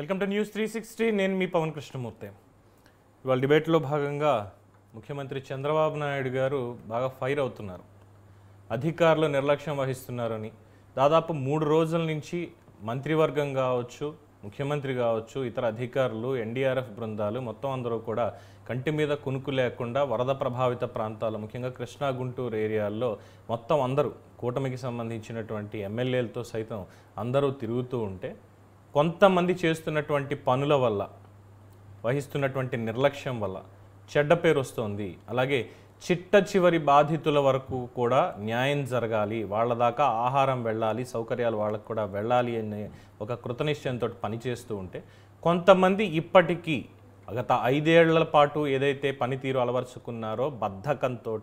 Welcome to news 360. నేను మీ పవన్ కృష్ణమూర్తి. ఇవాళ డిబేట్లో భాగంగా ముఖ్యమంత్రి చంద్రబాబు నాయుడు గారు బాగా ఫైర్ అవుతున్నారు. అధికారులు నిర్లక్ష్యం వహిస్తున్నారని దాదాపు 3 రోజుల నుంచి మంత్రివర్గం కావచ్చు, ముఖ్యమంత్రి కావచ్చు, ఇతర అధికారులు, ఎన్డీఆర్ఎఫ్ బృందాలు మొత్తం అందరూ కూడా కంటి మీద కునుకు లేకుండా వరద ప్రభావిత ప్రాంతాలు, ముఖ్యంగా కృష్ణా గుంటూరు ఏరియాల్లో మొత్తం అందరూ కూటమికి సంబంధించినటువంటి ఎమ్మెల్యేలతో సైతం అందరూ తిరుగుతూ ఉంటే కొంతమంది చేస్తున్నటువంటి పనుల వల్ల, వహిస్తున్నటువంటి నిర్లక్ష్యం వల్ల చెడ్డ పేరు వస్తుంది. అలాగే చిట్ట చివరి బాధితుల వరకు కూడా న్యాయం జరగాలి, వాళ్ళ దాకా ఆహారం వెళ్ళాలి, సౌకర్యాలు వాళ్ళకు కూడా వెళ్ళాలి అనే ఒక కృతనిశ్చయంతో పనిచేస్తూ ఉంటే కొంతమంది ఇప్పటికీ గత 5 ఏళ్ల పాటు ఏదైతే పనితీరు అలవరుచుకున్నారో బద్ధకంతో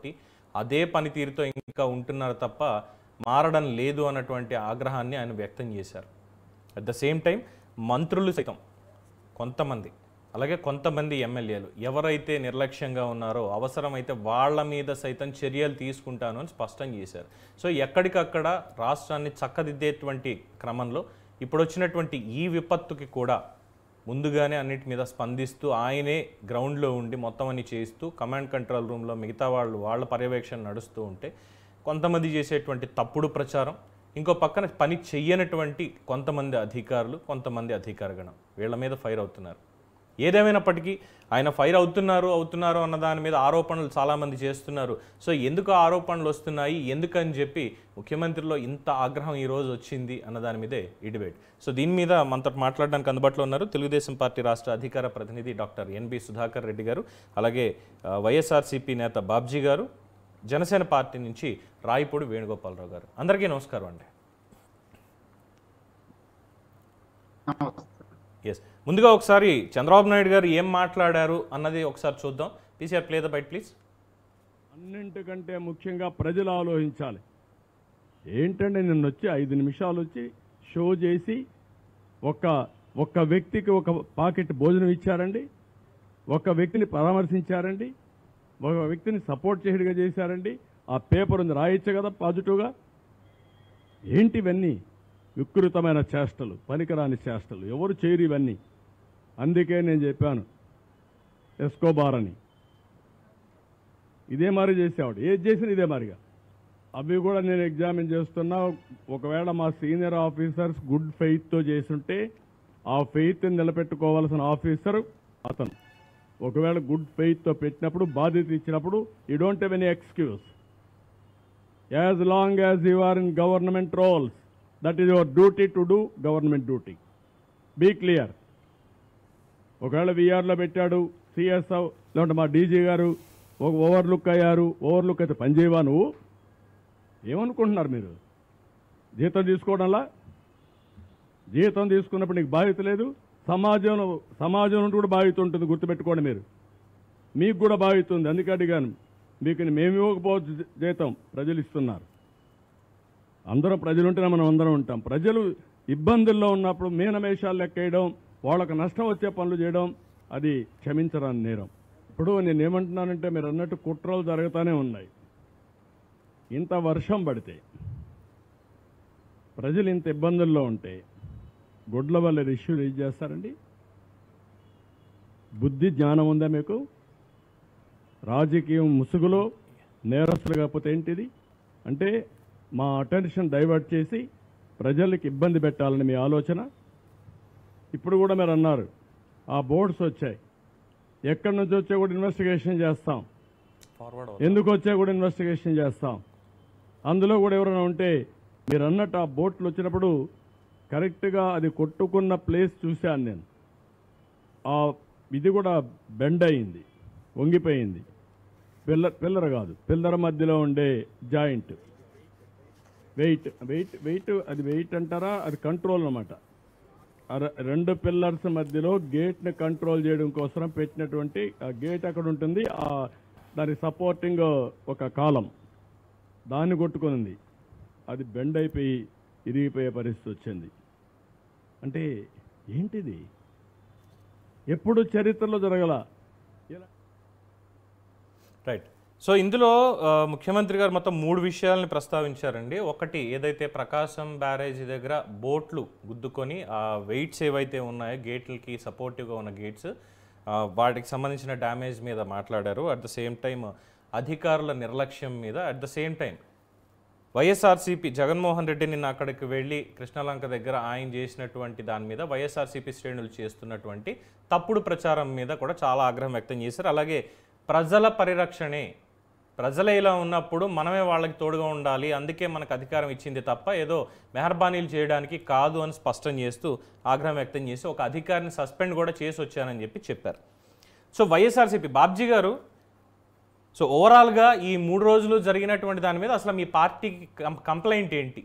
అదే పనితీరుతో ఇంకా ఉంటున్నారు తప్ప మారడం లేదు అన్నటువంటి ఆగ్రహాన్ని ఆయన వ్యక్తం చేశారు. అట్ ద సేమ్ టైం మంత్రులు సైతం కొంతమంది, అలాగే కొంతమంది ఎమ్మెల్యేలు ఎవరైతే నిర్లక్ష్యంగా ఉన్నారో అవసరమైతే వాళ్ళ మీద సైతం చర్యలు తీసుకుంటాను అని స్పష్టం చేశారు. సో ఎక్కడికక్కడ రాష్ట్రాన్ని చక్కదిద్దేటువంటి క్రమంలో ఇప్పుడు వచ్చినటువంటి ఈ విపత్తుకి కూడా ముందుగానే అన్నిటి మీద స్పందిస్తూ ఆయనే గ్రౌండ్లో ఉండి మొత్తం అన్ని చేస్తూ కమాండ్ కంట్రోల్ రూమ్లో మిగతా వాళ్ళ పర్యవేక్షణ నడుస్తూ ఉంటే కొంతమంది చేసేటువంటి తప్పుడు ప్రచారం, ఇంకో పక్కన పని చెయ్యనటువంటి కొంతమంది అధికారులు, కొంతమంది అధికారగణం వీళ్ళ మీద ఫైర్ అవుతున్నారు. ఏదేమైనప్పటికీ ఆయన ఫైర్ అవుతున్నారు అన్న దాని మీద ఆరోపణలు చాలామంది చేస్తున్నారు. సో ఎందుకు ఆరోపణలు వస్తున్నాయి, ఎందుకని చెప్పి ముఖ్యమంత్రిలో ఇంత ఆగ్రహం ఈరోజు వచ్చింది అన్న దాని మీదే ఈ డిబేట్. సో దీని మీద మనతో మాట్లాడడానికి అందుబాటులో ఉన్నారు తెలుగుదేశం పార్టీ రాష్ట్ర అధికార ప్రతినిధి డాక్టర్ ఎన్బి సుధాకర్ రెడ్డి గారు, అలాగే వైఎస్ఆర్సీపీ నేత బాబ్జీ గారు, జనసేన పార్టీ నుంచి రాయపూడి వేణుగోపాలరావు గారు. అందరికీ నమస్కారం అండి. ఎస్, ముందుగా ఒకసారి చంద్రబాబు నాయుడు గారు ఏం మాట్లాడారు అన్నది ఒకసారి చూద్దాం. PCR play the byte please. అన్నింటికంటే ముఖ్యంగా ప్రజలు ఆలోచించాలి. ఏంటంటే నిన్న వచ్చి 5 నిమిషాలు వచ్చి షో చేసి ఒక్క వ్యక్తికి ఒక పాకెట్ భోజనం ఇచ్చారండి, ఒక వ్యక్తిని పరామర్శించారండి, ఒక వ్యక్తిని సపోర్ట్ చేయడుగా చేశారండి. ఆ పేపర్ ఉంది, రాయొచ్చు కదా పాజిటివ్గా. ఏంటివన్నీ వికృతమైన చేష్టలు, పనికిరాని చేష్టలు, ఎవరు చేయరు ఇవన్నీ. అందుకే నేను చెప్పాను ఎస్కోబార్ అని. ఇదే మరి చేసేవాడు, ఏది చేసినా ఇదే మరిగా. అవి కూడా నేను ఎగ్జామిన్ చేస్తున్నా. ఒకవేళ మా సీనియర్ ఆఫీసర్స్ గుడ్ ఫెయిత్తో చేస్తుంటే ఆ ఫెయిత్ నిలబెట్టుకోవాల్సిన ఆఫీసర్ అతను. ఒకవేళ గుడ్ ఫెయిత్తో పెట్టినప్పుడు, బాధ్యత ఇచ్చినప్పుడు you don't have any excuse. As long as you are in government roles, that is your duty to do government duty. Be clear. ఒకవేళ వీఆర్లో పెట్టాడు, సిఎస్ఓ లేకుంటే మా డీజీ గారు ఒక ఓవర్లుక్ అయ్యారు, ఓవర్లుక్ అయితే పనిచేయవా నువ్వు? ఏమనుకుంటున్నారు మీరు? జీతం తీసుకోవడంలా? జీతం తీసుకున్నప్పుడు నీకు బాధ్యత లేదు. సమాజం నుండి కూడా బాధ్యత ఉంటుంది, గుర్తుపెట్టుకోండి మీరు. మీకు కూడా బాధ్యత ఉంది. అందుకే అడిగాను. మీకు మేము ఇవ్వకపోవచ్చు జీతం, ప్రజలు ఇస్తున్నారు. అందరం ప్రజలు ఉంటేనే మనం అందరం ఉంటాం. ప్రజలు ఇబ్బందుల్లో ఉన్నప్పుడు మీనమేషాలు లెక్కేయడం, వాళ్ళకు నష్టం వచ్చే పనులు చేయడం అది క్షమించరాని నేరం. ఇప్పుడు నేను ఏమంటున్నానంటే, మీరు అన్నట్టు కుట్రలు జరుగుతూనే ఉన్నాయి. ఇంత వర్షం పడితే, ప్రజలు ఇంత ఇబ్బందుల్లో ఉంటే గుడ్ల వల్ల ఇష్యూ రేజ్ చేస్తారండి? బుద్ధి జ్ఞానం ఉందా మీకు? రాజకీయం ముసుగులో నేరస్తులు కాకపోతే ఏంటిది? అంటే మా అటెన్షన్ డైవర్ట్ చేసి ప్రజలకు ఇబ్బంది పెట్టాలని మీ ఆలోచన. ఇప్పుడు కూడా మీరు అన్నారు ఆ బోర్డ్స్ వచ్చాయి, ఎక్కడి నుంచి వచ్చా కూడా ఇన్వెస్టిగేషన్ చేస్తాం, ఎందుకు వచ్చా కూడా ఇన్వెస్టిగేషన్ చేస్తాం. అందులో కూడా ఎవరైనా ఉంటే మీరు అన్నట్టు ఆ బోట్లు వచ్చినప్పుడు కరెక్ట్గా అది కొట్టుకున్న ప్లేస్ చూశాను నేను. ఆ ఇది కూడా బెండ్ అయింది, వంగిపోయింది. పిల్లర్ కాదు, పిల్లర్ మధ్యలో ఉండే జాయింట్ వెయిట్ అది వెయిట్ అంటారా, అది కంట్రోల్ అన్నమాట. 2 పిల్లర్స్ మధ్యలో గేట్ని కంట్రోల్ చేయడం కోసం పెట్టినటువంటి ఆ గేట్ అక్కడ ఉంటుంది. దాని సపోర్టింగ్ ఒక కాలం దాన్ని కొట్టుకుంది. అది బెండ్ అయిపోయి ఇరిగిపోయే పరిస్థితి వచ్చింది. అంటే ఏంటిది? ఎప్పుడు చరిత్రలో జరగల. రైట్. సో ఇందులో ముఖ్యమంత్రి గారు మొత్తం 3 విషయాలని ప్రస్తావించారండి. ఒకటి ఏదైతే ప్రకాశం బ్యారేజీ దగ్గర బోట్లు గుద్దుకొని ఆ వెయిట్స్ ఏవైతే ఉన్నాయో గేట్లకి సపోర్టివ్గా ఉన్న గేట్స్ వాటికి సంబంధించిన డ్యామేజ్ మీద మాట్లాడారు. అట్ ద సేమ్ టైం అధికారుల నిర్లక్ష్యం మీద, at the same time YSRCP Jaganmohan Reddy నిన్న అక్కడికి వెళ్ళి కృష్ణలంక దగ్గర ఆయన చేసినటువంటి దాని మీద వైఎస్ఆర్సీపీ శ్రేణులు చేస్తున్నటువంటి తప్పుడు ప్రచారం మీద కూడా చాలా ఆగ్రహం వ్యక్తం చేశారు. అలాగే ప్రజల పరిరక్షణే, ప్రజలే ఇలా ఉన్నప్పుడు మనమే వాళ్ళకి తోడుగా ఉండాలి, అందుకే మనకు అధికారం ఇచ్చింది తప్ప ఏదో మెహర్బానీలు చేయడానికి కాదు అని స్పష్టం చేస్తూ ఆగ్రహం వ్యక్తం చేసి ఒక అధికారిని సస్పెండ్ కూడా చేసి వచ్చానని చెప్పారు. సో వైఎస్ఆర్సీపీ బాబ్జీ గారు, సో ఓవరాల్గా ఈ 3 రోజులు జరిగినటువంటి దాని మీద అసలు మీ పార్టీకి కంప్లైంట్ ఏంటి?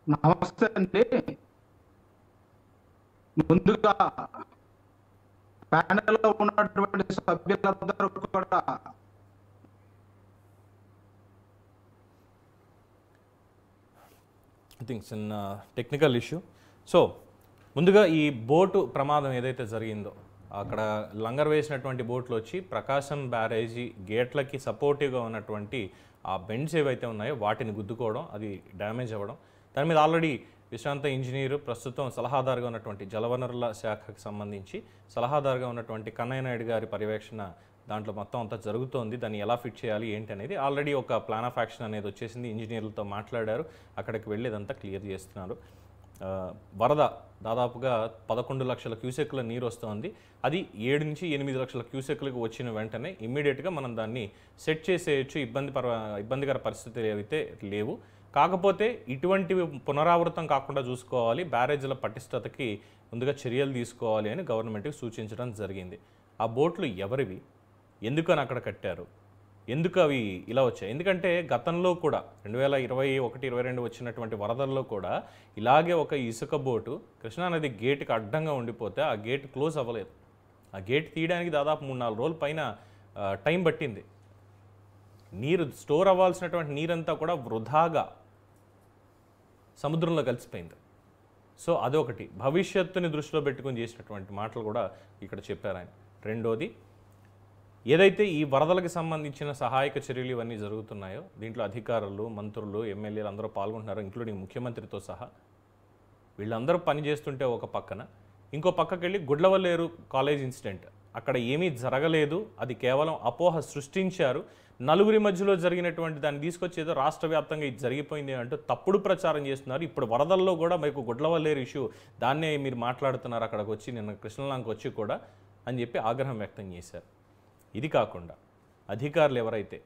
నమస్తే అండి. ముందుగా ప్యానెల్లో ఉన్నటువంటి సభ్యులందరూ కూడా I think in technical issue. So ముందుగా ఈ బోటు ప్రమాదం ఏదైతే జరిగిందో అక్కడ లంగర్ వేసినటువంటి బోట్లు వచ్చి ప్రకాశం బ్యారేజీ గేట్లకి సపోర్టివ్గా ఉన్నటువంటి ఆ బెండ్స్ ఏవైతే ఉన్నాయో వాటిని గుద్దుకోవడం, అది డ్యామేజ్ అవ్వడం, దాని మీద ఆల్రెడీ విశ్రాంత ఇంజనీరు ప్రస్తుతం సలహాదారుగా ఉన్నటువంటి జలవనరుల శాఖకు సంబంధించి సలహాదారుగా ఉన్నటువంటి కన్నయ్య నాయుడు గారి పర్యవేక్షణ దాంట్లో మొత్తం అంతా జరుగుతోంది. దాన్ని ఎలా ఫిట్ చేయాలి ఏంటి అనేది ఆల్రెడీ ఒక ప్లాన్ ఆఫ్ యాక్షన్ అనేది వచ్చేసింది. ఇంజనీర్లతో మాట్లాడారు, అక్కడికి వెళ్ళి ఇదంతా క్లియర్ చేస్తున్నారు. వరద దాదాపుగా 11 లక్షల క్యూసెక్ల నీరు వస్తుంది. అది 7 నుంచి 8 లక్షల క్యూసెక్లకు వచ్చిన వెంటనే ఇమ్మీడియట్గా మనం దాన్ని సెట్ చేసేయచ్చు. ఇబ్బందికర పరిస్థితులు ఏవైతే లేవు. కాకపోతే ఇటువంటివి పునరావృతం కాకుండా చూసుకోవాలి, బ్యారేజీల పటిష్టతకి ముందుగా చర్యలు తీసుకోవాలి అని గవర్నమెంట్కి సూచించడం జరిగింది. ఆ బోట్లు ఎవరివి, ఎందుకని అక్కడ కట్టారు, ఎందుకు అవి ఇలా వచ్చాయి? ఎందుకంటే గతంలో కూడా 2021-22 వచ్చినటువంటి వరదల్లో కూడా ఇలాగే ఒక ఇసుక బోటు కృష్ణానది గేటుకి అడ్డంగా ఉండిపోతే ఆ గేట్ క్లోజ్ అవ్వలేదు. ఆ గేట్ తీయడానికి దాదాపు 3-4 రోజుల పైన టైం పట్టింది. నీరు స్టోర్ అవ్వాల్సినటువంటి నీరంతా కూడా వృధాగా సముద్రంలో కలిసిపోయింది. సో అదొకటి భవిష్యత్తుని దృష్టిలో పెట్టుకుని చేసినటువంటి మాటలు కూడా ఇక్కడ చెప్పారు ఆయన. రెండోది, ఏదైతే ఈ వరదలకు సంబంధించిన సహాయక చర్యలు ఇవన్నీ జరుగుతున్నాయో దీంట్లో అధికారులు, మంత్రులు, ఎమ్మెల్యేలు అందరూ పాల్గొంటున్నారు, ఇంక్లూడింగ్ ముఖ్యమంత్రితో సహా. వీళ్ళందరూ పని చేస్తుంటే ఒక పక్కన, ఇంకో పక్కకి వెళ్ళి గుడ్లవల్లేరు కాలేజ్ ఇన్సిడెంట్, అక్కడ ఏమీ జరగలేదు, అది కేవలం అపోహ సృష్టించారు, నలుగురి మధ్యలో జరిగినటువంటి దాన్ని తీసుకొచ్చి ఏదో రాష్ట్ర వ్యాప్తంగా ఇది జరిగిపోయింది అంటూ తప్పుడు ప్రచారం చేస్తున్నారు. ఇప్పుడు వరదల్లో కూడా మీకు గుడ్లవల్లేరు ఇష్యూ దాన్నే మీరు మాట్లాడుతున్నారు అక్కడికి వచ్చి, నిన్న కృష్ణలంక వచ్చి కూడా అని చెప్పి ఆగ్రహం వ్యక్తం చేశారు. ఇది కాకుండా అధికారులు ఎవరైతే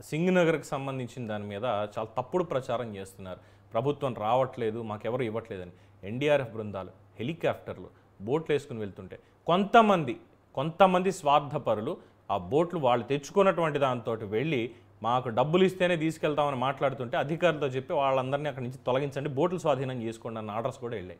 సింగ్ నగర్కి సంబంధించిన దాని మీద చాలా తప్పుడు ప్రచారం చేస్తున్నారు, ప్రభుత్వం రావట్లేదు, మాకెవరు ఇవ్వట్లేదని. ఎన్డీఆర్ఎఫ్ బృందాలు, హెలికాప్టర్లు, బోట్లు వేసుకుని వెళ్తుంటే కొంతమంది స్వార్థపరులు ఆ బోట్లు వాళ్ళు తెచ్చుకున్నటువంటి దాంతో వెళ్ళి మాకు డబ్బులు ఇస్తేనే తీసుకెళ్తామని మాట్లాడుతుంటే అధికారులతో చెప్పి వాళ్ళందరినీ అక్కడి నుంచి తొలగించండి, బోట్లు స్వాధీనం చేసుకోండి అన్న ఆర్డర్స్ కూడా వెళ్ళాయి.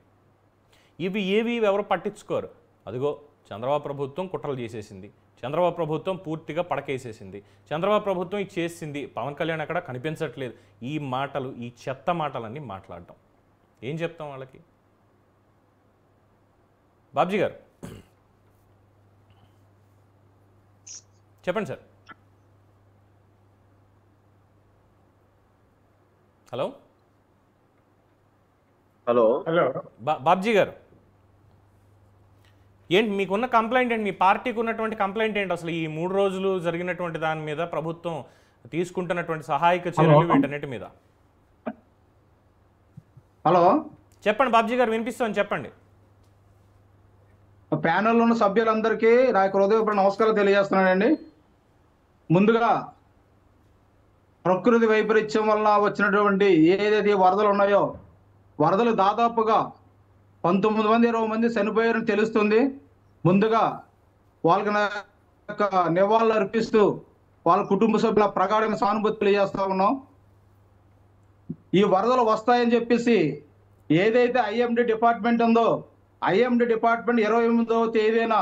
ఇవి ఎవరు పట్టించుకోరు. అదిగో చంద్రబాబు ప్రభుత్వం కుట్రలు చేసేసింది, చంద్రబాబు ప్రభుత్వం పూర్తిగా పడకేసేసింది, చంద్రబాబు ప్రభుత్వం ఇది చేసింది, పవన్ కళ్యాణ్ అక్కడ కనిపించట్లేదు, ఈ మాటలు, ఈ చెత్త మాటలన్నీ మాట్లాడటం ఏం చెప్తాం వాళ్ళకి? బాబ్జీ గారు చెప్పండి సార్. హలో హలో బాబ్జీ గారు, ఏంటి మీకున్న కంప్లైంట్ ఏంటి? మీ పార్టీకి ఉన్నటువంటి కంప్లైంట్ ఏంటి అసలు ఈ 3 రోజులు జరిగినటువంటి దాని మీద, ప్రభుత్వం తీసుకుంటున్నటువంటి సహాయక చర్యలు వీటన్నిటి మీద? హలో చెప్పండి బాబ్జీ గారు, వినిపిస్తామని చెప్పండి. ప్యానెల్లో ఉన్న సభ్యులందరికీ నా యొక్క హృదయపూర్వక నమస్కారం తెలియజేస్తున్నానండి. ముందుగా ప్రకృతి వైపరీత్యం వల్ల వచ్చినటువంటి ఏదైతే వరదలు ఉన్నాయో, వరదలు దాదాపుగా 19 మంది 20 మంది చనిపోయారని తెలుస్తుంది. ముందుగా వాళ్ళకి నా యొక్క నివాళులు అర్పిస్తూ వాళ్ళ కుటుంబ సభ్యుల ప్రగాఢమైన సానుభూతి తెలియజేస్తా ఉన్నాం. ఈ వరదలు వస్తాయని చెప్పేసి ఏదైతే ఐఎండి డిపార్ట్మెంట్ ఉందో, ఐఎండి డిపార్ట్మెంట్ 28వ తేదీన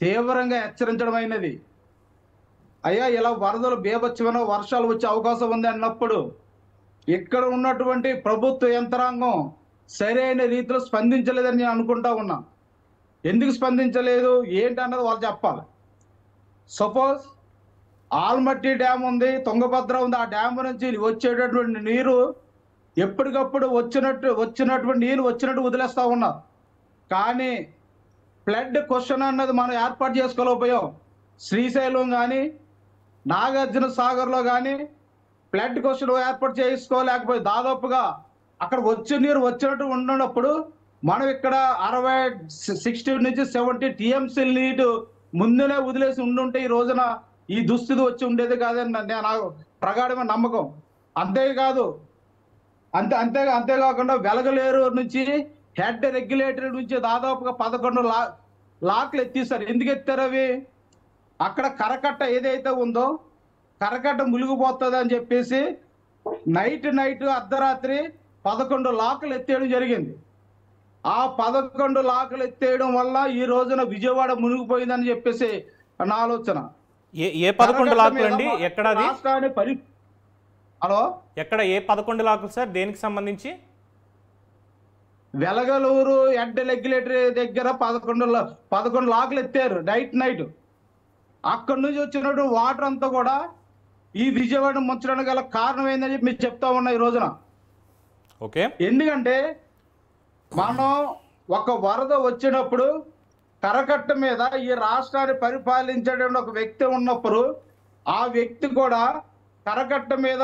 తీవ్రంగా హెచ్చరించడం అయినది. అయ్యా ఇలా వరదలు బీభత్సమైన వర్షాలు వచ్చే అవకాశం ఉంది అన్నప్పుడు ఇక్కడ ఉన్నటువంటి ప్రభుత్వ యంత్రాంగం సరైన రీతిలో స్పందించలేదని నేను అనుకుంటా ఉన్నా. ఎందుకు స్పందించలేదు ఏంటి అన్నది వాళ్ళు చెప్పాలి. సపోజ్ ఆల్మట్టి డ్యామ్ ఉంది, తుంగభద్ర ఉంది, ఆ డ్యామ్ నుంచి వచ్చేటటువంటి నీరు ఎప్పటికప్పుడు వచ్చినటువంటి నీరు వచ్చినట్టు వదిలేస్తా ఉన్నారు. కానీ ఫ్లడ్ క్వశ్చన్ అన్నది మనం ఏర్పాటు చేసుకోలేకపోయాం. శ్రీశైలం కానీ నాగార్జున సాగర్లో కానీ ఫ్లడ్ క్వశ్చన్ ఏర్పాటు చేసుకోలేకపోయి దాదాపుగా అక్కడ వచ్చే నీరు వచ్చినట్టు ఉన్నప్పుడు మనం ఇక్కడ 60 నుంచి 70 టీఎంసీ నీరు ముందునే వదిలేసి ఉండుంటే ఈ రోజున ఈ దుస్థితి వచ్చి ఉండేది కాదని నాకు ప్రగాఢమైన నమ్మకం. అంతేకాదు అంతేకాకుండా వెలగలేరు నుంచి హెడ్ రెగ్యులేటరీ నుంచి దాదాపుగా 11 లాక్లు ఎత్తిస్తారు. ఎందుకు ఎత్తారు అవి? అక్కడ కరకట్ట ఏదైతే ఉందో కరకట్ట మునిగిపోతుంది అని చెప్పేసి నైట్ అర్ధరాత్రి 11 లాకులు ఎత్తేయడం జరిగింది. ఆ 11 లాకులు ఎత్తేయడం వల్ల ఈ రోజున విజయవాడ మునిగిపోయిందని చెప్పేసి నా ఆలోచన. ఏ 11 లాకులు అండి? ఎక్కడ అది? హలో, ఎక్కడ ఏ 11 లాకులు సార్? దేనికి సంబంధించి? వెలగలూరు హెడ్ రెగ్యులేటరీ దగ్గర 11 లాకులు ఎత్తారు నైట్. అక్కడి నుంచి వచ్చినటువంటి వాటర్ అంతా కూడా ఈ విజయవాడ ముంచడానికి గల కారణం ఏందని చెప్పి మీరు చెప్తా ఉన్నా ఈ రోజున. ఓకే, ఎందుకంటే మనం ఒక వరద వచ్చినప్పుడు కరకట్ట మీద ఈ రాష్ట్రాన్ని పరిపాలించేటువంటి ఒక వ్యక్తి ఉన్నప్పుడు ఆ వ్యక్తి కూడా కరకట్ట మీద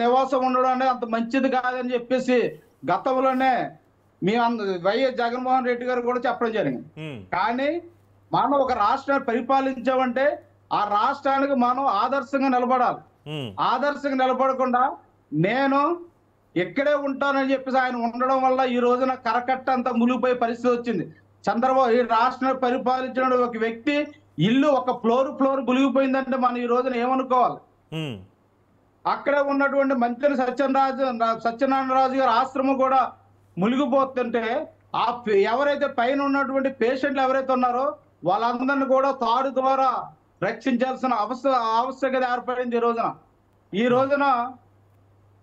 నివాసం ఉండడం అనేది అంత మంచిది కాదని చెప్పేసి గతంలోనే మీ వైఎస్ జగన్మోహన్ రెడ్డి గారు కూడా చెప్పడం జరిగింది. కానీ మనం ఒక రాష్ట్రాన్ని పరిపాలించామంటే ఆ రాష్ట్రానికి మనం ఆదర్శంగా నిలబడాలి. ఆదర్శంగా నిలబడకుండా నేను ఎక్కడే ఉంటానని చెప్పేసి ఆయన ఉండడం వల్ల ఈ రోజున కరకట్ట అంతా మునిగిపోయే పరిస్థితి వచ్చింది. చంద్రబాబు ఈ రాష్ట్రాన్ని పరిపాలించిన ఒక వ్యక్తి ఇల్లు ఒక ఫ్లోర్ మునిగిపోయిందంటే మనం ఈ రోజున ఏమనుకోవాలి? అక్కడే ఉన్నటువంటి మంత్రి సత్యనారాయణరాజు గారి ఆశ్రమం కూడా మునిగిపోతుంటే ఆ ఎవరైతే పైన ఉన్నటువంటి పేషెంట్లు ఎవరైతే ఉన్నారో వాళ్ళందరినీ కూడా తాడు ద్వారా రక్షించాల్సిన ఆవశ్యకత ఏర్పడింది. ఈ రోజున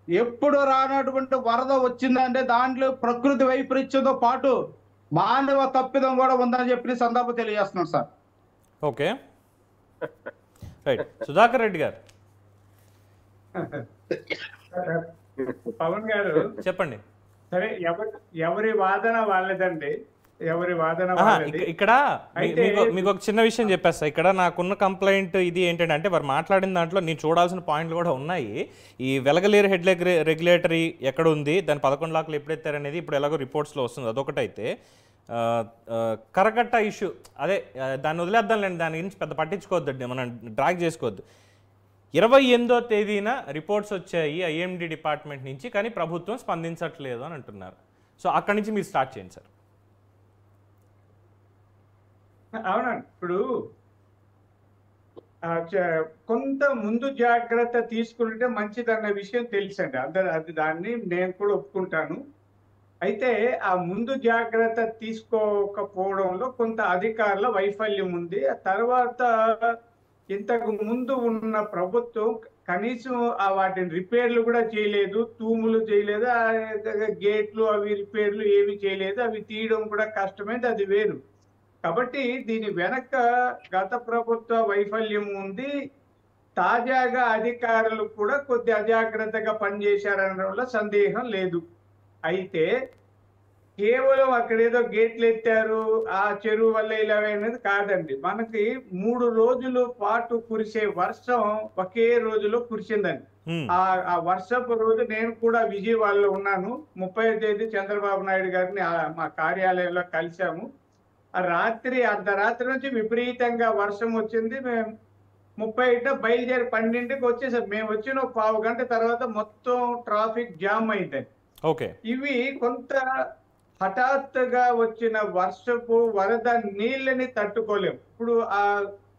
ఎప్పుడు రానటువంటి వరద వచ్చిందంటే దాంట్లో ప్రకృతి వైపరీత్యంతో పాటు మానవ తప్పిదం కూడా ఉందని చెప్పి సందర్భం తెలియజేస్తున్నాను sir. Okay, right. Sudhakar Reddy గారు పవన్ గారు చెప్పండి. సరే, ఎవరి వాదన వాళ్ళదండి, ఎవరి వాదన ఇక్కడ మీకు ఒక చిన్న విషయం చెప్పేస్తా. ఇక్కడ నాకున్న కంప్లైంట్ ఇది ఏంటంటే, అంటే వారు మాట్లాడిన దాంట్లో నేను చూడాల్సిన పాయింట్లు కూడా ఉన్నాయి. ఈ వెలగలేరు హెడ్ రెగ్యులేటరీ ఎక్కడ ఉంది, దాని 11 లాకులు ఎప్పుడు ఎత్తారనేది ఇప్పుడు ఎలాగో రిపోర్ట్స్లో వస్తుంది, అదొకటైతే. కరకట్ట ఇష్యూ అదే, దాన్ని వదిలేద్దాంలేండి, దాని గురించి పెద్ద పట్టించుకోవద్దండి, మనం డ్రాగ్ చేసుకోవద్దు. 28వ తేదీన రిపోర్ట్స్ వచ్చాయి ఐఎండి డిపార్ట్మెంట్ నుంచి, కానీ ప్రభుత్వం స్పందించట్లేదు అని అంటున్నారు. సో అక్కడి నుంచి మీరు స్టార్ట్ చేయండి సార్. అవునండి, ఇప్పుడు కొంత ముందు జాగ్రత్త తీసుకుంటే మంచిదన్న విషయం తెలుసండి అది దాన్ని నేను కూడా ఒప్పుకుంటాను. అయితే ఆ ముందు జాగ్రత్త తీసుకోకపోవడంలో కొంత అధికారుల వైఫల్యం ఉంది. ఆ తర్వాత ఇంతకు ముందు ఉన్న ప్రభుత్వం కనీసం వాటిని రిపేర్లు కూడా చేయలేదు, తూములు చేయలేదు, గేట్లు అవి రిపేర్లు ఏమి చేయలేదు, అవి తీయడం కూడా కష్టమైంది, అది వేరు. కాబట్టి దీని వెనక గత ప్రభుత్వ వైఫల్యం ఉంది. తాజాగా అధికారులు కూడా కొద్ది అజాగ్రత్తగా పనిచేశారనడంలో సందేహం లేదు. అయితే కేవలం అక్కడేదో గేట్లు ఎత్తారు ఆ చెరువు వల్ల ఇలా అనేది కాదండి. మనకి 3 రోజుల పాటు కురిసే వర్షం ఒకే రోజులో కురిసిందండి. ఆ వర్షపు రోజు నేను కూడా విజయవాడలో ఉన్నాను. 30వ తేదీ చంద్రబాబు నాయుడు గారిని మా కార్యాలయంలో కలిశాము. ఆ రాత్రి అర్ధరాత్రి నుంచి విపరీతంగా వర్షం వచ్చింది. మేము 30 బయలుదేరి 12కి వచ్చేసాం. మేము వచ్చిన 1/2 గంట తర్వాత మొత్తం ట్రాఫిక్ జామ్ అయిందండి. ఓకే, ఇవి కొంత హఠాత్తుగా వచ్చిన వర్షపు వరద నీళ్ళని తట్టుకోలేము. ఇప్పుడు ఆ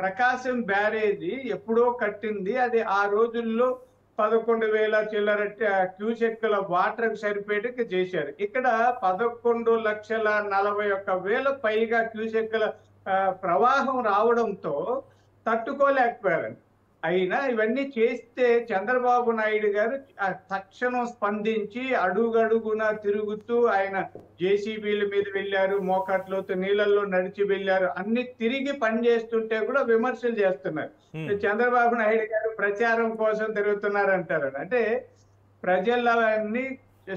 ప్రకాశం బ్యారేజీ ఎప్పుడో కట్టింది, అది ఆ రోజుల్లో 11,000 చిల్లర క్యూసెక్కుల వాటర్ సరిపేటకి చేశారు. ఇక్కడ 11,41,000 పైగా క్యూసెక్కుల ప్రవాహం రావడంతో తట్టుకోలేకపోయారు. అయినా ఇవన్నీ చేస్తే చంద్రబాబు నాయుడు గారు తక్షణం స్పందించి అడుగడుగున తిరుగుతూ ఆయన జేసీబీల మీద వెళ్ళారు, మోకాట్లోతో నీళ్ళల్లో నడిచి వెళ్ళారు, అన్ని తిరిగి పని చేస్తుంటే కూడా విమర్శలు చేస్తున్నారు. చంద్రబాబు నాయుడు గారు ప్రచారం కోసం తిరుగుతున్నారు అంటారు. అంటే ప్రజలన్నీ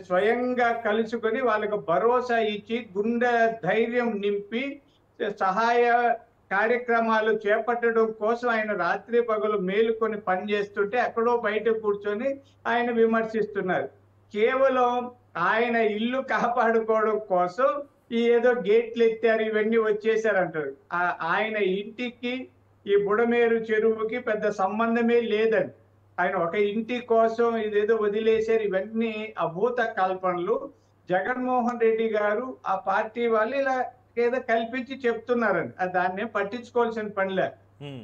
స్వయంగా కలుసుకొని వాళ్ళకు భరోసా ఇచ్చి గుండె ధైర్యం నింపి సహాయ కార్యక్రమాలు చేపట్టడం కోసం ఆయన రాత్రి పగలు మేలుకొని పనిచేస్తుంటే ఎక్కడో బయట కూర్చొని ఆయన విమర్శిస్తున్నారు. కేవలం ఆయన ఇల్లు కాపాడుకోవడం కోసం ఈ ఏదో గేట్లు ఎత్తారు, ఇవన్నీ వచ్చేసారంటారు. ఆయన ఇంటికి ఈ బుడమేరు చెరువుకి పెద్ద సంబంధమే లేదని, ఆయన ఒక ఇంటి కోసం ఇదేదో వదిలేశారు. ఇవన్నీ అభూత కల్పనలు. జగన్మోహన్ రెడ్డి గారు ఆ పార్టీ వాళ్ళు ఇలా ఏదో కల్పించి చెప్తున్నారని దాన్ని పట్టించుకోవాల్సిన పనిలే.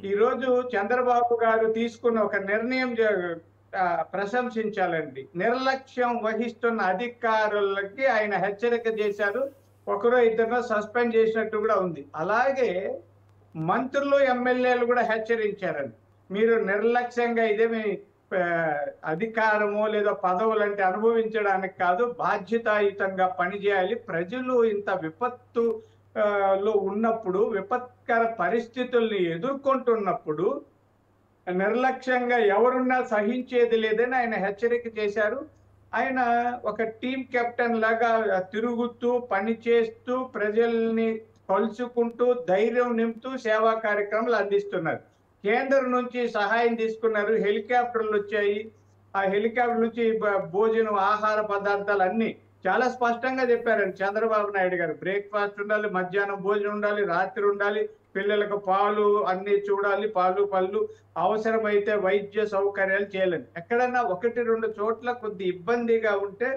ఈ రోజు చంద్రబాబు గారు తీసుకున్న ఒక నిర్ణయం ప్రశంసించాలండి. నిర్లక్ష్యం వహిస్తున్న అధికారులకి ఆయన హెచ్చరిక చేశారు. ఒకరో ఇద్దరు సస్పెండ్ చేసినట్టు కూడా ఉంది. అలాగే మంత్రులు ఎమ్మెల్యేలు కూడా హెచ్చరించారండి. మీరు నిర్లక్ష్యంగా ఇదేమి అధికారము లేదా పదవులు అంటే అనుభవించడానికి కాదు, బాధ్యతాయుతంగా పనిచేయాలి. ప్రజలు ఇంత విపత్తు లో ఉన్నప్పుడు, విపత్కర పరిస్థితుల్ని ఎదుర్కొంటున్నప్పుడు నిర్లక్ష్యంగా ఎవరున్నా సహించేది లేదని ఆయన హెచ్చరిక చేశారు. ఆయన ఒక టీం కెప్టెన్ లాగా తిరుగుతూ పనిచేస్తూ ప్రజల్ని కలుసుకుంటూ ధైర్యం నింపుతూ సేవా కార్యక్రమాలు అందిస్తున్నారు. కేంద్రం నుంచి సహాయం తీసుకున్నారు, హెలికాప్టర్లు వచ్చాయి. ఆ హెలికాప్టర్ నుంచి భోజనం, ఆహార పదార్థాలు అన్ని చాలా స్పష్టంగా చెప్పారండి చంద్రబాబు నాయుడు గారు. బ్రేక్ఫాస్ట్ ఉండాలి, మధ్యాహ్నం భోజనం ఉండాలి, రాత్రి ఉండాలి, పిల్లలకు పాలు అన్ని చూడాలి, పాలు పళ్ళు, అవసరమైతే వైద్య సౌకర్యాలు చేయాలని. ఎక్కడన్నా 1-2 చోట్ల కొద్ది ఇబ్బందిగా ఉంటే,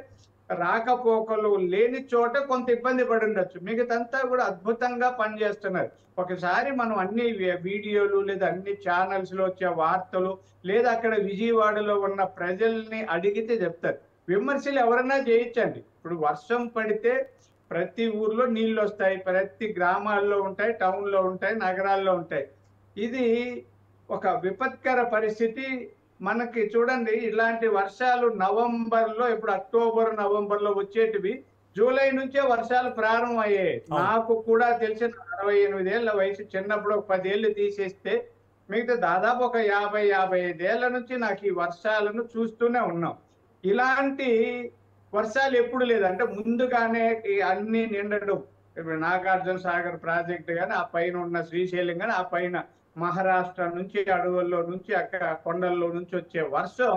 రాకపోకలు లేని చోట కొంత ఇబ్బంది పడి ఉండొచ్చు, మిగతంతా కూడా అద్భుతంగా పనిచేస్తున్నారు. ఒకసారి మనం అన్ని వీడియోలు లేదా అన్ని ఛానల్స్ లో వచ్చే వార్తలు లేదా అక్కడ విజయవాడలో ఉన్న ప్రజల్ని అడిగితే చెప్తారు. విమర్శలు ఎవరన్నా చేయొచ్చండి. ఇప్పుడు వర్షం పడితే ప్రతి ఊర్లో నీళ్ళు వస్తాయి, ప్రతి గ్రామాల్లో ఉంటాయి, టౌన్లో ఉంటాయి, నగరాల్లో ఉంటాయి. ఇది ఒక విపత్కర పరిస్థితి. మనకి చూడండి, ఇలాంటి వర్షాలు నవంబర్లో, ఇప్పుడు అక్టోబర్ నవంబర్లో వచ్చేటివి జూలై నుంచే వర్షాలు ప్రారంభమయ్యాయి. నాకు కూడా తెలిసిన 68 ఏళ్ల వయసు, చిన్నప్పుడు ఒక 10 ఏళ్ళు తీసేస్తే మిగతా దాదాపు ఒక 50-55 ఏళ్ల నుంచి నాకు ఈ వర్షాలను చూస్తూనే ఉన్నాం. ఇలాంటి వర్షాలు ఎప్పుడు లేదంటే ముందుగానే అన్ని నిండడం. ఇప్పుడు నాగార్జున సాగర్ ప్రాజెక్టు కానీ, ఆ పైన ఉన్న శ్రీశైలం కానీ, ఆ పైన మహారాష్ట్ర నుంచి అడవుల్లో నుంచి అక్కడ కొండల్లో నుంచి వచ్చే వర్షం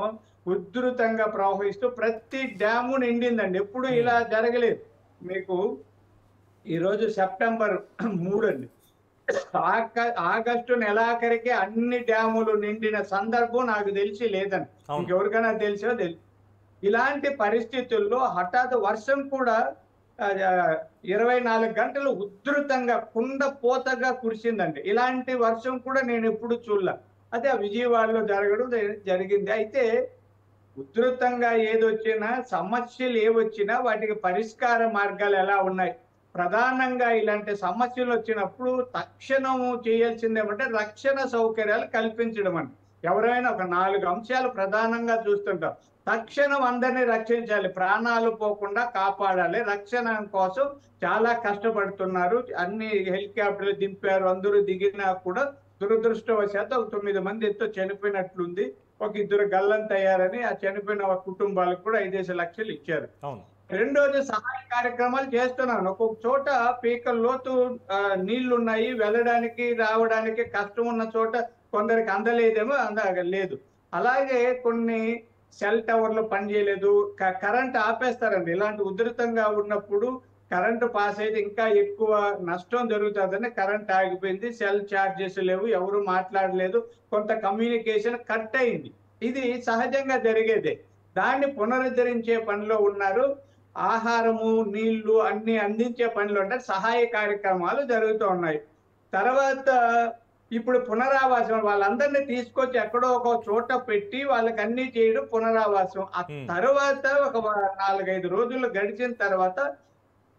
ఉధృతంగా ప్రవహిస్తూ ప్రతి డ్యాము నిండిందండి. ఎప్పుడు ఇలా జరగలేదు. మీకు ఈరోజు సెప్టెంబర్ 3 అండి, ఆగస్టు నెలాఖరికి అన్ని డ్యాములు నిండిన సందర్భం నాకు తెలిసి లేదని, ఇంకెవరికైనా తెలిసో తెలుసు. ఇలాంటి పరిస్థితుల్లో హఠాత్ వర్షం కూడా 24 గంటలు ఉధృతంగా కుండపోతగా కురిసిందండి. ఇలాంటి వర్షం కూడా నేను ఎప్పుడు చూడలే. అదే ఆ విజయవాడలో జరగడం జరిగింది. అయితే ఉధృతంగా ఏదొచ్చినా, సమస్యలు ఏవొచ్చినా వాటికి పరిష్కార మార్గాలు ఎలా ఉన్నాయి? ప్రధానంగా ఇలాంటి సమస్యలు వచ్చినప్పుడు తక్షణం చేయాల్సింది ఏమంటే రక్షణ సౌకర్యాలు కల్పించడం అండి. ఎవరైనా ఒక 4 అంశాలు ప్రధానంగా చూస్తుంటాం. తక్షణం అందరినీ రక్షించాలి, ప్రాణాలు పోకుండా కాపాడాలి. రక్షణ కోసం చాలా కష్టపడుతున్నారు. అన్ని హెలికాప్టర్లు దింపారు, అందరూ దిగినా కూడా దురదృష్టవశాత్తు ఒక 9 మంది ఎంతో చనిపోయినట్లుంది. ఒక 2 గల్లంతయ్యారని ఆ చనిపోయిన కుటుంబాలకు కూడా 5 లక్షలు ఇచ్చారు. రెండోది సహాయ కార్యక్రమాలు చేస్తున్నాను. ఒక్కొక్క చోట పీకల లోతు నీళ్లున్నాయి, వెళ్ళడానికి రావడానికి కష్టం ఉన్న చోట కొందరికి అందలేదేమో, అందలేదు. అలాగే కొన్ని సెల్ టవర్లు పనిచేయలేదు, కరెంట్ ఆపేస్తారండి. ఇలాంటి ఉధృతంగా ఉన్నప్పుడు కరెంటు పాస్ అయితే ఇంకా ఎక్కువ నష్టం జరుగుతుందని కరెంట్ ఆగిపోయింది, సెల్ ఛార్జెస్ లేవు, ఎవరు మాట్లాడలేదు, కొంత కమ్యూనికేషన్ కట్ అయింది. ఇది సహజంగా జరిగేదే. దాన్ని పునరుద్ధరించే పనిలో ఉన్నారు. ఆహారము, నీళ్లు అన్ని అందించే పనిలో ఉంటారు. సహాయ కార్యక్రమాలు జరుగుతూ ఉన్నాయి. తర్వాత ఇప్పుడు పునరావాసం, వాళ్ళందరినీ తీసుకొచ్చి ఎక్కడో ఒక చోట పెట్టి వాళ్ళకి అన్ని చేయడం పునరావాసం. ఆ తర్వాత ఒక 4-5 రోజులు గడిచిన తర్వాత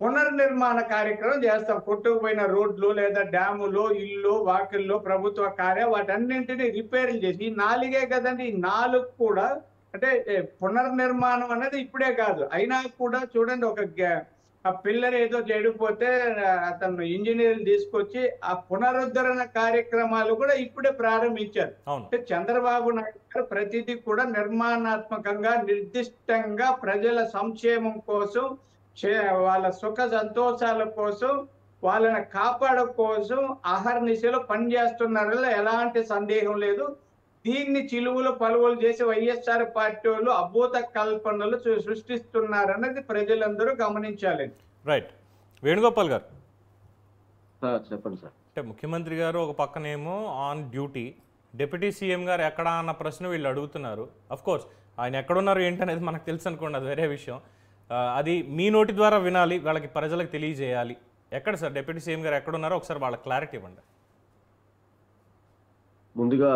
పునర్నిర్మాణ కార్యక్రమం చేస్తాం. కొట్టుకుపోయిన రోడ్లు లేదా డ్యాములు, ఇల్లు, వాకిల్లో, ప్రభుత్వ వాటన్నింటినీ రిపేర్లు చేసి, ఈ 4 కదండి, ఈ 4 కూడా అంటే పునర్నిర్మాణం అనేది ఇప్పుడే కాదు, అయినా కూడా చూడండి, ఆ పిల్లర్ ఏదో చెడిపోతే అతను ఇంజనీర్ తీసుకొచ్చి ఆ పునరుద్ధరణ కార్యక్రమాలు కూడా ఇప్పుడే ప్రారంభించారు. అంటే చంద్రబాబు నాయుడు గారు ప్రతిదీ కూడా నిర్మాణాత్మకంగా, నిర్దిష్టంగా ప్రజల సంక్షేమం కోసం, వాళ్ళ సుఖ సంతోషాల కోసం, వాళ్ళని కాపాడడం కోసం అహర్నిశలో పనిచేస్తున్నారో ఎలాంటి సందేహం లేదు. దీన్ని చిలువులు పలువులు చేసి వైఎస్ఆర్ పార్టీ వాళ్ళు అభూత కల్పనలు సృష్టిస్తున్నారన్నది ప్రజలందరూ గమనించాలి. రైట్. వేణుగోపాల్ గారు చెప్పండి సార్. అంటే ముఖ్యమంత్రి గారు ఒక పక్కనేమో ఆన్ డ్యూటీ, డిప్యూటీ సీఎం గారు ఎక్కడా అన్న ప్రశ్న వీళ్ళు అడుగుతున్నారు. అఫ్ కోర్స్ ఆయన ఎక్కడున్నారు ఏంటనేది మనకు తెలుసు అనుకోండి, అది వేరే విషయం. అది మీ నోటి ద్వారా వినాలి, వాళ్ళకి ప్రజలకు తెలియజేయాలి. ఎక్కడ సార్ డిప్యూటీ సీఎం గారు ఎక్కడున్నారో ఒకసారి వాళ్ళకి క్లారిటీ ఇవ్వండి. ముందుగా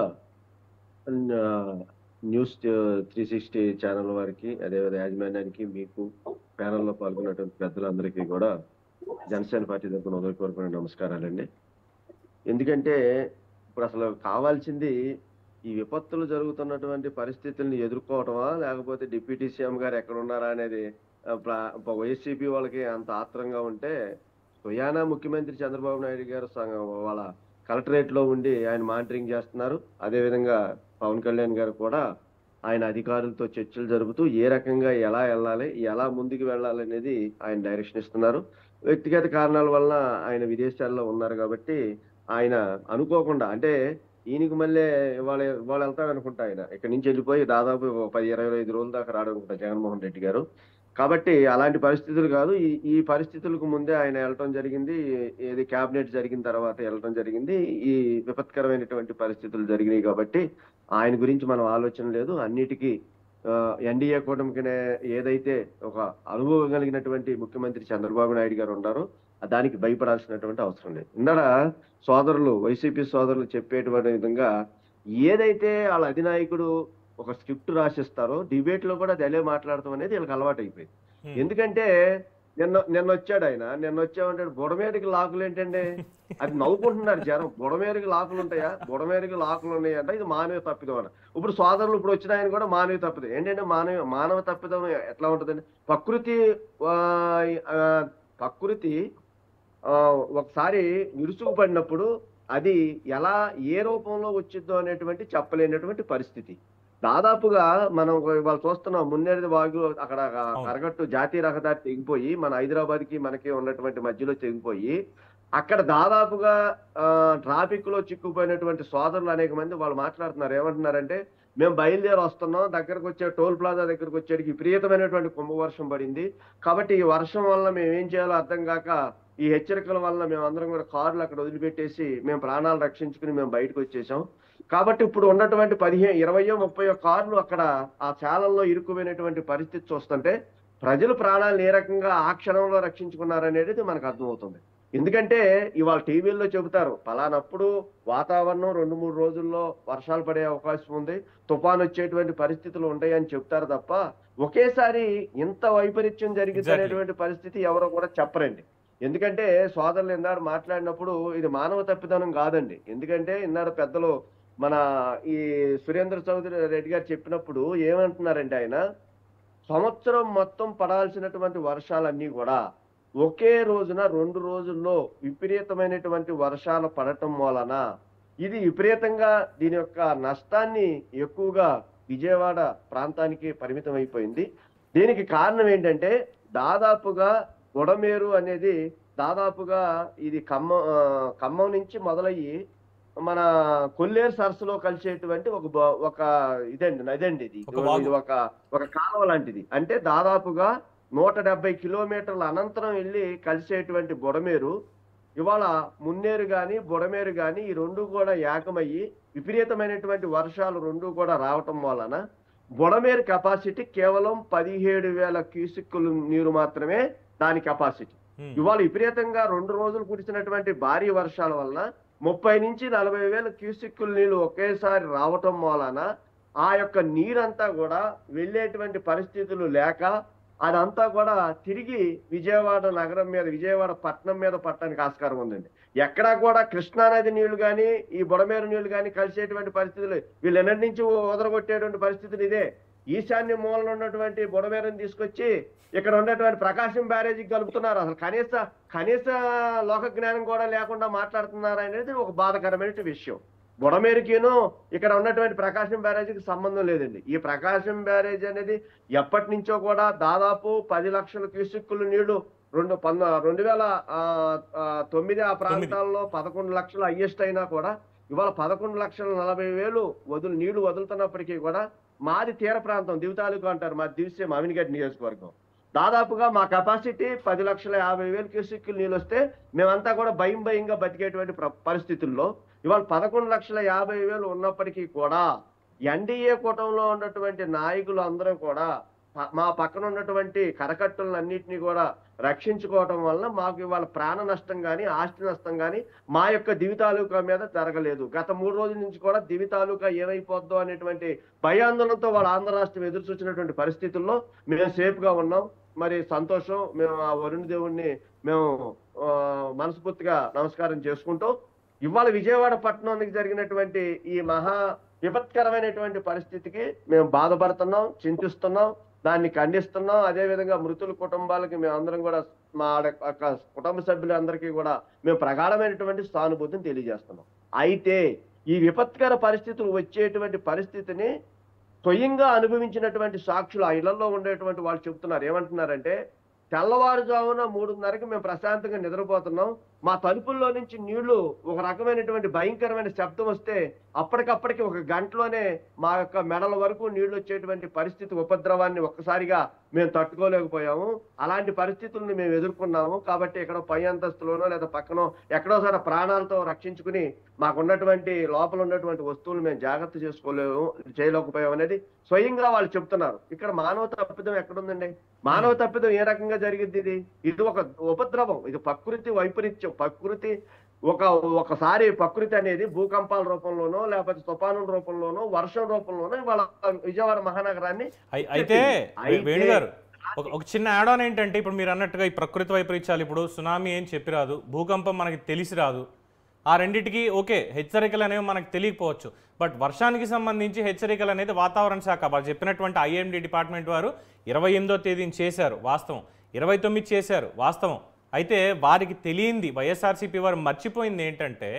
న్యూస్ 360 ఛానల్ వారికి, అదేవిధంగా యాజమాన్యానికి, మీకు ప్యానల్లో పాల్గొన్నటువంటి పెద్దలందరికీ కూడా జనసేన పార్టీ తరఫున హృదయపూర్వకమైన నమస్కారాలండి. ఎందుకంటే ఇప్పుడు అసలు కావాల్సింది ఈ విపత్తులు జరుగుతున్నటువంటి పరిస్థితుల్ని ఎదుర్కోవటమా, లేకపోతే డిప్యూటీ సీఎం గారు ఎక్కడ ఉన్నారా అనేది వైసీపీ వాళ్ళకి అంత ఆత్రంగా ఉంటే, స్వయానా ముఖ్యమంత్రి చంద్రబాబు నాయుడు గారు వాళ్ళ కలెక్టరేట్ లో ఉండి ఆయన మానిటరింగ్ చేస్తున్నారు. అదేవిధంగా పవన్ కళ్యాణ్ గారు కూడా ఆయన అధికారులతో చర్చలు జరుపుతూ ఏ రకంగా ఎలా వెళ్ళాలి, ఎలా ముందుకు వెళ్ళాలి అనేది ఆయన డైరెక్షన్ ఇస్తున్నారు. వ్యక్తిగత కారణాల వల్ల ఆయన విదేశాల్లో ఉన్నారు కాబట్టి ఆయన అనుకోకుండా, అంటే ఈయనకి మళ్ళీ వాళ్ళు వెళ్తాడు అనుకుంటా, ఆయన ఇక్కడి నుంచి వెళ్ళిపోయి దాదాపు 10-25 రోజుల దాకా రాడు అనుకుంటా జగన్మోహన్ రెడ్డి గారు. కాబట్టి అలాంటి పరిస్థితులు కాదు, ఈ పరిస్థితులకు ముందే ఆయన వెళ్ళటం జరిగింది. ఏది క్యాబినెట్ జరిగిన తర్వాత వెళ్ళటం జరిగింది. ఈ విపత్కరమైనటువంటి పరిస్థితులు జరిగినాయి కాబట్టి ఆయన గురించి మనం ఆలోచన లేదు. అన్నిటికీ ఎన్డీఏ కూటమికి ఏదైతే ఒక అనుభవం కలిగినటువంటి ముఖ్యమంత్రి చంద్రబాబు నాయుడు గారు ఉన్నారో దానికి భయపడాల్సినటువంటి అవసరం లేదు. ఇందాక సోదరులు, వైసీపీ సోదరులు చెప్పేటువంటి విధంగా ఏదైతే వాళ్ళ అధినాయకుడు ఒక స్క్రిప్ట్ రాసిస్తారో డిబేట్ లో కూడా అదే మాట్లాడటం అనేది వీళ్ళకి అలవాటు అయిపోయింది. ఎందుకంటే నిన్న వచ్చాడు ఆయన, నిన్న వచ్చామంటే బుడమేరికి లాకులు ఏంటండి, అది నవ్వుకుంటున్నారు జనం. బుడమేరికి లాకులు ఉంటాయా, బుడమేరికి లాకులు ఉన్నాయంట, ఇది మానవ తప్పిదం అన్న. ఇప్పుడు సోదరులు ఇప్పుడు వచ్చిన ఆయన కూడా మానవ తప్పిదం ఏంటంటే, మానవ తప్పిదం ఎట్లా ఉంటుందండి, ప్రకృతి ఒకసారి విరుచుకుపడినప్పుడు అది ఎలా ఏ రూపంలో వచ్చిద్దో అనేటువంటి చెప్పలేనటువంటి పరిస్థితి. దాదాపుగా మనం ఇవాళ చూస్తున్నాం, మున్నేరు వాగు అక్కడ కరగట్టు జాతీయ రహదారి తెగిపోయి మన హైదరాబాద్ కి మనకి ఉన్నటువంటి మధ్యలో తెగిపోయి అక్కడ దాదాపుగా ట్రాఫిక్ లో చిక్కుపోయినటువంటి సోదరులు అనేక మంది వాళ్ళు మాట్లాడుతున్నారు. ఏమంటున్నారంటే, మేము బయలుదేరి వస్తున్నాం, దగ్గరకు వచ్చే టోల్ ప్లాజా దగ్గరకు వచ్చేటికి విపరీతమైనటువంటి కుంభవర్షం పడింది, కాబట్టి ఈ వర్షం వల్ల మేము ఏం చేయాలో అర్థం కాక ఈ హెచ్చరికల వల్ల మేము అందరం కూడా కార్లు అక్కడ వదిలిపెట్టేసి మేము ప్రాణాలు రక్షించుకుని మేము బయటకు వచ్చేసాం. కాబట్టి ఇప్పుడు ఉన్నటువంటి 15, 20, 30 కార్లు అక్కడ ఆ చాలల్లో ఇరుక్కుపోయినటువంటి పరిస్థితి చూస్తుంటే ప్రజలు ప్రాణాలను ఏ రకంగా ఆ క్షణంలో రక్షించుకున్నారనేది మనకు అర్థమవుతుంది. ఎందుకంటే ఇవాళ టీవీల్లో చెబుతారు, పలానప్పుడు వాతావరణం 2-3 రోజుల్లో వర్షాలు పడే అవకాశం ఉంది, తుఫాను వచ్చేటువంటి పరిస్థితులు ఉంటాయని చెప్తారు తప్ప ఒకేసారి ఇంత వైపరీత్యం జరిగింది అనేటువంటి పరిస్థితి ఎవరో కూడా చెప్పరండి. ఎందుకంటే సోదరులు ఇన్నాడు మాట్లాడినప్పుడు ఇది మానవ తప్పిదనం కాదండి. ఎందుకంటే ఇన్నాడు పెద్దలు మన ఈ సురేంద్ర చౌదరి రెడ్డి గారు చెప్పినప్పుడు ఏమంటున్నారంటే, ఆయన సంవత్సరం మొత్తం పడాల్సినటువంటి వర్షాలన్నీ కూడా ఒకే రోజున 2 రోజుల్లో విపరీతమైనటువంటి వర్షాలు పడటం వలన ఇది విపరీతంగా దీని యొక్క నష్టాన్ని ఎక్కువగా విజయవాడ ప్రాంతానికి పరిమితం అయిపోయింది. దీనికి కారణం ఏంటంటే, దాదాపుగా బుడమేరు అనేది దాదాపుగా ఇది ఖమ్మం నుంచి మొదలయ్యి మన కొల్లేరు సరస్సులో కలిసేటువంటి ఒక నదండి. ఇది ఒక కాలువ లాంటిది. అంటే దాదాపుగా 170 కిలోమీటర్ల అనంతరం వెళ్ళి కలిసేటువంటి బుడమేరు ఇవాళ మున్నేరు గాని బుడమేరు గాని ఈ రెండు కూడా ఏకమయ్యి విపరీతమైనటువంటి వర్షాలు రెండు కూడా రావటం వలన బుడమేరు కెపాసిటీ కేవలం 17,000 క్యూసెక్కుల నీరు మాత్రమే దాని కెపాసిటీ. ఇవాళ విపరీతంగా 2 రోజులు కురిసినటువంటి భారీ వర్షాల వలన 30 నుంచి 40,000 క్యూసెక్కుల నీళ్లు ఒకేసారి రావటం వలన ఆ యొక్క నీరంతా కూడా వెళ్ళేటువంటి పరిస్థితులు లేక అదంతా కూడా తిరిగి విజయవాడ నగరం మీద, విజయవాడ పట్టణం మీద పట్టడానికి ఆస్కారం ఉందండి. ఎక్కడా కూడా కృష్ణానది నీళ్లు కానీ ఈ బుడమేరు నీళ్లు కానీ కలిసేటువంటి పరిస్థితులు, వీళ్ళు ఎన్నటి నుంచి వదలగొట్టేటువంటి పరిస్థితులు ఇదే. ఈశాన్య మూలలో ఉన్నటువంటి బుడమేరుని తీసుకొచ్చి ఇక్కడ ఉన్నటువంటి ప్రకాశం బ్యారేజీకి కలుపుతున్నారు. అసలు కనీస లోక జ్ఞానం కూడా లేకుండా మాట్లాడుతున్నారు అనేది ఒక బాధాకరమైన విషయం. బుడమేరుకిను ఇక్కడ ఉన్నటువంటి ప్రకాశం బ్యారేజీకి సంబంధం లేదండి. ఈ ప్రకాశం బ్యారేజ్ అనేది ఎప్పటి నుంచో కూడా దాదాపు 10 లక్షల క్యూసెక్కుల నీళ్లు 2009 ఆ ప్రాంతాల్లో 11 లక్షలు హైయెస్ట్ అయినా కూడా ఇవాళ 11,40,000 నీళ్లు వదులుతున్నప్పటికీ కూడా మాది తీర ప్రాంతం, దివి తాలూకా అంటారు, మాది దివిసీమ అవినిగడ్డ నియోజకవర్గం. దాదాపుగా మా కెపాసిటీ 10,50,000 క్యూసెక్కులు నీళ్ళు వస్తే మేమంతా కూడా భయంగా బతికేటువంటి పరిస్థితుల్లో ఇవాళ 11,50,000 ఉన్నప్పటికీ కూడా ఎన్డీఏ కూటమిలో ఉన్నటువంటి నాయకులు అందరూ కూడా మా పక్కన ఉన్నటువంటి కరకట్టులన్నింటినీ కూడా రక్షించుకోవటం వల్ల మాకు ఇవాళ ప్రాణ నష్టం కానీ ఆస్తి నష్టం కానీ మా యొక్క దివి తాలూకా మీద జరగలేదు. గత 3 రోజుల నుంచి కూడా దివి తాలూకా ఏమైపోద్దో అనేటువంటి భయాందోళనతో వాళ్ళ ఆంధ్ర రాష్ట్రం ఎదురు చూసినటువంటి పరిస్థితుల్లో మేము సేఫ్ గా ఉన్నాం. మరి సంతోషం. మేము ఆ వరుణ్ దేవుణ్ణి మేము మనస్ఫూర్తిగా నమస్కారం చేసుకుంటూ ఇవాళ విజయవాడ పట్టణానికి జరిగినటువంటి ఈ మహా విపత్కరమైనటువంటి పరిస్థితికి మేము బాధపడుతున్నాం, చింతిస్తున్నాం, దాన్ని ఖండిస్తున్నాం. అదేవిధంగా మృతుల కుటుంబాలకి మేము అందరం కూడా మా కుటుంబ సభ్యులందరికీ కూడా మేము ప్రగాఢమైనటువంటి సానుభూతిని తెలియజేస్తున్నాం. అయితే ఈ విపత్కర పరిస్థితులు వచ్చేటువంటి పరిస్థితిని స్వయంగా అనుభవించినటువంటి సాక్షులు ఆ ఇళ్లలో ఉండేటువంటి వాళ్ళు చెప్తున్నారు. ఏమంటున్నారంటే, తెల్లవారుజామున 3:30కి మేము ప్రశాంతంగా నిద్రపోతున్నాం, మా తలుపుల్లో నుంచి నీళ్లు ఒక రకమైనటువంటి భయంకరమైన శబ్దం వస్తే అప్పటికప్పటికి 1 గంటలోనే మా యొక్క మెడల వరకు నీళ్లు వచ్చేటువంటి పరిస్థితి, ఉపద్రవాన్ని ఒక్కసారిగా మేము తట్టుకోలేకపోయాము. అలాంటి పరిస్థితుల్ని మేము ఎదుర్కొన్నాము. కాబట్టి ఎక్కడో పై అంతస్తులోనో లేదా పక్కనో ఎక్కడో సరే ప్రాణాలతో రక్షించుకుని మాకున్నటువంటి లోపల ఉన్నటువంటి వస్తువులు మేము జాగ్రత్త చేయలేకపోయాము అనేది స్వయంగా వాళ్ళు చెప్తున్నారు. ఇక్కడ మానవ తప్పిదం ఎక్కడుందండి? మానవ తప్పిదం ఏ రకంగా జరిగింది? ఇది ఒక ఉపద్రవం, ఇది ప్రకృతి వైపరీత్యం. ప్రకృతి ఒకసారి ప్రకృతి అనేది భూకంపాల రూపంలోనో లేకపోతే తుఫానుల రూపంలోనో వర్షం రూపంలోనో ఇవాళ విజయవాడ మహానగరాన్ని అయితే వేణు గారు ఒక చిన్న యాడ్ ఆన్ ఏంటంటే, ఇప్పుడు మీరు అన్నట్టుగా ఈ ప్రకృతి వైపరీత్యాలు, ఇప్పుడు సునామీ ఏం చెప్పి రాదు, భూకంపం మనకి తెలిసి రాదు. ఆ రెండింటికి ఓకే హెచ్చరికలు అనేవి మనకు తెలియకపోవచ్చు. బట్ వర్షానికి సంబంధించి హెచ్చరికలు అనేది వాతావరణ శాఖ వాళ్ళు చెప్పినటువంటి ఐఎండీ డిపార్ట్మెంట్ వారు 28వ తేదీని చేశారు వాస్తవం, 29 చేశారు వాస్తవం. అయితే వారికి తెలియంది, వైఎస్ఆర్సీపీ వారు మర్చిపోయింది ఏంటంటే,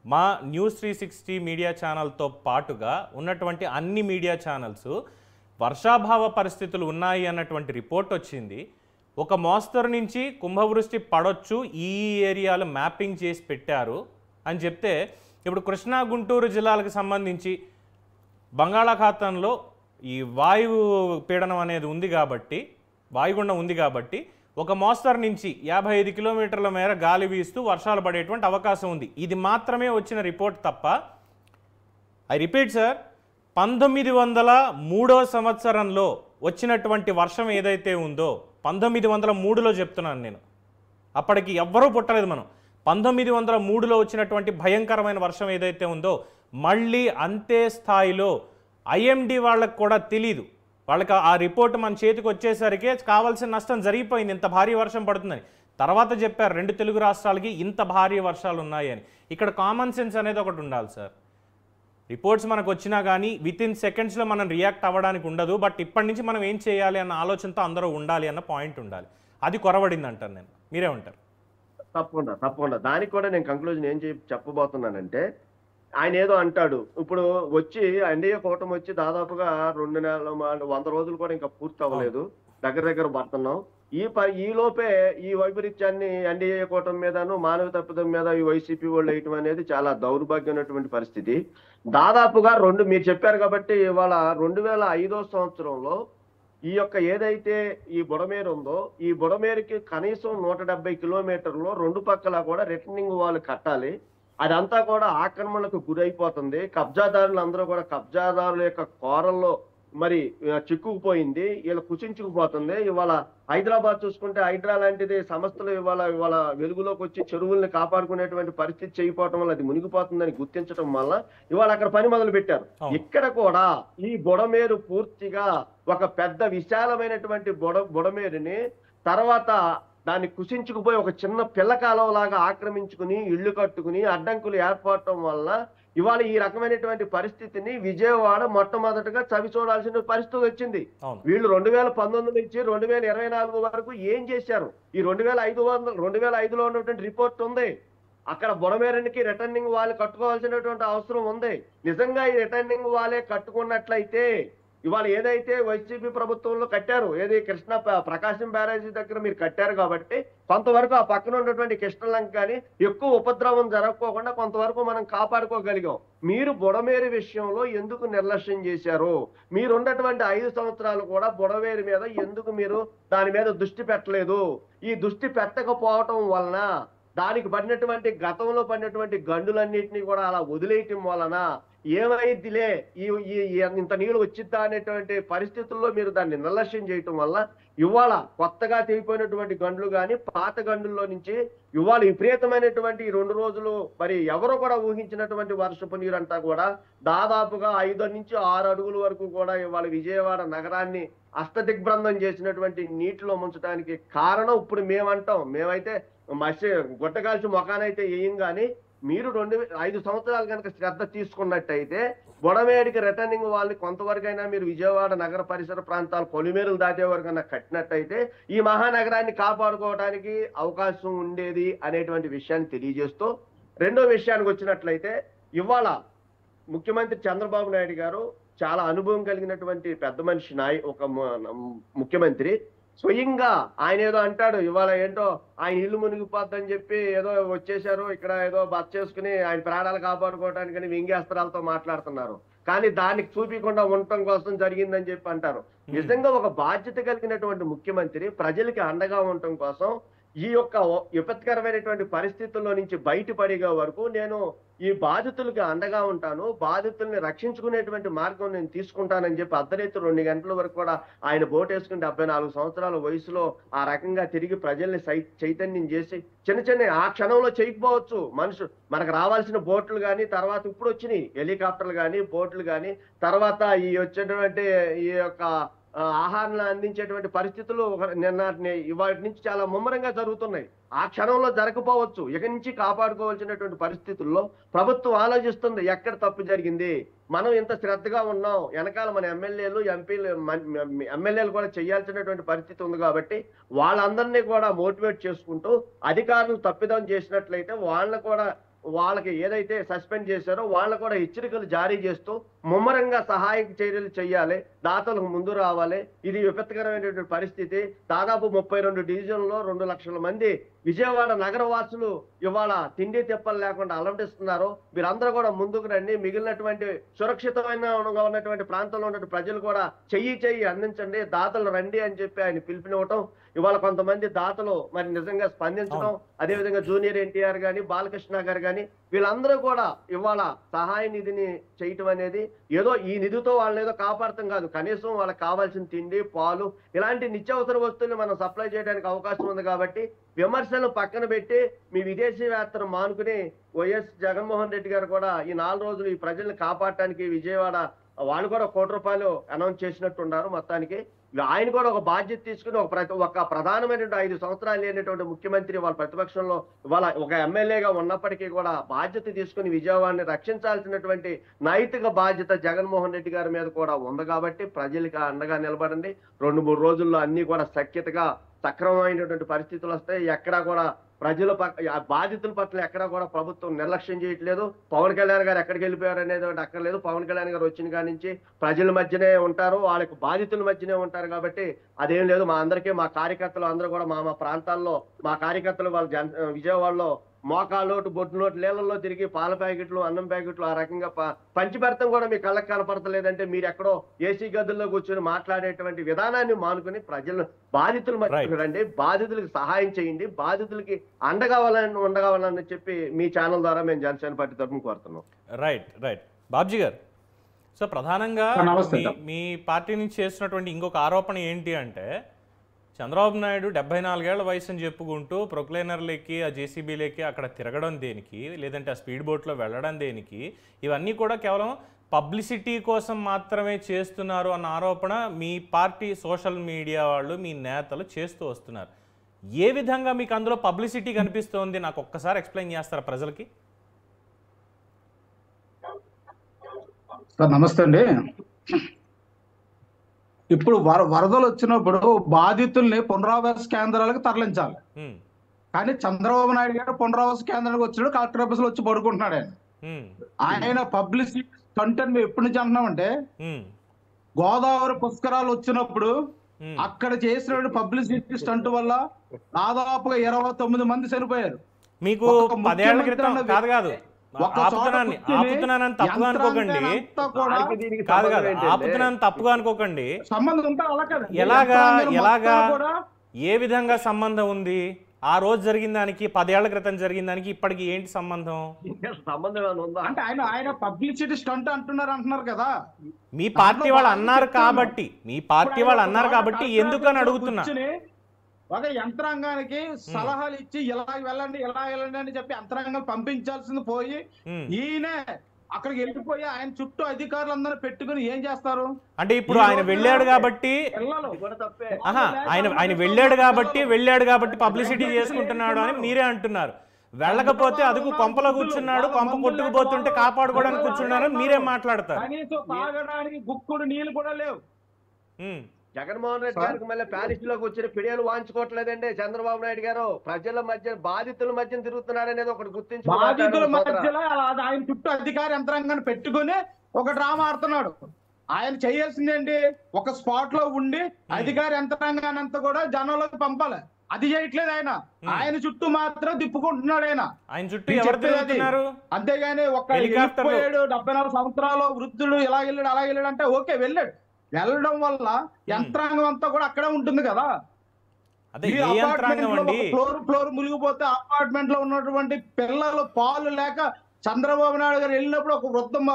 మా న్యూస్ 360 మీడియా ఛానల్తో పాటుగా ఉన్నటువంటి అన్ని మీడియా ఛానల్స్ వర్షాభావ పరిస్థితులు ఉన్నాయి అన్నటువంటి రిపోర్ట్ వచ్చింది. ఒక మోస్తరు నుంచి కుంభవృష్టి పడొచ్చు, ఈ ఏరియాలు మ్యాపింగ్ చేసి పెట్టారు అని చెప్తే, ఇప్పుడు కృష్ణా గుంటూరు జిల్లాలకు సంబంధించి బంగాళాఖాతంలో ఈ వాయువు పీడనం అనేది ఉంది కాబట్టి, వాయుగుండం ఉంది కాబట్టి ఒక మోస్తరు నుంచి 55 కిలోమీటర్ల మేర గాలి వీస్తూ వర్షాలు పడేటువంటి అవకాశం ఉంది. ఇది మాత్రమే వచ్చిన రిపోర్ట్ తప్ప, ఐ రిపీట్ సార్, 1903వ సంవత్సరంలో వచ్చినటువంటి వర్షం ఏదైతే ఉందో, 1903లో చెప్తున్నాను నేను, అప్పటికి ఎవ్వరూ పుట్టలేదు మనం. 1903లో వచ్చినటువంటి భయంకరమైన వర్షం ఏదైతే ఉందో మళ్ళీ అంతే స్థాయిలో ఐఎండీ వాళ్ళకు కూడా తెలీదు. వాళ్ళకి ఆ రిపోర్ట్ మన చేతికి వచ్చేసరికి కావాల్సిన నష్టం జరిగిపోయింది, ఇంత భారీ వర్షం పడుతుందని. తర్వాత చెప్పారు 2 తెలుగు రాష్ట్రాలకి ఇంత భారీ వర్షాలు ఉన్నాయి అని. ఇక్కడ కామన్ సెన్స్ అనేది ఒకటి ఉండాలి సార్. రిపోర్ట్స్ మనకు వచ్చినా కానీ వితిన్ సెకండ్స్లో మనం రియాక్ట్ అవ్వడానికి ఉండదు. బట్ ఇప్పటి నుంచి మనం ఏం చేయాలి అన్న ఆలోచనతో అందరూ ఉండాలి అన్న పాయింట్ ఉండాలి. అది కొరవడింది అంటారు నేను. మీరే ఉంటారు? తప్పకుండా దానికి కూడా నేను కంక్లూజన్ ఏం చెప్పబోతున్నానంటే, ఆయన ఏదో అంటాడు, ఇప్పుడు వచ్చి ఎన్డీఏ కూటమి వచ్చి దాదాపుగా 2 నెలలు 100 రోజులు కూడా ఇంకా పూర్తి అవ్వలేదు, దగ్గర పడుతున్నాం. ఈ లోపే ఈ వైపరీత్యాన్ని ఎన్డీఏ కూటమి మీదను మానవ తప్పిదం మీద ఈ వైసీపీ వాళ్ళు వేయటం అనేది చాలా దౌర్భాగ్యమైనటువంటి పరిస్థితి. దాదాపుగా మీరు చెప్పారు కాబట్టి ఇవాళ 2005వ సంవత్సరంలో ఈ యొక్క ఏదైతే ఈ బుడమేరు ఉందో, ఈ బుడమేరుకి కనీసం 170 కిలోమీటర్లు 2 పక్కల కూడా రిటర్నింగ్ వాళ్ళు కట్టాలి. అదంతా కూడా ఆక్రమణకు గురైపోతుంది. కబ్జాదారులు అందరూ కూడా కబ్జాదారుల యొక్క కోరల్లో మరి చిక్కుకుపోయింది, ఇలా కుచించుకుపోతుంది. ఇవాళ హైదరాబాద్ చూసుకుంటే హైడ్రా లాంటిది సంస్థలు ఇవాళ వెలుగులోకి వచ్చి చెరువుల్ని కాపాడుకునేటువంటి పరిస్థితి చేయకపోవటం వల్ల అది మునిగిపోతుందని గుర్తించడం వల్ల ఇవాళ అక్కడ పని మొదలు పెట్టారు. ఇక్కడ కూడా ఈ బుడమేరు పూర్తిగా ఒక పెద్ద విశాలమైనటువంటి బుడమేరుని తర్వాత దాన్ని కుసించుకుపోయి ఒక చిన్న పిల్లకాలం లాగా ఆక్రమించుకుని ఇళ్లు కట్టుకుని అడ్డంకులు ఏర్పడటం వల్ల ఇవాళ ఈ రకమైనటువంటి పరిస్థితిని విజయవాడ మొట్టమొదటిగా చవి చూడాల్సిన పరిస్థితి వచ్చింది. వీళ్ళు 2019 నుంచి 2024 వరకు ఏం చేశారు? ఈ 2005లో ఉన్నటువంటి రిపోర్ట్ ఉంది. అక్కడ బుడమేరునికి రిటర్నింగ్ వాళ్ళు కట్టుకోవాల్సినటువంటి అవసరం ఉంది. నిజంగా ఈ రిటర్నింగ్ వాళ్ళే కట్టుకున్నట్లయితే ఇవాళ ఏదైతే వైసీపీ ప్రభుత్వంలో కట్టారు, ఏది ప్రకాశం బ్యారేజీ దగ్గర మీరు కట్టారు కాబట్టి కొంతవరకు ఆ పక్కన ఉన్నటువంటి కృష్ణలంక కానీ ఎక్కువ ఉపద్రవం జరగకోకుండా కొంతవరకు మనం కాపాడుకోగలిగాం. మీరు బుడమేరు విషయంలో ఎందుకు నిర్లక్ష్యం చేశారు? మీరున్నటువంటి 5 సంవత్సరాలు కూడా బుడమేరు మీద ఎందుకు మీరు దాని మీద దృష్టి పెట్టలేదు? ఈ దృష్టి పెట్టకపోవటం వలన దానికి పడినటువంటి గతంలో పడినటువంటి గండులన్నింటినీ కూడా అలా వదిలేయటం వలన ఏమైద్దిలే ఇంత నీళ్లు వచ్చిద్దా అనేటువంటి పరిస్థితుల్లో మీరు దాన్ని నిర్లక్ష్యం చేయటం వల్ల ఇవాళ కొత్తగా తెగిపోయినటువంటి గండ్లు కానీ పాత గండుల్లో నుంచి ఇవాళ విపరీతమైనటువంటి 2 రోజులు మరి ఎవరు కూడా ఊహించినటువంటి వర్షపు నీరు అంతా కూడా దాదాపుగా 5 నుంచి 6 అడుగుల వరకు కూడా ఇవాళ విజయవాడ నగరాన్ని అష్టదిగ్భ్రందం చేసినటువంటి నీటిలో ముంచడానికి కారణం ఇప్పుడు మేమైతే గుట్టకాల్చి మొఖానైతే వేయం కానీ మీరు 5 సంవత్సరాలు కనుక శ్రద్ధ తీసుకున్నట్టయితే బుడమేరుకి రిటర్నింగ్ వాళ్ళని కొంతవరకైనా మీరు విజయవాడ నగర పరిసర ప్రాంతాలు పొలిమేరులు దాటే వరకైనా కట్టినట్టయితే ఈ మహానగరాన్ని కాపాడుకోవడానికి అవకాశం ఉండేది అనేటువంటి విషయాన్ని తెలియజేస్తూ రెండో విషయానికి వచ్చినట్లయితే ఇవాళ ముఖ్యమంత్రి చంద్రబాబు నాయుడు గారు చాలా అనుభవం కలిగినటువంటి పెద్ద మనిషి ఒక ముఖ్యమంత్రి. స్వయంగా ఆయన ఏదో అంటాడు, ఇవాళ ఏంటో ఆయన ఇల్లు మునిగిపోద్దని చెప్పి ఏదో వచ్చేసారు, ఇక్కడ ఏదో బస్ చేసుకుని ఆయన ప్రాణాలు కాపాడుకోవడానికి వ్యంగ్యాస్త్రాలతో మాట్లాడుతున్నారు. కానీ దానికి చూపించకుండా ఉండటం కోసం జరిగిందని చెప్పి అంటారు. నిజంగా ఒక బాధ్యత కలిగినటువంటి ముఖ్యమంత్రి ప్రజలకి అండగా ఉండటం కోసం ఈ యొక్క విపత్కరమైనటువంటి పరిస్థితుల్లో నుంచి బయటపడిగా వరకు నేను ఈ బాధితులకి అండగా ఉంటాను, బాధితుల్ని రక్షించుకునేటువంటి మార్గం నేను తీసుకుంటానని చెప్పి అర్ధరాత్రి 2 గంటల వరకు కూడా ఆయన బోటేసుకుని 74 సంవత్సరాల వయసులో ఆ రకంగా తిరిగి ప్రజల్ని చైతన్యం చేసి చిన్న ఆ క్షణంలో చేయకపోవచ్చు మనకు రావాల్సిన బోట్లు కానీ తర్వాత ఇప్పుడు వచ్చినాయి హెలికాప్టర్లు కానీ బోట్లు కానీ తర్వాత ఈ వచ్చేటువంటి ఈ యొక్క ఆహారాన్ని అందించేటువంటి పరిస్థితులు ఇవాటి నుంచి చాలా ముమ్మరంగా జరుగుతున్నాయి. ఆ క్షణంలో జరగకపోవచ్చు. ఇక నుంచి కాపాడుకోవాల్సినటువంటి పరిస్థితుల్లో ప్రభుత్వం ఆలోచిస్తుంది ఎక్కడ తప్పు జరిగింది, మనం ఇంత శ్రద్ధగా ఉన్నాం, వెనకాల మన ఎమ్మెల్యేలు కూడా చేయాల్సినటువంటి పరిస్థితి ఉంది కాబట్టి వాళ్ళందరినీ కూడా మోటివేట్ చేసుకుంటూ అధికారులు తప్పిదం చేసినట్లయితే వాళ్ళకి ఏదైతే సస్పెండ్ చేశారో వాళ్ళకు కూడా హెచ్చరికలు జారీ చేస్తూ ముమ్మరంగా సహాయక చర్యలు చేయాలి, దాతలకు ముందు రావాలి. ఇది విపత్కరమైనటువంటి పరిస్థితి. దాదాపు 32 డివిజన్లో 2 లక్షల మంది విజయవాడ నగరవాసులు ఇవాళ తిండి తెప్పలు లేకుండా అలమటిస్తున్నారు. మీరందరూ కూడా ముందుకు రండి, మిగిలినటువంటి సురక్షితమైన ఉన్నటువంటి ప్రాంతంలో ఉన్నటువంటి ప్రజలు కూడా చెయ్యి అందించండి, దాతలు రండి అని చెప్పి ఆయన పిలుపునివ్వటం. ఇవాళ కొంతమంది దాతలు మరి నిజంగా స్పందించడం, అదేవిధంగా జూనియర్ ఎన్టీఆర్ గాని బాలకృష్ణ గారు కానీ వీళ్ళందరూ కూడా ఇవాళ సహాయ నిధిని చేయటం అనేది ఏదో ఈ నిధితో వాళ్ళని ఏదో కాపాడటం కాదు, కనీసం వాళ్ళకి కావాల్సిన తిండి పాలు ఇలాంటి నిత్యావసర వస్తువులు మనం సప్లై చేయడానికి అవకాశం ఉంది. కాబట్టి విమర్శలను పక్కన పెట్టి మీ విదేశీ యాత్రను మానుకుని వైఎస్ జగన్మోహన్ రెడ్డి గారు కూడా ఈ 4 రోజులు ఈ ప్రజల్ని కాపాడటానికి విజయవాడ వాళ్ళు కూడా 1 కోటి రూపాయలు అనౌన్స్ చేసినట్టున్నారు. మొత్తానికి ఆయన కూడా ఒక బాధ్యత తీసుకుని ఒక ప్రధానమైనటువంటి 5 సంవత్సరాలు లేనటువంటి ముఖ్యమంత్రి వాళ్ళ ప్రతిపక్షంలో వాళ్ళ ఒక ఎమ్మెల్యేగా ఉన్నప్పటికీ కూడా బాధ్యత తీసుకుని విజయవాడని రక్షించాల్సినటువంటి నైతిక బాధ్యత జగన్మోహన్ రెడ్డి గారి మీద కూడా ఉంది. కాబట్టి ప్రజలకి అండగా నిలబడండి. 2-3 రోజుల్లో అన్ని కూడా సక్రమమైనటువంటి పరిస్థితులు వస్తాయి. ఎక్కడా కూడా ప్రజల బాధితుల పట్ల ఎక్కడా కూడా ప్రభుత్వం నిర్లక్ష్యం చేయట్లేదు. పవన్ కళ్యాణ్ గారు ఎక్కడికి వెళ్ళిపోయారు అనేది అక్కర్లేదు. పవన్ కళ్యాణ్ గారు వచ్చిన కాడి నుంచి ప్రజల మధ్యనే ఉంటారు, వాళ్ళకి బాధితుల మధ్యనే ఉంటారు. కాబట్టి అదేం లేదు. మా అందరికీ మా కార్యకర్తలు అందరూ కూడా మా కార్యకర్తలు వాళ్ళ విజయవాడలో మోకాళ్ళోటు బొడ్డులోటు నీళ్ళల్లో తిరిగి పాల ప్యాకెట్లు అన్నం ప్యాకెట్లు ఆ రకంగా పంచి పెడతాం కూడా మీ కళ్ళకి కనపడతలేదంటే మీరు ఎక్కడో ఏసీ గదుల్లో కూర్చొని మాట్లాడేటువంటి విధానాన్ని మానుకుని ప్రజలు బాధితులు మర్చిపోరండి, బాధితులకు సహాయం చేయండి, బాధితులకి ఉండగావాలని చెప్పి మీ ఛానల్ ద్వారా మేము జనసేన పార్టీ తరఫున కోరుతున్నాం. రైట్ బాబ్జీ గారు, సో ప్రధానంగా నమస్తే. మీ పార్టీ నుంచి చేస్తున్నటువంటి ఇంకొక ఆరోపణ ఏంటి అంటే చంద్రబాబు నాయుడు 74 ఏళ్ల వయసు అని చెప్పుకుంటూ ప్రొక్లైనర్లకి ఆ జేసీబీలకి అక్కడ తిరగడం దేనికి, లేదంటే ఆ స్పీడ్ బోట్లో వెళ్ళడం దేనికి, ఇవన్నీ కూడా కేవలం పబ్లిసిటీ కోసం మాత్రమే చేస్తున్నారు అన్న ఆరోపణ మీ పార్టీ సోషల్ మీడియా వాళ్ళు, మీ నేతలు చేస్తూ వస్తున్నారు. ఏ విధంగా మీకు అందులో పబ్లిసిటీ కనిపిస్తోంది నాకు ఒక్కసారి ఎక్స్ప్లెయిన్ చేస్తారా ప్రజలకి? సార్ నమస్తే అండి. ఇప్పుడు వరదలు వచ్చినప్పుడు బాధితుల్ని పునరావాస కేంద్రాలకు తరలించాలి. కానీ చంద్రబాబు నాయుడు గారు పునరావాస కేంద్రానికి వచ్చినాడు, కలెక్టర్ ఆఫీస్ లో వచ్చి పడుకుంటున్నాడు. ఆయన పబ్లిసిటీ కంటెంట్ మేము ఎప్పటి నుంచి అంటున్నామంటే గోదావరి పుష్కరాలు వచ్చినప్పుడు అక్కడ చేసిన పబ్లిసిటీ స్టంట్ వల్ల దాదాపుగా 29 మంది చనిపోయారు. మీకు 10 ఏళ్ల క్రితం కాదు ఆపుతున్నానని తప్పుగా అనుకోకండి, ఆపుతున్నానని తప్పుగా అనుకోకండి. సంబంధం ఉంటే అలా కదా. ఎలాగా ఏ విధంగా సంబంధం ఉంది? ఆ రోజు జరిగిన దానికి 10 ఏళ్ల క్రితం జరిగిన దానికి ఇప్పటికి ఏంటి సంబంధం? అంటే ఆయన పబ్లిసిటీ స్టంట్ అంటున్నారు కదా. మీ పార్టీ వాళ్ళు అన్నారు కాబట్టి ఎందుకని అడుగుతున్నా. ఒక యంత్రాంగానికి సలహాలు ఇచ్చి ఎలా వెళ్ళండి అని చెప్పి యంత్రాంగం పంపించాల్సింది పోయి ఈయనే అక్కడికి వెళ్ళిపోయి ఆయన చుట్టూ అధికారులందరూ పెట్టుకుని ఏం చేస్తారు అంటే ఇప్పుడు ఆయన వెళ్ళాడు కాబట్టి ఆయన వెళ్ళాడు కాబట్టి పబ్లిసిటీ చేసుకుంటున్నాడు అని మీరే అంటున్నారు. వెళ్ళకపోతే అదుకు కొంపలో కూర్చున్నాడు, కొంప కొట్టుకుపోతుంటే కాపాడుకోవడానికి కూర్చున్నాడు మీరే మాట్లాడతారు. కనీసం తాగడానికి గుక్కుడు నీళ్లు కూడా లేవు. జగన్మోహన్ రెడ్డి గారికి మళ్ళీ ప్యారిస్ లోకి వచ్చిన పిడియాలు వాంచుకోవట్లేదండి. చంద్రబాబు నాయుడు గారు ప్రజల మధ్య బాధితుల మధ్య తిరుగుతున్నాడు అనేది ఒకటి గుర్తించి బాధితుల మధ్యలో ఆయన చుట్టూ అధికార యంత్రాంగాన్ని పెట్టుకుని ఒక డ్రామా ఆడుతున్నాడు. ఆయన చేయాల్సిందేంటి, ఒక స్పాట్ లో ఉండి అధికార యంత్రాంగాన్ని అంతా కూడా జనంలోకి పంపాలి. అది చేయట్లేదు ఆయన. ఆయన చుట్టూ మాత్రం తిప్పుకుంటున్నాడు. ఆయన చుట్టూ ఎవరు తిరుగుతున్నారు? అంతేగాని ఒక 74 సంవత్సరాలు వృద్ధుడు ఇలా వెళ్ళాడు అలా వెళ్ళాడు అంటే ఓకే వెళ్ళాడు. వెళ్ళడం వల్ల యంత్రాంగం అంతా కూడా అక్కడే ఉంటుంది కదా. ఫ్లోర్ మునిగిపోతే అపార్ట్మెంట్ లో ఉన్నటువంటి పిల్లలు పాలు లేక చంద్రబాబు నాయుడు గారు వెళ్ళినప్పుడు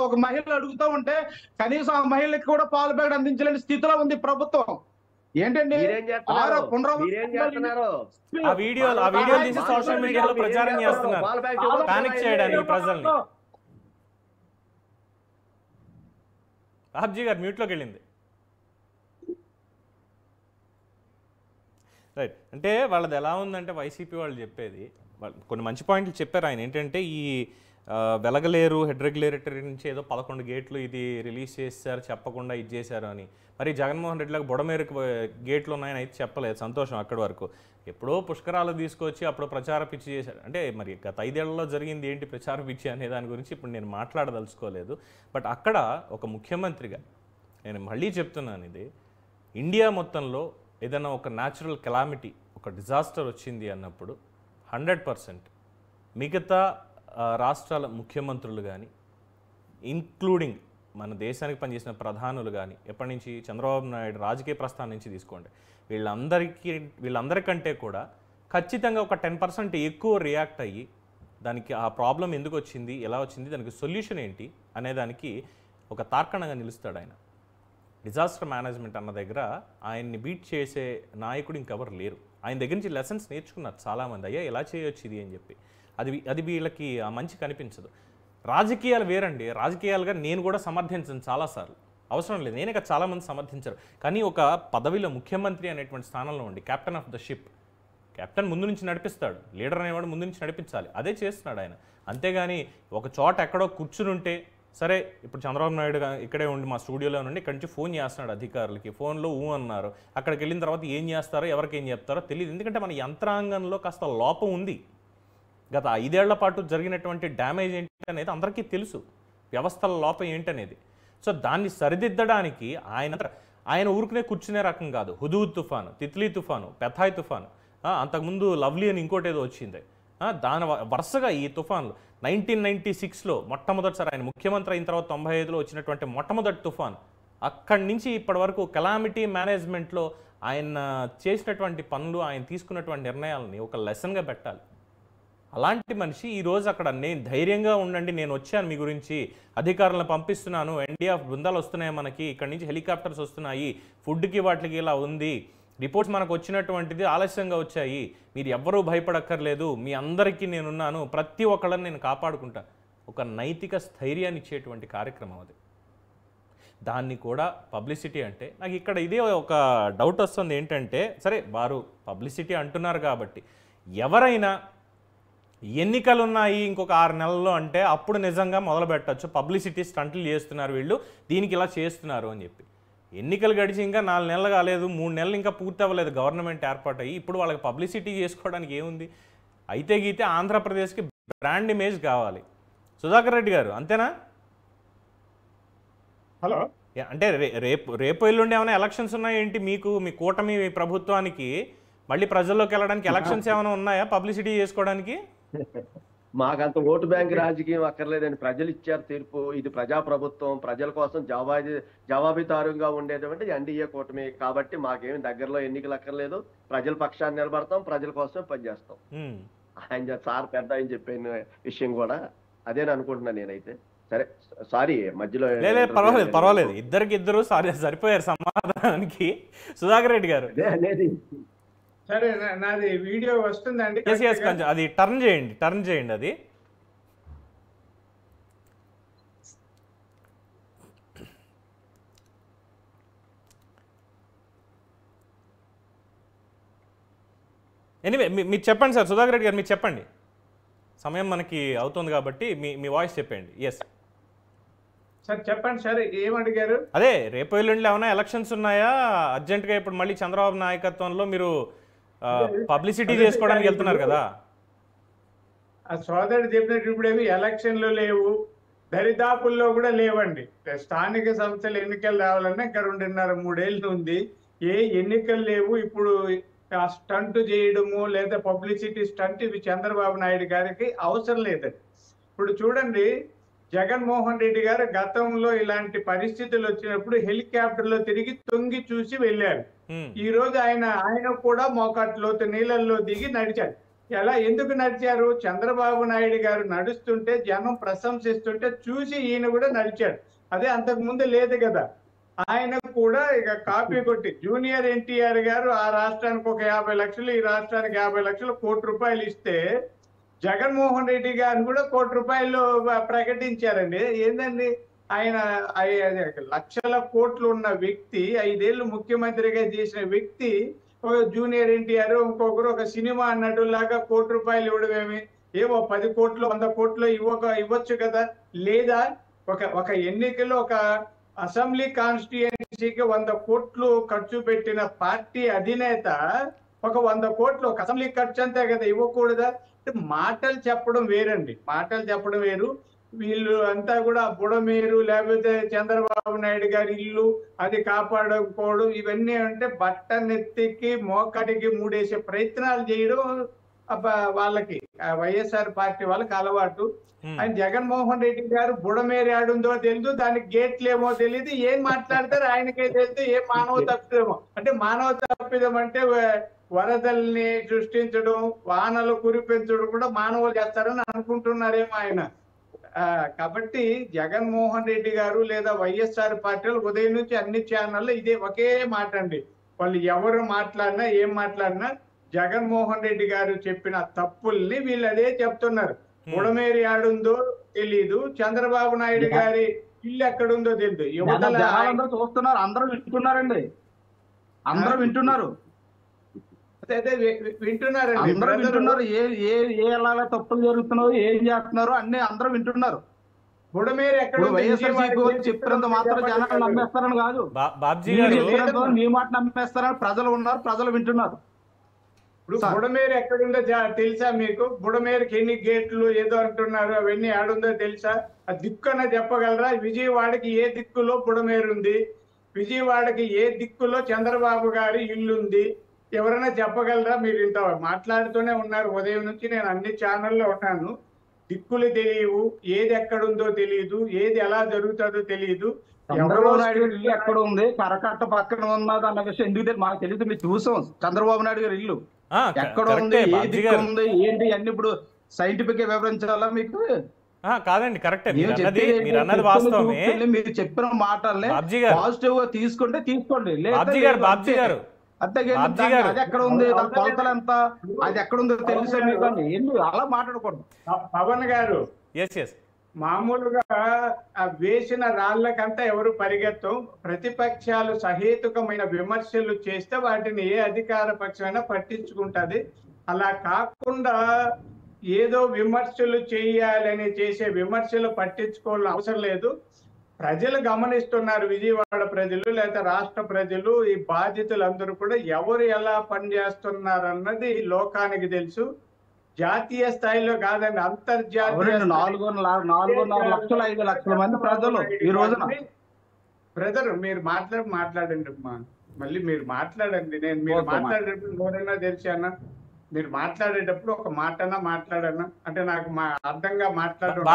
ఒక మహిళ అడుగుతూ ఉంటే కనీసం ఆ మహిళకి కూడా పాలు ప్యాకెట్ అందించలేని స్థితిలో ఉంది ప్రభుత్వం. ఏంటండి ఆ వీడియో తీసి సోషల్ మీడియాలో ప్రచారం చేస్తున్నారు పానిక్ చేయడానికి ప్రజల్ని. రాబ్జీ గారు మ్యూట్లోకి వెళ్ళింది. రైట్. అంటే వాళ్ళది ఎలా ఉందంటే వైసీపీ వాళ్ళు చెప్పేది కొన్ని మంచి పాయింట్లు చెప్పారు. ఆయన ఏంటంటే ఈ వెలగలేరు హెడ్ రెగ్యులేటరీ నుంచి ఏదో 11 గేట్లు ఇది రిలీజ్ చేశారు చెప్పకుండా ఇది చేశారు అని. మరి జగన్మోహన్ రెడ్డిలకు బుడమేరకు గేట్లు ఉన్నాయని అయితే చెప్పలేదు. సంతోషం అక్కడి వరకు. ఎప్పుడో పుష్కరాలు తీసుకొచ్చి అప్పుడు ప్రచార పిచ్చి చేశారు. అంటే మరి గత 5 ఏళ్లలో జరిగింది ఏంటి ప్రచార పిచ్చి అనే దాని గురించి ఇప్పుడు నేను మాట్లాడదలుచుకోలేదు. బట్ అక్కడ ఒక ముఖ్యమంత్రిగా నేను మళ్ళీ చెప్తున్నాను, ఇది ఇండియా మొత్తంలో ఏదైనా ఒక న్యాచురల్ కెలామిటీ ఒక డిజాస్టర్ వచ్చింది అన్నప్పుడు 100% మిగతా రాష్ట్రాల ముఖ్యమంత్రులు కానీ ఇంక్లూడింగ్ మన దేశానికి పనిచేసిన ప్రధానులు కానీ ఎప్పటి నుంచి చంద్రబాబు నాయుడు రాజకీయ ప్రస్థానం నుంచి తీసుకోండి వీళ్ళందరికంటే కూడా ఖచ్చితంగా ఒక 10% ఎక్కువ రియాక్ట్ అయ్యి దానికి ఆ ప్రాబ్లం ఎందుకు వచ్చింది, ఎలా వచ్చింది, దానికి సొల్యూషన్ ఏంటి అనేదానికి ఒక తార్కాణంగా నిలుస్తాడు ఆయన. డిజాస్టర్ మేనేజ్మెంట్ అన్న దగ్గర ఆయన్ని బీట్ చేసే నాయకుడు ఇంకెవరు లేరు. ఆయన దగ్గర నుంచి లెసన్స్ నేర్చుకున్నారు చాలామంది. అయ్యా ఎలా చేయొచ్చు ఇది అని చెప్పి. అది వీళ్ళకి ఆ మంచి కనిపించదు. రాజకీయాలు వేరండి. రాజకీయాలుగా నేను కూడా సమర్థించను చాలాసార్లు, అవసరం లేదు, నేనే కదా చాలామంది సమర్థించారు. కానీ ఒక పదవిలో ముఖ్యమంత్రి అనేటువంటి స్థానంలో ఉండి captain of the ship, captain ముందు నుంచి నడిపిస్తాడు, లీడర్ అనేవాడు ముందు నుంచి నడిపించాలి. అదే చేస్తున్నాడు ఆయన. అంతేగాని ఒక చోట ఎక్కడో కూర్చుని ఉంటే సరే, ఇప్పుడు చంద్రబాబు నాయుడు ఇక్కడే ఉండి మా స్టూడియోలో నుండి ఇక్కడి నుంచి ఫోన్ చేస్తున్నాడు అధికారులకి, ఫోన్లో అన్నారు. అక్కడికి వెళ్ళిన తర్వాత ఏం చేస్తారో ఎవరికి ఏం చెప్తారో తెలియదు. ఎందుకంటే మన యంత్రాంగంలో కాస్త లోపం ఉంది. గత 5 ఏళ్ల పాటు జరిగినటువంటి డ్యామేజ్ ఏంటి అనేది అందరికీ తెలుసు, వ్యవస్థల లోపం ఏంటనేది. సో దాన్ని సరిదిద్దడానికి ఆయన ఊరుకునే కూర్చునే రకం కాదు. హుదూద్ తుఫాను, తిత్లీ తుఫాను, పెథాయ్ తుఫాను, అంతకుముందు లవ్లీ అని ఇంకోటి ఏదో వచ్చింది. దాని వరుసగా ఈ తుఫాన్లు 1996లో మొట్టమొదటిసారి ఆయన ముఖ్యమంత్రి అయిన తర్వాత 95లో వచ్చినటువంటి మొట్టమొదటి తుఫాను. అక్కడి నుంచి ఇప్పటి వరకు కెలామిటీ మేనేజ్మెంట్లో ఆయన చేసినటువంటి పనులు, ఆయన తీసుకున్నటువంటి నిర్ణయాలని ఒక లెసన్గా పెట్టాలి. అలాంటి మనిషి ఈరోజు అక్కడ నేను ధైర్యంగా ఉండండి, నేను వచ్చాను, మీ గురించి అధికారులను పంపిస్తున్నాను, ఎన్డీఆర్ఎఫ్ బృందాలు వస్తున్నాయి, మనకి ఇక్కడ నుంచి హెలికాప్టర్స్ వస్తున్నాయి, ఫుడ్కి వాటికి ఇలా ఉంది, రిపోర్ట్స్ మనకు వచ్చినటువంటిది ఆలస్యంగా వచ్చాయి, మీరు ఎవ్వరూ భయపడక్కర్లేదు, మీ అందరికీ నేనున్నాను, ప్రతి ఒక్కళ్ళని నేను కాపాడుకుంటా, ఒక నైతిక స్థైర్యాన్ని ఇచ్చేటువంటి కార్యక్రమం అది. దాన్ని కూడా పబ్లిసిటీ అంటే నాకు ఇక్కడ ఇదే ఒక డౌట్ వస్తుంది ఏంటంటే, సరే వారు పబ్లిసిటీ అంటున్నారు కాబట్టి ఎవరైనా ఎన్నికలు ఉన్నాయి ఇంకొక 6 నెలల్లో అంటే అప్పుడు నిజంగా మొదలు పెట్టచ్చు, పబ్లిసిటీ స్టంట్లు చేస్తున్నారు వీళ్ళు, దీనికి ఇలా చేస్తున్నారు అని చెప్పి. ఎన్నికలు గడిచి ఇంకా 4 నెలలు కాలేదు, 3 నెలలు ఇంకా పూర్తి అవ్వలేదు గవర్నమెంట్ ఏర్పాటయ్యి, ఇప్పుడు వాళ్ళకి పబ్లిసిటీ చేసుకోవడానికి ఏముంది? అయితే గీతే ఆంధ్రప్రదేశ్కి బ్రాండ్ ఇమేజ్ కావాలి. సుధాకర్ రెడ్డి గారు అంతేనా? హలో, అంటే రేపు ఎల్లుండి ఏమైనా ఎలక్షన్స్ ఉన్నాయా ఏంటి మీకు? మీ కూటమి ప్రభుత్వానికి మళ్ళీ ప్రజల్లోకి వెళ్ళడానికి ఎలక్షన్స్ ఏమైనా ఉన్నాయా పబ్లిసిటీ చేసుకోవడానికి? మాకంత ఓటు బ్యాంక్ రాజకీయం అక్కర్లేదండి. ప్రజలు ఇచ్చారు తీర్పు. ఇది ప్రజాప్రభుత్వం, ప్రజల కోసం జవాబుదారుగా ఉండేటువంటి ఎన్డీఏ కూటమి కాబట్టి మాకేమి దగ్గరలో ఎన్నికలు అక్కర్లేదు. ప్రజల పక్షాన్ని నిలబడతాం, ప్రజల కోసమే పనిచేస్తాం. ఆయన సార్ పెద్ద ఆయన చెప్పిన విషయం కూడా అదేని అనుకుంటున్నాను నేనైతే. సరే, సారీ మధ్యలో. పర్వాలేదు, ఇద్దరు సరిపోయారు సమాధానానికి. సుధాకర్ రెడ్డి గారు సరే, నాది వీడియో వస్తుందండి. కొంచెం అది టర్న్ చేయండి అది. ఎనీవే మీరు చెప్పండి సార్, సుధాకర్ రెడ్డి గారు మీరు చెప్పండి, సమయం మనకి అవుతుంది కాబట్టి మీ వాయిస్ చెప్పండి. ఎస్ సార్, చెప్పండి సార్, ఏమడిగారు? అదే రేపు ఎల్లుండిలో ఏమైనా ఎలక్షన్స్ ఉన్నాయా అర్జెంటుగా? ఇప్పుడు మళ్ళీ చంద్రబాబు నాయకత్వంలో మీరు పబ్లిసిటీ చేసుకోవడానికి వెళ్తున్నారు కదా. ఆ సోదరుడు చెప్పినట్టు ఇప్పుడేమి ఎలక్షన్లు లేవు, దరిదాపుల్లో కూడా లేవండి. స్థానిక సంస్థల ఎన్నికలు రావాలన్నా ఇంకా 2.5-3 ఏళ్ళు ఉంది. ఏ ఎన్నికలు లేవు. ఇప్పుడు ఆ స్టంట్ చేయడము లేదా పబ్లిసిటీ స్టంట్ ఇవి చంద్రబాబు నాయుడు గారికి అవసరం లేదండి. ఇప్పుడు చూడండి, జగన్మోహన్ రెడ్డి గారు గతంలో ఇలాంటి పరిస్థితులు వచ్చినప్పుడు హెలికాప్టర్లో తిరిగి తొంగి చూసి వెళ్ళారు. ఈ రోజు ఆయన కూడా మోకాట్లోతు నీళ్ళల్లో దిగి నడిచారు. ఎందుకు నడిచారు? చంద్రబాబు నాయుడు గారు నడుస్తుంటే జనం ప్రశంసిస్తుంటే చూసి ఈయన కూడా నడిచాడు. అదే అంతకు ముందు లేదు కదా. ఆయన కూడా ఇక కాపీ కొట్టి జూనియర్ ఎన్టీఆర్ గారు ఆ రాష్ట్రానికి ఒక 50 లక్షలు, ఈ రాష్ట్రానికి 50 లక్షలు, ₹1 కోటి ఇస్తే జగన్మోహన్ రెడ్డి గారు కూడా ₹1 కోటి ప్రకటించారండి. ఏందండి, ఆయన లక్షల కోట్లు ఉన్న వ్యక్తి, 5 ఏళ్ళు ముఖ్యమంత్రిగా చేసిన వ్యక్తి, ఒక జూనియర్ ఎన్టీఆర్ ఇంకొకరు ఒక సినిమా నటులాగా ₹1 కోటి ఇవ్వడమేమి? ఏవో 10 కోట్లు 100 కోట్లు ఇవ్వచ్చు కదా. లేదా ఒక ఎన్నికల్లో ఒక అసెంబ్లీ కాన్స్టిట్యుయెన్సీకి 100 కోట్లు ఖర్చు పెట్టిన పార్టీ అధినేత ఒక 100 కోట్లు ఒక అసెంబ్లీ ఖర్చు అంతే కదా ఇవ్వకూడదా? మాటలు చెప్పడం వేరండి, మాటలు చెప్పడం వేరు. వీళ్ళు అంతా కూడా బుడమేరు లేకపోతే చంద్రబాబు నాయుడు గారి ఇల్లు అది కాపాడకపోవడం ఇవన్నీ అంటే బట్టనెత్తికి మోకాటికి మూడేసే ప్రయత్నాలు చేయడం వాళ్ళకి వైఎస్ఆర్ పార్టీ వాళ్ళకి అలవాటు. ఆయన జగన్మోహన్ రెడ్డి గారు బుడమేరు ఆడుందో తెలియదు, దానికి గేట్లు ఏమో తెలియదు, ఏం మాట్లాడతారు ఆయనకే తెలియదు. ఏం మానవ తప్పిదమో అంటే, మానవ తప్పిదం అంటే వరదల్ని సృష్టించడం, వానలు కురిపించడం కూడా మానవులు చేస్తారని అనుకుంటున్నారేమో ఆయన. కాబట్టి జగన్మోహన్ రెడ్డి గారు లేదా వైఎస్ఆర్ పార్టీలు ఉదయం నుంచి అన్ని ఛానల్లో ఇదే ఒకే మాట అండి. వాళ్ళు ఎవరు మాట్లాడినా ఏం మాట్లాడినా జగన్మోహన్ రెడ్డి గారు చెప్పిన తప్పుల్ని వీళ్ళు అదే చెప్తున్నారు. బుడమేరి ఆడుందో తెలీదు, చంద్రబాబు నాయుడు గారి ఇల్లు ఎక్కడుందో తెలియదు. యువతలు చూస్తున్నారు, అందరూ వింటున్నారండి, అందరూ వింటున్నారు, వింటున్నారండి, అందరూ వింటున్నారు. ఎలా తప్పులు జరుగుతున్నారో ఏం చేస్తున్నారో అన్ని అందరూ వింటున్నారు. బుడమేరు ఎక్కడ చెప్పినంత మాత్రం జనాలు నమ్మేస్తారని కాదు, మీ మాట నమ్మేస్తారని ప్రజలు ఉన్నారు, ప్రజలు వింటున్నారు. ఇప్పుడు బుడమేరు ఎక్కడుందో తెలుసా మీకు? బుడమేరుకి ఎన్ని గేట్లు ఏదో అంటున్నారు, అవన్నీ ఆడుందో తెలుసా? ఆ దిక్కు అన్న చెప్పగలరా? విజయవాడకి ఏ దిక్కులో బుడమేరు ఉంది? విజయవాడకి ఏ దిక్కులో చంద్రబాబు గారి ఇల్లు ఉంది? ఎవరైనా చెప్పగలరా? మీరు ఇంత మాట్లాడుతూనే ఉన్నారు ఉదయం నుంచి, నేను అన్ని ఛానల్లో ఉన్నాను. దిక్కులు తెలియవు, ఏది ఎక్కడుందో తెలియదు, ఏది ఎలా జరుగుతుందో తెలియదు. చంద్రబాబు నాయుడు గారి ఇల్లు ఎక్కడ ఉంది, కరకట్ట పక్కన ఉన్నది అన్న విషయం ఎందుకు తెలియదు మాకు తెలియదు. మీరు చూసాం చంద్రబాబు నాయుడు గారి ఇల్లు ఎక్కడ ఉంది, ఏ దిక్కు ఉంది ఏంటి అన్ని. ఇప్పుడు సైంటిఫిక్ వివరించాలా మీకు? కాదండి, కరెక్టే నేను మీరు చెప్పేది అన్నది వాస్తవమే. మీరు చెప్పిన మాటల్ని బాబ్జీ గారు, పాజిటివ్ గా తీసుకుంటే తీసుకోండి, బాబ్జీ గారు, బాబ్జీ గారు, బాబ్జీ గారు, అది ఎక్కడ ఉంది, దాని కొలతలు ఎంత, అది ఎక్కడ ఉందో తెలుసా మీకు? ఎందుకు అలా మాట్లాడకూడదు? పవన్ గారు, ఎస్ మామూలుగా ఆ వేసిన రాళ్ళకంతా ఎవరు పరిగెత్తం. ప్రతిపక్షాలు సహేతుకమైన విమర్శలు చేస్తే వాటిని ఏ అధికార పక్షమైనా పట్టించుకుంటది. అలా కాకుండా ఏదో విమర్శలు చేయాలని చేసే విమర్శలు పట్టించుకోవాల్సిన అవసరం లేదు. ప్రజలు గమనిస్తున్నారు, విజయవాడ ప్రజలు లేదా రాష్ట్ర ప్రజలు, ఈ బాధితులందరూ కూడా ఎవరు ఎలా పనిచేస్తున్నారు అన్నది లోకానికి తెలుసు. జాతీయ స్థాయిలో కాదండి, అంతర్జాతీయ 4.5 లక్షల 5 లక్షల మంది ప్రజలు ఈ రోజున. బ్రదర్ మీరు మాట్లాడండి అమ్మా, మళ్ళీ మీరు మాట్లాడండి. మీరు మాట్లాడేటప్పుడు నోరైనా తెలిసి అన్న, మీరు మాట్లాడేటప్పుడు ఒక మాటనా మాట్లాడన్నా అంటే నాకు అర్థంగా మాట్లాడడం.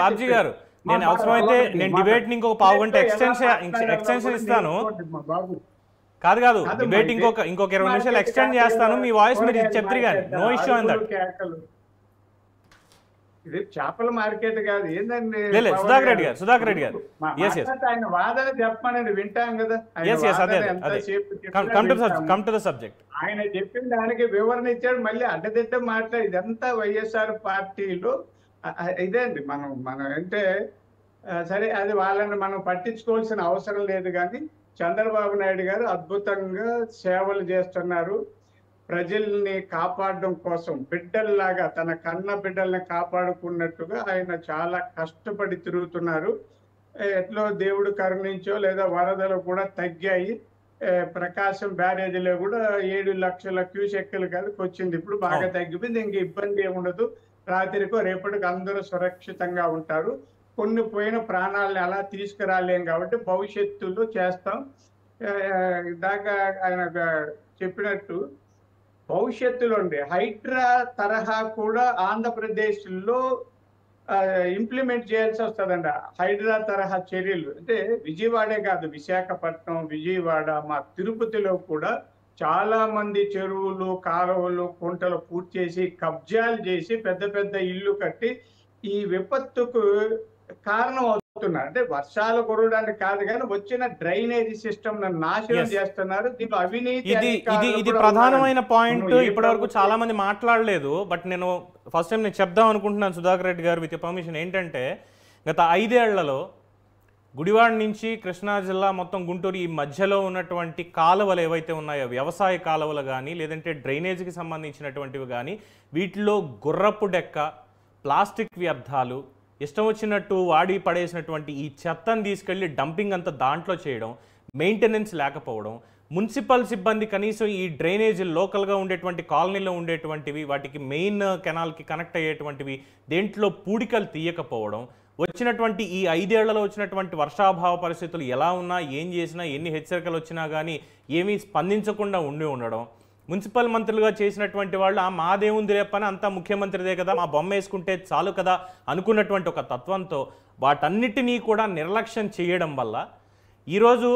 బాబ్జీ గారు నేను అవసరమైతే నేను డిబేట్ ని ఇంకొక పావు గంట ఎక్స్టెన్షన్ ఇస్తాను. కాదు డిబేట్ ఇంకొక 20 నిమిషాలు ఎక్స్టెండ్ చేస్తాను. మీ వాయిస్ మీరు చెప్తారు కానీ నో ఇష్యూ అన్ దట్. ఇది చేపల మార్కెట్ కాదు ఏందండి. సుధాకర్ రెడ్డి గారు ఆయన వాదన చెప్పమని వింటాం కదా. Come to the subject. ఆయన చెప్పిన దానికి వివరణ ఇచ్చాడు, మళ్ళీ అడ్డదిడ్డ మాట్లాడి ఇదంతా వైఎస్ఆర్ పార్టీలో ఇదే అండి. మనం అంటే సరే, అది వాళ్ళని మనం పట్టించుకోవాల్సిన అవసరం లేదు. కానీ చంద్రబాబు నాయుడు గారు అద్భుతంగా సేవలు చేస్తున్నారు. ప్రజల్ని కాపాడడం కోసం బిడ్డల్లాగా తన కన్న బిడ్డల్ని కాపాడుకున్నట్టుగా ఆయన చాలా కష్టపడి తిరుగుతున్నారు. ఎట్లో దేవుడు కరుణించో లేదా వరదలు కూడా తగ్గాయి. ప్రకాశం బ్యారేజీలో కూడా 7 లక్షల క్యూసెక్కులు కలిపి వచ్చింది. ఇప్పుడు బాగా తగ్గిపోయింది, ఇంక ఇబ్బంది ఏముండదు. రాత్రికో రేపటికి అందరూ సురక్షితంగా ఉంటారు. కొన్ని పోయిన ప్రాణాలను అలా తీసుకురాలేం కాబట్టి భవిష్యత్తులో చేస్తాం. దాకా ఆయన చెప్పినట్టు భవిష్యత్తులో హైడ్రా తరహా కూడా ఆంధ్రప్రదేశ్లో ఇంప్లిమెంట్ చేయాల్సి వస్తుందండి. హైడ్రా తరహా చర్యలు అంటే విజయవాడే కాదు, విశాఖపట్నం, విజయవాడ, మా తిరుపతిలో కూడా చాలా మంది చెరువులు, కాలువలు, కుంటలు పూర్తి చేసి కబ్జాలు చేసి పెద్ద పెద్ద ఇల్లు కట్టి ఈ విపత్తుకు కారణం అవుతున్నారు. అంటే వర్షాలు కురవడానికి కాదు కానీ వచ్చిన డ్రైనేజీ సిస్టమ్ నాశనం చేస్తున్నారు. దీంట్లో అవినీతి ఇది ప్రధానమైన పాయింట్. ఇప్పటి వరకు చాలా మంది మాట్లాడలేదు, బట్ నేను ఫస్ట్ టైం నేను చెప్దాం అనుకుంటున్నాను సుధాకర్ రెడ్డి గారు విత్ పర్మిషన్. ఏంటంటే గత 5 ఏళ్లలో గుడివాడ నుంచి కృష్ణా జిల్లా మొత్తం గుంటూరు ఈ మధ్యలో ఉన్నటువంటి కాలువలు ఏవైతే ఉన్నాయో, వ్యవసాయ కాలువలు కానీ లేదంటే డ్రైనేజీకి సంబంధించినటువంటివి కానీ, వీటిలో గుర్రపు డెక్క, ప్లాస్టిక్ వ్యర్థాలు, ఇష్టం వచ్చినట్టు వాడి పడేసినటువంటి ఈ చెత్తను తీసుకెళ్ళి డంపింగ్ అంతా దాంట్లో చేయడం, మెయింటెనెన్స్ లేకపోవడం, మున్సిపల్ సిబ్బంది కనీసం ఈ డ్రైనేజీ లోకల్గా ఉండేటువంటి కాలనీలో ఉండేటువంటివి వాటికి మెయిన్ కెనాల్కి కనెక్ట్ అయ్యేటువంటివి దేంట్లో పూడికలు తీయకపోవడం, వచ్చినటువంటి ఈ 5 ఏళ్లలో వచ్చినటువంటి వర్షాభావ పరిస్థితులు ఎలా ఉన్నా, ఏం చేసినా, ఎన్ని హెచ్చరికలు వచ్చినా కానీ ఏమీ స్పందించకుండా ఉండడం, మున్సిపల్ మంత్రులుగా చేసినటువంటి వాళ్ళు మాదేముంది రేపని అంతా ముఖ్యమంత్రిదే కదా, మా బొమ్మ వేసుకుంటే చాలు కదా అనుకున్నటువంటి ఒక తత్వంతో వాటన్నిటినీ కూడా నిర్లక్ష్యం చేయడం వల్ల ఈరోజు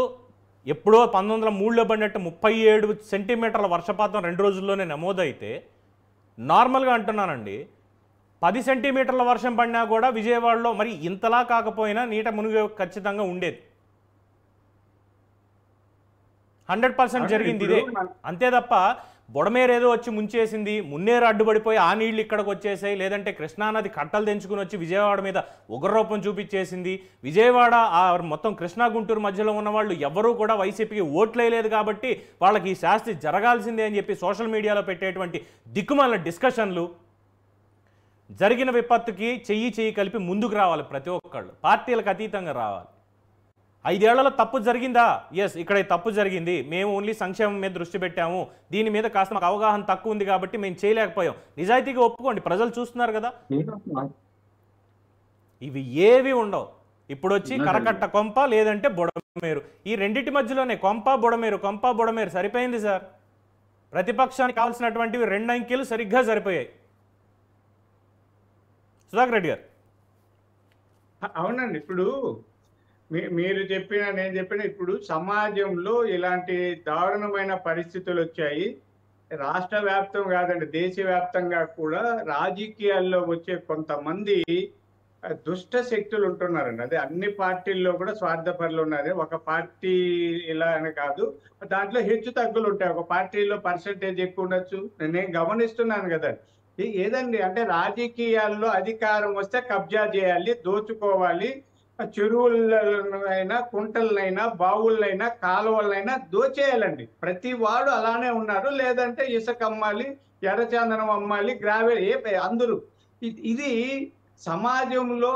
ఎప్పుడో 1903లో పడినట్టు 37 సెంటీమీటర్ల వర్షపాతం 2 రోజుల్లోనే నమోదైతే, నార్మల్గా అంటున్నానండి 10 సెంటీమీటర్ల వర్షం పడినా కూడా విజయవాడలో మరి ఇంతలా కాకపోయినా నీట మునిగి ఖచ్చితంగా ఉండేది. 100% జరిగింది ఇదే. అంతే తప్ప బొడమేరేదో వచ్చి ముంచేసింది, మున్నేరు అడ్డుపడిపోయి ఆ నీళ్లు ఇక్కడికి వచ్చేసాయి, లేదంటే కృష్ణానది కట్టలు తెంచుకుని వచ్చి విజయవాడ మీద ఉగ్రరూపం చూపించేసింది. విజయవాడ మొత్తం కృష్ణా గుంటూరు మధ్యలో ఉన్న వాళ్ళు ఎవరూ కూడా వైసీపీకి ఓట్లేయలేదు కాబట్టి వాళ్ళకి ఈ శాస్తి జరగాల్సిందే అని చెప్పి సోషల్ మీడియాలో పెట్టేటువంటి దిక్కుమాలిన డిస్కషన్లు, జరిగిన విపత్తుకి చెయ్యి కలిపి ముందుకు రావాలి. ప్రతి ఒక్కళ్ళు పార్టీలకు అతీతంగా రావాలి. 5 ఏళ్లలో తప్పు జరిగిందా? ఎస్, ఇక్కడ తప్పు జరిగింది, మేము ఓన్లీ సంక్షేమం మీద దృష్టి పెట్టాము, దీని మీద కాస్త మాకు అవగాహన తక్కువ ఉంది కాబట్టి మేము చేయలేకపోయాం. నిజాయితీగా ఒప్పుకోండి, ప్రజలు చూస్తున్నారు కదా. ఇవి ఏవి ఉండవు. ఇప్పుడు వచ్చి కరకట్ట కొంప లేదంటే బుడమేరు, ఈ రెండింటి మధ్యలోనే కొంప బుడమేరు సరిపోయింది సార్. ప్రతిపక్షానికి కావాల్సినటువంటివి 2 అంకెలు సరిగ్గా సరిపోయాయి. సుధాకర్ రెడ్డి గారు. అవునండి, ఇప్పుడు మీరు చెప్పిన నేను చెప్పిన ఇప్పుడు సమాజంలో ఇలాంటి దారుణమైన పరిస్థితులు వచ్చాయి. రాష్ట్ర వ్యాప్తం కాదండి, దేశవ్యాప్తంగా కూడా రాజకీయాల్లో వచ్చే కొంతమంది దుష్ట శక్తులు ఉంటున్నారండి. అదే అన్ని పార్టీల్లో కూడా స్వార్థపరులు ఉన్నారు. ఒక పార్టీ ఇలా అని కాదు, దాంట్లో హెచ్చు తగ్గులు ఉంటాయి. ఒక పార్టీలో పర్సెంటేజ్ ఎక్కువ ఉండొచ్చు. నేను గమనిస్తున్నాను కదా. ఏదండి అంటే రాజకీయాల్లో అధికారం వస్తే కబ్జా చేయాలి, దోచుకోవాలి, చెరువులైనా కుంటలనైనా బావులైనా కాలువలైనా దోచేయాలండి. ప్రతి వాడు అలానే ఉన్నారు. లేదంటే ఇసుక అమ్మాలి, ఎర్రచందనం అమ్మాలి, గ్రావెల్ అందరూ. ఇది సమాజంలో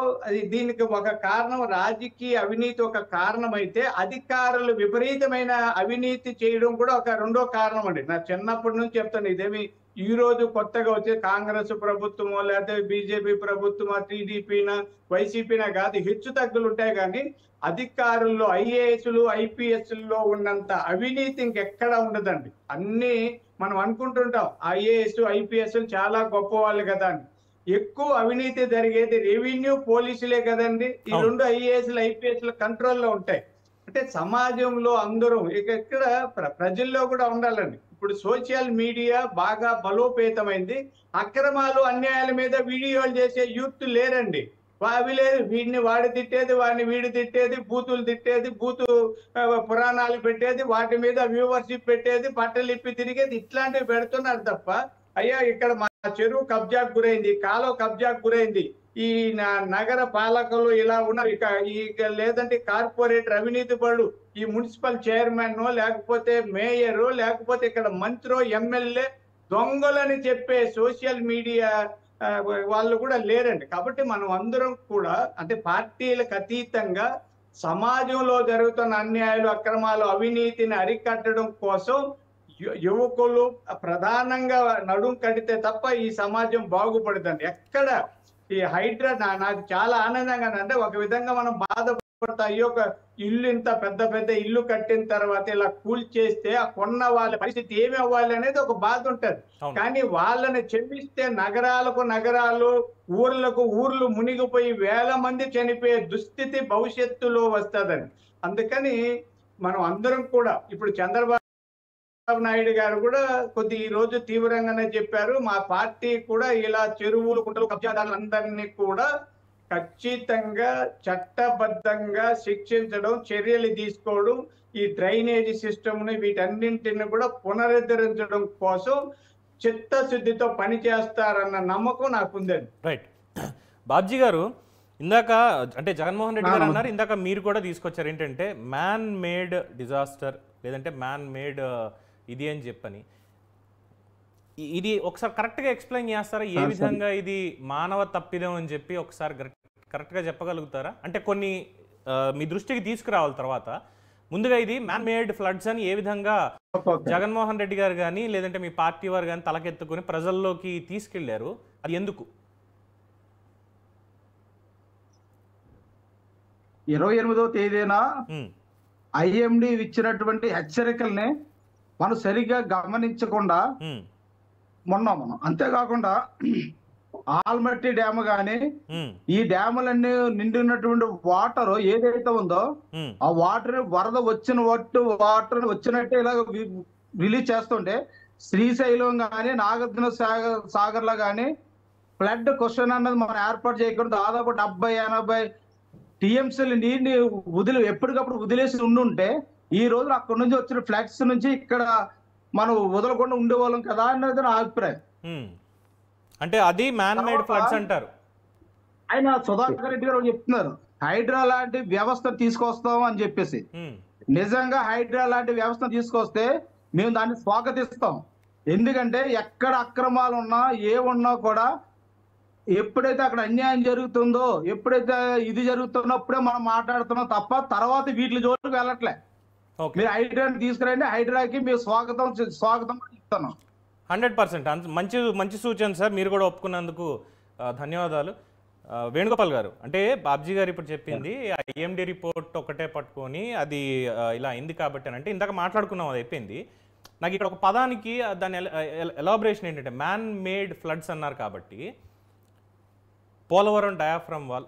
దీనికి ఒక కారణం రాజకీయ అవినీతి ఒక కారణం అయితే, అధికారులు విపరీతమైన అవినీతి చేయడం కూడా ఒక రెండో కారణం అండి. నా చిన్నప్పటి నుంచి చెప్తాను, ఇదేమి ఈ రోజు కొత్తగా వచ్చే కాంగ్రెస్ ప్రభుత్వమో లేకపోతే బీజేపీ ప్రభుత్వమో టీడీపీనా వైసీపీనా కాదు, హెచ్చు తగ్గులు ఉంటాయి. కానీ అధికారుల్లో ఐఏఎస్లు ఐపీఎస్లో ఉన్నంత అవినీతి ఇంకెక్కడ ఉండదండి. అన్ని మనం అనుకుంటుంటాం ఐఏఎస్ ఐపీఎస్ చాలా గొప్ప వాళ్ళు కదా అని. ఎక్కువ అవినీతి జరిగేది రెవెన్యూ పోలీసులే కదండి. ఈ రెండు ఐఏఎస్లు ఐపీఎస్ల కంట్రోల్లో ఉంటాయి. అంటే సమాజంలో అందరూ ఇక్కడ ప్రజల్లో కూడా ఉండాలండి. ఇప్పుడు సోషల్ మీడియా బాగా బలోపేతమైంది. అక్రమాలు అన్యాయాల మీద వీడియోలు చేసే యూత్ లేరండి. అవి లేదు, వీడిని వాడి తిట్టేది, వాడిని వీడి తిట్టేది, బూతులు తిట్టేది, బూతు పురాణాలు పెట్టేది, వాటి మీద వ్యూవర్షిప్ పెట్టేది, బట్టలు ఇప్పి తిరిగేది, ఇట్లాంటివి పెడుతున్నారు తప్ప, అయ్యా ఇక్కడ మా చెరువు కబ్జాకు గురైంది, కాలువ కబ్జాకు గురైంది, ఈ నగర పాలకులు ఇలా ఉన్నారు, ఇక లేదంటే కార్పొరేటర్ అవినీతి పరుడు, ఈ మున్సిపల్ చైర్మన్ లేకపోతే మేయర్ లేకపోతే ఇక్కడ మంత్రో ఎమ్మెల్యే దొంగలని చెప్పే సోషల్ మీడియా వాళ్ళు కూడా లేరండి. కాబట్టి మనం అందరం కూడా అంటే పార్టీలకు అతీతంగా సమాజంలో జరుగుతున్న అన్యాయాలు, అక్రమాలు, అవినీతిని అరికట్టడం కోసం యువకులు ప్రధానంగా నడుం కడితే తప్ప ఈ సమాజం బాగుపడుతుంది. ఎక్కడ ఈ హైడ్రా నాకు చాలా ఆనందంగా అంటే ఒక విధంగా మనం బాధపడతా, అయ్యో ఒక ఇల్లు ఇంత పెద్ద పెద్ద ఇల్లు కట్టిన తర్వాత ఇలా కూల్చేస్తే ఆ కొన్న వాళ్ళ పరిస్థితి ఏమి అవ్వాలి అనేది ఒక బాధ ఉంటది. కానీ వాళ్ళని క్షమిస్తే నగరాలకు నగరాలు, ఊర్లకు ఊర్లు మునిగిపోయి వేల మంది చనిపోయే దుస్థితి భవిష్యత్తులో వస్తుందని. అందుకని మనం అందరం కూడా ఇప్పుడు చంద్రబాబు నాయుడు గారు కూడా ఈ రోజు తీవ్రంగానే చెప్పారు, మా పార్టీ కూడా ఇలా చెరువులు కుంటలు కబ్జాదారులందరినీ కూడా ఖచ్చితంగా చట్టబద్ధంగా శిక్షించడం, చర్యలు తీసుకోవడం, ఈ డ్రైనేజీ సిస్టమ్ ని వీటన్నింటిని కూడా పునరుద్ధరించడం కోసం చిత్తశుద్ధితో పనిచేస్తారన్న నమ్మకం నాకు ఉందండి. రైట్. బాబ్జీ గారు ఇందాక అంటే జగన్మోహన్ రెడ్డి గారు అన్నారు, ఇందాక మీరు కూడా తీసుకొచ్చారు ఏంటంటే మ్యాన్ మేడ్ డిజాస్టర్ లేదంటే మ్యాన్ మేడ్ ఇది అని చెప్పని. ఇది ఒకసారి కరెక్ట్గా ఎక్స్ప్లెయిన్ చేస్తారా? ఏ విధంగా ఇది మానవ తప్పిదం అని చెప్పి ఒకసారి కరెక్ట్గా చెప్పగలుగుతారా? అంటే కొన్ని మీ దృష్టికి తీసుకురావాలి. తర్వాత ముందుగా ఇది మ్యాన్ మేడ్ ఫ్లడ్స్ అని ఏ విధంగా జగన్మోహన్ రెడ్డి గారు కానీ లేదంటే మీ పార్టీ వారు కానీ తలకెత్తుకుని ప్రజల్లోకి తీసుకెళ్లారు, అది ఎందుకు? 28వ తేదీన ఐఎండి ఇచ్చినటువంటి హెచ్చరికల్ని మనం సరిగ్గా గమనించకుండా మొన్నాం మనం. అంతేకాకుండా ఆల్మట్టి డ్యామ్ గాని ఈ డ్యాములన్నీ నిండినటువంటి వాటర్ ఏదైతే ఉందో ఆ వాటర్ వరద వాటర్ వచ్చినట్టే ఇలా రిలీజ్ చేస్తుంటే శ్రీశైలం గాని నాగార్జున సాగర్ లో గాని ఫ్లడ్ క్వశ్చన్ అన్నది మనం ఏర్పాటు చేయకూడదు. దాదాపు 70-80 టీఎంసీలు నీటిని ఎప్పటికప్పుడు వదిలేసి ఉండుంటే ఈ రోజు అక్కడ నుంచి వచ్చిన ఫ్లడ్స్ నుంచి ఇక్కడ మనం వదలకుండా ఉండేవాళ్ళం కదా అన్నది నా అభిప్రాయం. అంటే అది మ్యాన్ మేడ్ ఫ్లడ్స్ అంటారు. ఆయన సుధాకర్ రెడ్డి గారు చెప్తున్నారు హైడ్రా లాంటి వ్యవస్థ తీసుకొస్తాం అని చెప్పేసి. నిజంగా హైడ్రా లాంటి వ్యవస్థ తీసుకొస్తే మేము దాన్ని స్వాగతిస్తాం. ఎందుకంటే ఎక్కడ అక్రమాలు ఉన్నా ఏమున్నా కూడా ఎప్పుడైతే అక్కడ అన్యాయం జరుగుతుందో, ఎప్పుడైతే ఇది జరుగుతున్నప్పుడే మనం మాట్లాడుతున్నాం తప్ప తర్వాత వీటి జోలికి వెళ్ళట్లే. మీరు హైడ్రాని తీసుకురండి, హైడ్రాకి మీరు స్వాగతం ఇస్తాను. 100% మంచి సూచన సార్, మీరు కూడా ఒప్పుకున్నందుకు ధన్యవాదాలు. వేణుగోపాల్ గారు, అంటే బాబ్జీ గారు ఇప్పుడు చెప్పింది ఐఎండి రిపోర్ట్ ఒకటే పట్టుకొని అది ఇలా అయింది కాబట్టి అంటే ఇందాక మాట్లాడుకున్నాం, అది అయిపోయింది. నాకు ఇక్కడ ఒక పదానికి దాని ఎలాబరేషన్ ఏంటంటే మ్యాన్ మేడ్ ఫ్లడ్స్ అన్నారు కాబట్టి Polavaram diaphragm wall,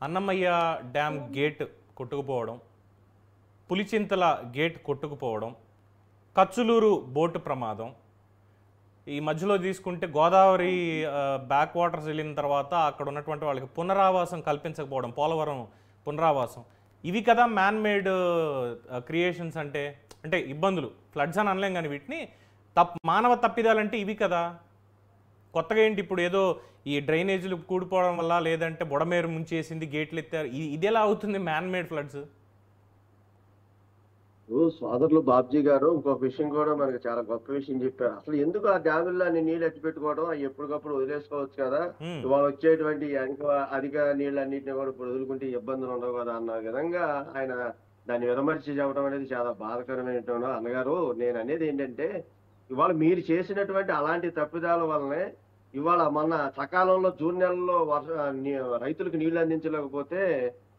Annamayya dam gate కొట్టుకుపోవడం, పులిచింతల గేట్ కొట్టుకుపోవడం, కచ్చులూరు బోటు ప్రమాదం, ఈ మధ్యలో తీసుకుంటే గోదావరి బ్యాక్ వాటర్స్ వెళ్ళిన తర్వాత అక్కడ ఉన్నటువంటి వాళ్ళకి పునరావాసం కల్పించకపోవడం, పోలవరం పునరావాసం, ఇవి కదా మ్యాన్ మేడ్ క్రియేషన్స్ అంటే. అంటే ఇబ్బందులు, ఫ్లడ్స్ అని అనలేం కానీ వీటిని మానవ తప్పిదాలంటే ఇవి కదా. కొత్తగా ఏంటి ఇప్పుడు ఏదో ఈ డ్రైనేజీలు కూడిపోవడం వల్ల, లేదంటే బుడమేరు ముంచేసింది, గేట్లు ఎత్తారు, ఇది ఎలా అవుతుంది మ్యాన్ మేడ్ ఫ్లడ్స్? సోదరులు బాబ్జీ గారు ఇంకొక విషయం కూడా మనకి చాలా గొప్ప విషయం చెప్పారు. అసలు ఎందుకు ఆ డ్యాముల్లో నీళ్ళు ఎత్తి పెట్టుకోవడం, అవి ఎప్పటికప్పుడు వదిలేసుకోవచ్చు కదా, ఇవాళ వచ్చేటువంటి అధిక నీళ్ళన్నింటినీ కూడా ఇప్పుడు వదులుకుంటే ఇబ్బందులు ఉండవు కదా అన్న విధంగా ఆయన దాన్ని విరమర్చి చెప్పడం అనేది చాలా బాధాకరమైన. అన్నగారు, నేను అనేది ఏంటంటే ఇవాళ మీరు చేసినటువంటి అలాంటి తప్పిదాల వల్లనే ఇవాళ మొన్న సకాలంలో జూన్ నెలలో రైతులకు నీళ్లు అందించలేకపోతే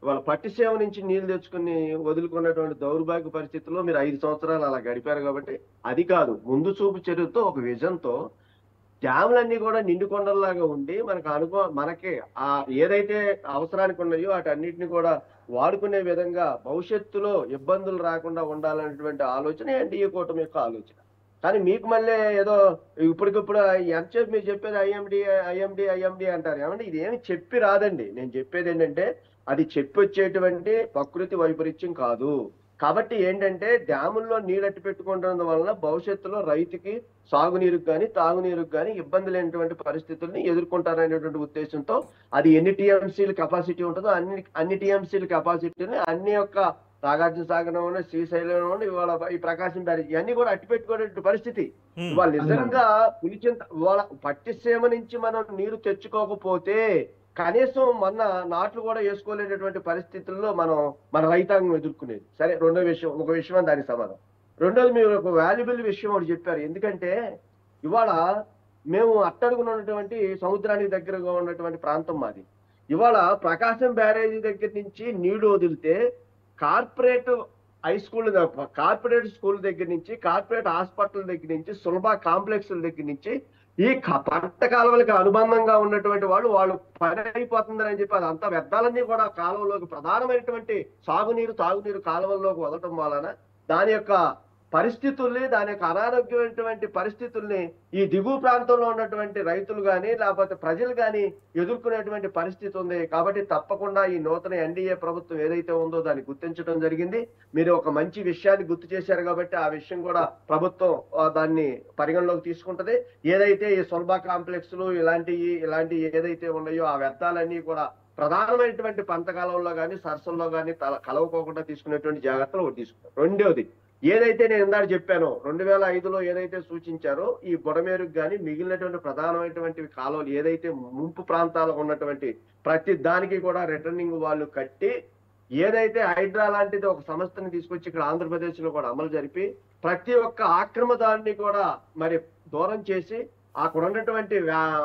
ఇవాళ పట్టిసీమ నుంచి నీళ్లు తెచ్చుకుని వదులుకున్నటువంటి దౌర్భాగ్య పరిస్థితుల్లో మీరు 5 సంవత్సరాలు అలా గడిపారు. కాబట్టి అది కాదు, ముందు చూపు చర్యతో ఒక విజన్తో డ్యాములన్నీ కూడా నిండుకొండల్లాగా ఉండి మనకి ఆ ఏదైతే అవసరానికి ఉన్నాయో వాటన్నిటిని కూడా వాడుకునే విధంగా భవిష్యత్తులో ఇబ్బందులు రాకుండా ఉండాలనేటువంటి ఆలోచన ఎన్డీఏ కూటమి యొక్క ఆలోచన. కానీ మీకు మళ్ళీ ఏదో ఇప్పటికిప్పుడు ఎంతసేపు మీరు చెప్పేది ఐఎండి అంటారు. ఏమంటే ఇది ఏమి చెప్పి రాదండి. నేను చెప్పేది ఏంటంటే అది చెప్పి వచ్చేటువంటి ప్రకృతి వైపరీత్యం కాదు. కాబట్టి ఏంటంటే డ్యాముల్లో నీళ్ళెట్టి పెట్టుకుంటున్న వలన భవిష్యత్తులో రైతుకి సాగునీరుకు కానీ తాగునీరుకు కానీ ఇబ్బంది లేనటువంటి పరిస్థితుల్ని ఎదుర్కొంటారనేటువంటి ఉద్దేశంతో అది ఎన్ని టీఎంసీల కెపాసిటీ ఉంటుందో అన్ని టీఎంసీల కెపాసిటీని అన్ని యొక్క నాగార్జున సాగర్, శ్రీశైలం, ఇవాళ ఈ ప్రకాశం బ్యారేజ్ ఇవన్నీ కూడా అట్టి పెట్టుకునే పరిస్థితి. ఇవాళ నిజంగా పులిచింత ఇవాళ పట్టిసీమ నుంచి మనం నీరు తెచ్చుకోకపోతే కనీసం మొన్న నాట్లు కూడా వేసుకోలేనటువంటి పరిస్థితుల్లో మన రైతాంగం ఎదుర్కొనేది. సరే, ఒక విషయం దానికి సమాధానం. రెండోది, మీరు ఒక వాల్యుబుల్ విషయం ఒకటి చెప్పారు. ఎందుకంటే ఇవాళ మేము అట్టడుగున ఉన్నటువంటి సముద్రానికి దగ్గరగా ఉన్నటువంటి ప్రాంతం మాది. ఇవాళ ప్రకాశం బ్యారేజీ దగ్గర నుంచి నీళ్లు వదిలితే కార్పొరేట్ స్కూల్ దగ్గర నుంచి, కార్పొరేట్ హాస్పిటల్ దగ్గర నుంచి, సులభ కాంప్లెక్స్ల దగ్గర నుంచి ఈ పంట కాలువలకు అనుబంధంగా ఉన్నటువంటి వాళ్ళు పని అయిపోతుందని చెప్పి అదంతా వ్యర్థాలన్నీ కూడా కాలువలోకి ప్రధానమైనటువంటి సాగునీరు, తాగునీరు కాలువల్లోకి వదలటం వలన దాని యొక్క పరిస్థితుల్ని, దాని యొక్క అనారోగ్యమైనటువంటి పరిస్థితుల్ని ఈ దిగువ ప్రాంతంలో ఉన్నటువంటి రైతులు కానీ లేకపోతే ప్రజలు కానీ ఎదుర్కొనేటువంటి పరిస్థితి ఉంది. కాబట్టి తప్పకుండా ఈ నూతన ఎన్డీఏ ప్రభుత్వం ఏదైతే ఉందో దాన్ని గుర్తించడం జరిగింది. మీరు ఒక మంచి విషయాన్ని గుర్తు చేశారు కాబట్టి ఆ విషయం కూడా ప్రభుత్వం దాన్ని పరిగణలోకి తీసుకుంటది. ఏదైతే ఈ సులభ కాంప్లెక్స్లు ఇలాంటి ఏదైతే ఉన్నాయో ఆ వ్యర్థాలన్నీ కూడా ప్రధానమైనటువంటి పంటకాలంలో కానీ సరస్సుల్లో కానీ కలవకోకుండా తీసుకునేటువంటి జాగ్రత్తలు తీసుకుంటారు. రెండోది, ఏదైతే నేను ఇందాక చెప్పానో 2005లో ఏదైతే సూచించారో ఈ బుడమేరుకు కానీ మిగిలినటువంటి ప్రధానమైనటువంటి కాలువలు ఏదైతే ముంపు ప్రాంతాల్లో ఉన్నటువంటి ప్రతి దానికి కూడా రిటర్నింగ్ వాళ్ళు కట్టి ఏదైతే హైడ్రా లాంటిది ఒక సంస్థని తీసుకొచ్చి ఇక్కడ ఆంధ్రప్రదేశ్ లో కూడా అమలు జరిపి ప్రతి ఒక్క ఆక్రమదాన్ని కూడా మరి దూరం చేసి అక్కడ ఉన్నటువంటి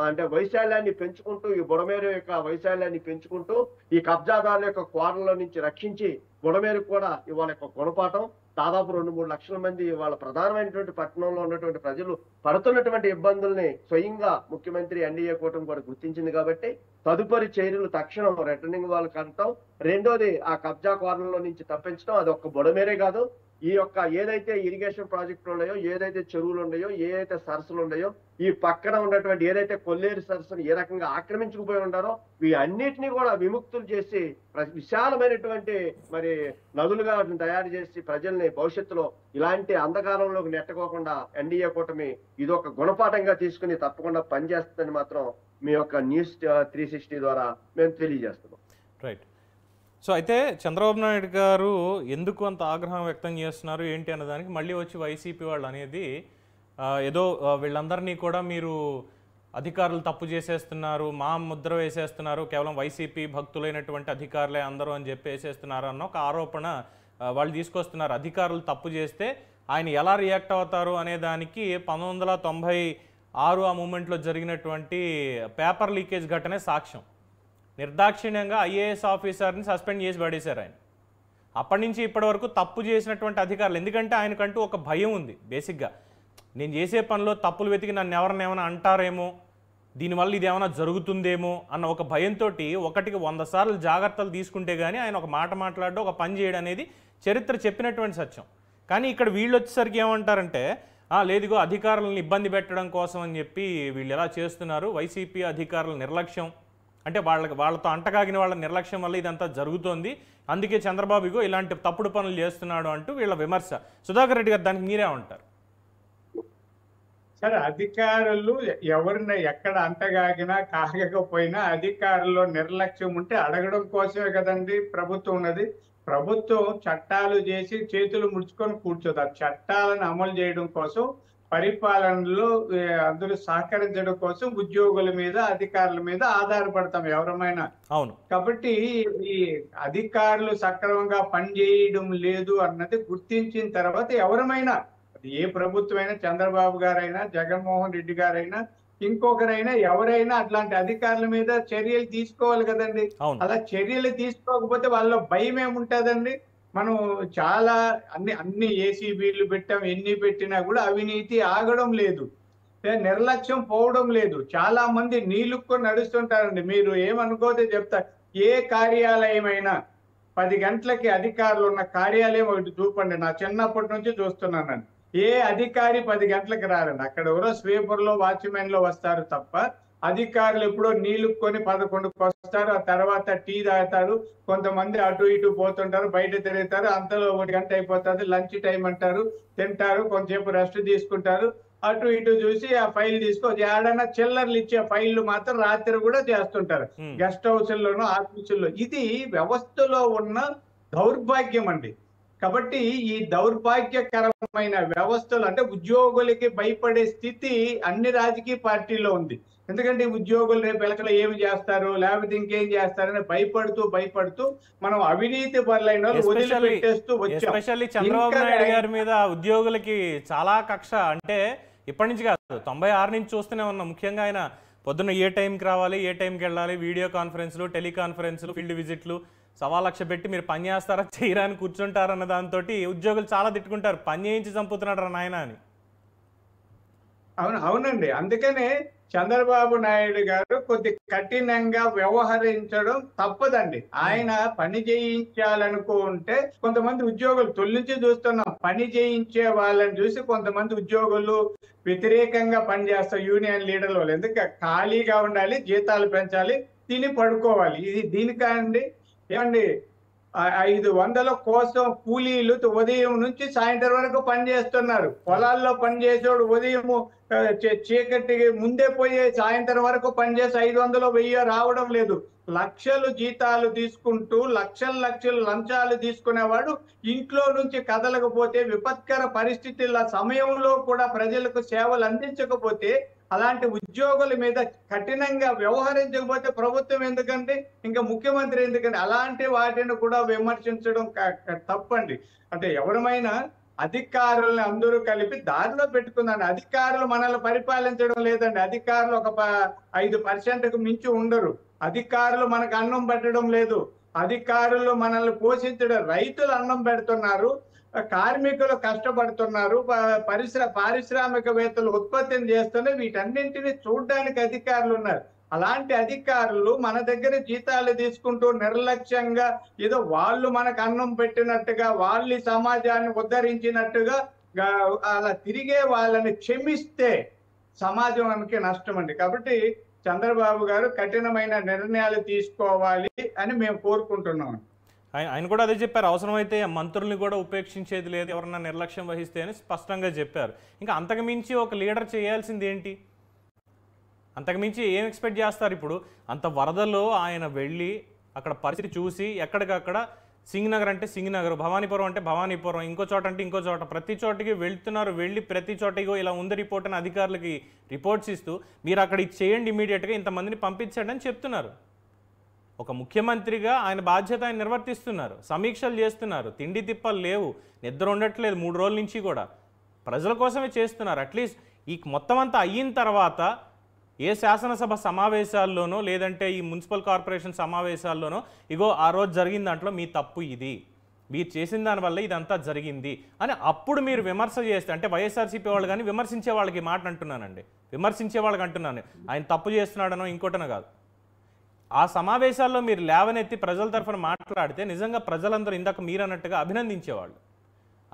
అంటే వైశాల్యాన్ని పెంచుకుంటూ, ఈ బుడమేరు యొక్క వైశాల్యాన్ని పెంచుకుంటూ ఈ కబ్జాదారుల యొక్క కోరల నుంచి రక్షించి బుడమేరుకు కూడా ఇవాళ యొక్క గుణపాఠం. దాదాపు 2-3 లక్షల మంది వాళ్ళ ప్రధానమైనటువంటి పట్టణంలో ఉన్నటువంటి ప్రజలు పడుతున్నటువంటి ఇబ్బందుల్ని స్వయంగా ముఖ్యమంత్రి ఎన్డీఏ కూటమి కూడా గుర్తించింది. కాబట్టి తదుపరి చర్యలు తక్షణం రిటర్నింగ్ వాళ్ళు కట్టడం, రెండోది ఆ కబ్జా కోరల్లో నుంచి తప్పించడం. అది ఒక్క బుడమేరే కాదు, ఈ యొక్క ఏదైతే ఇరిగేషన్ ప్రాజెక్టులు ఉన్నాయో, ఏదైతే చెరువులు ఉన్నాయో, ఏదైతే సరస్సులు ఉన్నాయో, ఈ పక్కన ఉన్నటువంటి ఏదైతే కొల్లేరు సరస్సును ఏ రకంగా ఆక్రమించుకుపోయి ఉన్నారో వీటన్నిటినీ కూడా విముక్తులు చేసి విశాలమైనటువంటి మరి నదులుగా వాటిని తయారు చేసి ప్రజల్ని భవిష్యత్తులో ఇలాంటి అంధకారంలోకి నెట్టుకోకుండా ఎన్డీఏ కూటమి ఇదొక గుణపాఠంగా తీసుకుని తప్పకుండా పనిచేస్తుందని మాత్రం మీ యొక్క న్యూస్ 360 ద్వారా మేము తెలియజేస్తున్నాం. రైట్. సో అయితే చంద్రబాబు నాయుడు గారు ఎందుకు అంత ఆగ్రహం వ్యక్తం చేస్తున్నారు ఏంటి అన్నదానికి మళ్ళీ వచ్చి వైసీపీ వాళ్ళు అనేది ఏదో వీళ్ళందరినీ కూడా మీరు అధికారులు తప్పు చేసేస్తున్నారు, మా ముద్ర వేసేస్తున్నారు, కేవలం వైసీపీ భక్తులైనటువంటి అధికారులే అందరూ అని చెప్పి వేసేస్తున్నారు అన్న ఒక ఆరోపణ వాళ్ళు తీసుకొస్తున్నారు. అధికారులు తప్పు చేస్తే ఆయన ఎలా రియాక్ట్ అవుతారు అనే దానికి 1996 ఆ మూమెంట్లో జరిగినటువంటి పేపర్ లీకేజ్ ఘటనే సాక్ష్యం. నిర్దాక్షిణ్యంగా ఐఏఎస్ ఆఫీసర్ని సస్పెండ్ చేసి పడేశారు ఆయన. అప్పటి నుంచి ఇప్పటి వరకు తప్పు చేసినటువంటి అధికారులు, ఎందుకంటే ఆయనకంటూ ఒక భయం ఉంది. బేసిక్గా నేను చేసే పనిలో తప్పులు వెతికి నన్ను ఎవరినేమైనా అంటారేమో, దీనివల్ల ఇది ఏమైనా జరుగుతుందేమో అన్న ఒక భయంతో 1కి 100 సార్లు జాగ్రత్తలు తీసుకుంటే కానీ ఆయన ఒక మాట మాట్లాడడం, ఒక పని చేయడం అనేది చరిత్ర చెప్పినటువంటి సత్యం. కానీ ఇక్కడ వీళ్ళు వచ్చేసరికి ఏమంటారంటే లేదుగో అధికారులను ఇబ్బంది పెట్టడం కోసం అని చెప్పి వీళ్ళు ఎలా చేస్తున్నారు, వైసీపీ అధికారుల నిర్లక్ష్యం, అంటే వాళ్ళతో అంటకాగిన వాళ్ళ నిర్లక్ష్యం వల్ల ఇదంతా జరుగుతోంది, అందుకే చంద్రబాబు ఇగో ఇలాంటి తప్పుడు పనులు చేస్తున్నాడు అంటూ వీళ్ళ విమర్శ. సుధాకర్ రెడ్డి గారు దానికి మీరే ఉంటారు? సరే, అధికారులు ఎవరిని ఎక్కడ అంటగాగినా కాగకపోయినా అధికారుల్లో నిర్లక్ష్యం ఉంటే అడగడం కోసమే కదండి ప్రభుత్వం ఉన్నది. ప్రభుత్వం చట్టాలు చేసి చేతులు ముడుచుకొని కూర్చోదు, ఆ చట్టాలను అమలు చేయడం కోసం, పరిపాలనలో అందరూ సహకరించడం కోసం ఉద్యోగుల మీద అధికారుల మీద ఆధారపడతాం ఎవరమైనా. అవును. కాబట్టి ఈ అధికారులు సక్రమంగా పనిచేయడం లేదు అన్నది గుర్తించిన తర్వాత ఎవరమైనా, ఏ ప్రభుత్వమైనా, చంద్రబాబు గారైనా, జగన్మోహన్ రెడ్డి గారైనా, ఇంకొకరైనా, ఎవరైనా అట్లాంటి అధికారుల మీద చర్యలు తీసుకోవాలి కదండి. అలా చర్యలు తీసుకోకపోతే వాళ్ళ భయం ఏముంటదండి? మనం చాలా అన్ని ఏసీబీలు పెట్టాం, ఎన్ని పెట్టినా కూడా అవినీతి ఆగడం లేదు, నిర్లక్ష్యం పోవడం లేదు. చాలా మంది నీళ్ళుక్కు నడుస్తుంటారండి. మీరు ఏమనుకోతే చెప్తా, ఏ కార్యాలయమైనా 10 గంటలకి అధికారులు ఉన్న కార్యాలయం ఒకటి చూపండి. నా చిన్నప్పటి నుంచి చూస్తున్నానండి. ఏ అధికారి 10 గంటలకు రారండి. అక్కడ ఎవరో స్వీపర్లో, వాచ్మెన్లో వస్తారు తప్ప అధికారులు ఎప్పుడో నీళ్ళుకొని 11కు వస్తారు. ఆ తర్వాత టీ తాగుతారు, కొంతమంది అటు ఇటు పోతుంటారు, బయట తిరుగుతారు. అంతలో 1 గంట అయిపోతుంది, లంచ్ టైం అంటారు, తింటారు, కొంచెంసేపు రెస్ట్ తీసుకుంటారు, అటు ఇటు చూసి ఆ ఫైల్ తీసుకోవచ్చు. ఏడైనా చిల్లర్లు ఇచ్చే ఫైళ్లు మాత్రం రాత్రి కూడా చేస్తుంటారు గెస్ట్ హౌస్ల్లోనూ, ఆఫీసుల్లో. ఇది వ్యవస్థలో ఉన్న దౌర్భాగ్యం అండి. కాబట్టి ఈ దౌర్భాగ్యకరమైన వ్యవస్థలు, అంటే ఉద్యోగులకి భయపడే స్థితి అన్ని రాజకీయ పార్టీల్లో ఉంది. ఎందుకంటే ఉద్యోగులు రేపు ఎలకలు ఏమి చేస్తారు, లేకపోతే ఇంకేం చేస్తారని భయపడుతూ మనం అవినీతి పరులైన వదిలిపెట్టేస్తూ వచ్చాం. ఎస్పెషల్లీ చంద్రబాబు నాయుడు గారి మీద ఉద్యోగులకి చాలా కక్ష. అంటే ఇప్పటి నుంచి కాదు, 96 నుంచి చూస్తూనే ఉన్నాం. ముఖ్యంగా ఆయన పొద్దున్న ఏ టైంకి రావాలి, ఏ టైంకి వెళ్ళాలి, వీడియో కాన్ఫరెన్స్లు, టెలికాన్ఫరెన్స్లు, ఫీల్డ్ విజిట్లు, 1,00,000 పెట్టి మీరు పని చేస్తారా చేయరా అని కూర్చుంటారన్న దాంతో ఉద్యోగులు చాలా తిట్టుకుంటారు, పని చేయించి చంపుతున్నాడు రా నాయన అని. అవునండి. అందుకనే చంద్రబాబు నాయుడు గారు కొద్ది కఠినంగా వ్యవహరించడం తప్పదండి. ఆయన పని చేయించాలనుకుంటే కొంతమంది ఉద్యోగులు తొలి నుంచి చూస్తున్నాం, పని చేయించే వాళ్ళని చూసి కొంతమంది ఉద్యోగులు వ్యతిరేకంగా పనిచేస్తారు. యూనియన్ లీడర్ల వాళ్ళు ఎందుకు ఖాళీగా ఉండాలి, జీతాలు పెంచాలి, తిని పడుకోవాలి. ఇది దీనికండి ఏమండి 500 కోసం కూలీలు ఉదయం నుంచి సాయంత్రం వరకు పనిచేస్తున్నారు. పొలాల్లో పనిచేసేవాడు ఉదయం చీకటి ముందే పోయి సాయంత్రం వరకు పనిచేసి 500 1000 రావడం లేదు. లక్షలు జీతాలు తీసుకుంటూ లక్షలు లంచాలు తీసుకునేవాడు ఇంట్లో నుంచి కదలకపోతే, విపత్కర పరిస్థితుల సమయంలో కూడా ప్రజలకు సేవలు అందించకపోతే, అలాంటి ఉద్యోగుల మీద కఠినంగా వ్యవహరించకపోతే ప్రభుత్వం ఎందుకంటే, ఇంకా ముఖ్యమంత్రి ఎందుకంటే, అలాంటి వాటిని కూడా విమర్శించడం తప్పండి. అంటే ఎవరమైనా అధికారులను అందరూ కలిపి దారిలో పెట్టుకుందండి. అధికారులు మనల్ని పరిపాలించడం లేదండి. అధికారులు ఒక 5%కు మించి ఉండరు. అధికారులు మనకు అన్నం పెట్టడం లేదు. అధికారులు మనల్ని పోషించడం, రైతులు అన్నం పెడుతున్నారు, కార్మికులు కష్టపడుతున్నారు, పారిశ్రామికవేత్తలు ఉత్పత్తిని చేస్తున్నారు. వీటన్నింటినీ చూడడానికి అధికారులు ఉన్నారు. అలాంటి అధికారులు మన దగ్గర జీతాలు తీసుకుంటూ నిర్లక్ష్యంగా ఏదో వాళ్ళు మనకు అన్నం పెట్టినట్టుగా, వాళ్ళు సమాజాన్ని ఉద్ధరించినట్టుగా అలా తిరిగే వాళ్ళని క్షమిస్తే సమాజానికి నష్టం అండి. కాబట్టి చంద్రబాబు గారు కఠినమైన నిర్ణయాలు తీసుకోవాలి అని మేము కోరుకుంటున్నాం. ఆయన కూడా అదే చెప్పారు, అవసరమైతే మంత్రుల్ని కూడా ఉపేక్షించేది లేదు ఎవరన్నా నిర్లక్ష్యం వహిస్తే అని స్పష్టంగా చెప్పారు. ఇంకా అంతకుమించి ఒక లీడర్ చేయాల్సింది ఏంటి? అంతకుమించి ఏం ఎక్స్పెక్ట్ చేస్తారు? ఇప్పుడు అంత వరదలో ఆయన వెళ్ళి అక్కడ పరిస్థితి చూసి ఎక్కడికక్కడ సింగనగర్ అంటే సింగనగర్, భవానీపురం అంటే భవానీపురం, ఇంకో చోట అంటే ఇంకో చోట, ప్రతి చోటికి వెళ్తున్నారు. వెళ్ళి ప్రతి చోటకి ఇలా ఉంది రిపోర్ట్ అని అధికారులకి రిపోర్ట్స్ ఇస్తూ మీరు అక్కడ ఇది చేయండి, ఇమీడియట్గా ఇంతమందిని పంపించండి అని చెప్తున్నారు. ఒక ముఖ్యమంత్రిగా ఆయన బాధ్యత ఆయన నిర్వర్తిస్తున్నారు, సమీక్షలు చేస్తున్నారు, తిండి తిప్పలు లేవు, నిద్ర ఉండట్లేదు 3 రోజుల నుంచి కూడా, ప్రజల కోసమే చేస్తున్నారు. అట్లీస్ట్ ఈ మొత్తం అంతా అయిన తర్వాత ఏ శాసనసభ సమావేశాల్లోనో లేదంటే ఈ మున్సిపల్ కార్పొరేషన్ సమావేశాల్లోనో ఇగో ఆ రోజు జరిగిన దాంట్లో మీ తప్పు ఇది, మీరు చేసిన దానివల్ల ఇదంతా జరిగింది అని అప్పుడు మీరు విమర్శ చేస్తే, అంటే వైఎస్ఆర్సీపీ వాళ్ళు కానీ విమర్శించే వాళ్ళకి మాట అంటున్నానండి, విమర్శించే వాళ్ళకి అంటున్నాను, ఆయన తప్పు చేస్తున్నాడనో ఇంకోటనో కాదు. ఆ సమావేశాల్లో మీరు లేవనెత్తి ప్రజల తరఫున మాట్లాడితే నిజంగా ప్రజలందరూ ఇందాక మీరు అన్నట్టుగా అభినందించేవాళ్ళు.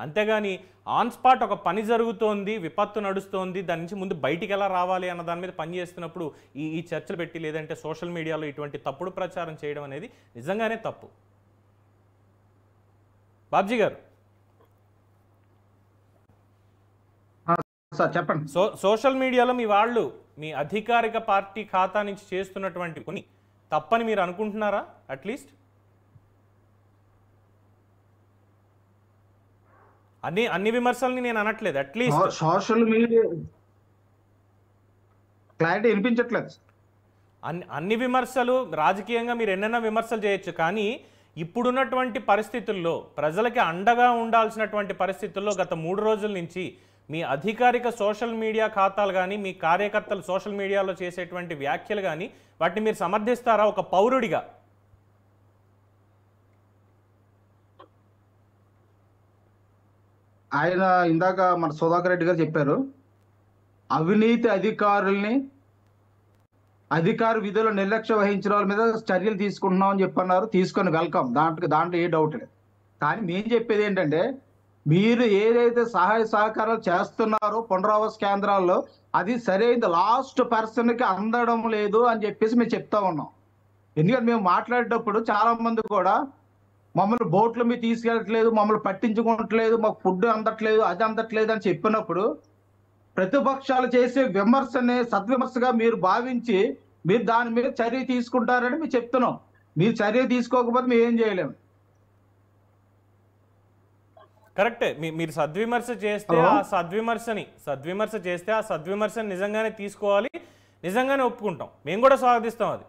అంతేగాని ఆన్ స్పాట్ ఒక పని జరుగుతోంది, విపత్తు నడుస్తోంది, దాని నుంచి ముందు బయటికి ఎలా రావాలి అన్న దాని మీద పని చేస్తున్నప్పుడు ఈ చర్చలు పెట్టి లేదంటే సోషల్ మీడియాలో ఇటువంటి తప్పుడు ప్రచారం చేయడం అనేది నిజంగానే తప్పు. బాబ్జీ గారు సార్ చెప్పండి. సోషల్ మీడియాలో మీ వాళ్ళు మీ అధికారిక పార్టీ ఖాతా నుంచి చేస్తున్నటువంటి కొన్ని తప్పని మీరు అనుకుంటున్నారా? అట్లీస్ట్ అన్ని విమర్శల్ని నేను అనట్లేదు, అట్లీస్ట్ సోషల్ మీడియా క్లారిటీ వినిపించట్లేదు. అన్ని విమర్శలు రాజకీయంగా మీరు ఎన్నైనా విమర్శలు చేయొచ్చు, కానీ ఇప్పుడున్నటువంటి పరిస్థితుల్లో ప్రజలకి అండగా ఉండాల్సినటువంటి పరిస్థితుల్లో గత 3 రోజుల నుంచి మీ అధికారిక సోషల్ మీడియా ఖాతాలు కానీ మీ కార్యకర్తలు సోషల్ మీడియాలో చేసేటువంటి వ్యాఖ్యలు కానీ వాటిని మీరు సమర్థిస్తారా ఒక పౌరుడిగా? ఆయన ఇందాక మన సుధాకర్ రెడ్డి గారు చెప్పారు, అవినీతి అధికారుల్ని అధికార విధులు నిర్లక్ష్యం వహించిన వాళ్ళ మీద చర్యలు తీసుకుంటున్నాం అని చెప్పన్నారు. తీసుకొని వెల్కమ్, దాంట్లో ఏ డౌట్ లేదు. కానీ మేము చెప్పేది ఏంటంటే, మీరు ఏదైతే సహాయ సహకారాలు చేస్తున్నారో పునరావాస కేంద్రాల్లో అది సరైన లాస్ట్ పర్సన్కి అందడం లేదు అని చెప్పేసి మేము చెప్తా ఉన్నాం. ఎందుకంటే మేము మాట్లాడేటప్పుడు చాలా మంది కూడా మమ్మల్ని బోట్ల మీద తీసుకెళ్ళట్లేదు, మమ్మల్ని పట్టించుకోవట్లేదు, మాకు ఫుడ్ అందట్లేదు, అది అందట్లేదు అని చెప్పినప్పుడు ప్రతిపక్షాలు చేసే విమర్శని సద్విమర్శగా మీరు భావించి మీరు దాని మీద చర్య తీసుకుంటారని మేము చెప్తున్నాం. మీరు చర్య తీసుకోకపోతే మేము ఏం చేయలేము. కరెక్టే, మీరు సద్విమర్శ చేస్తే ఆ సద్విమర్శని నిజంగానే తీసుకోవాలి, నిజంగానే ఒప్పుకుంటాం, మేము కూడా స్వాగతిస్తాం. అది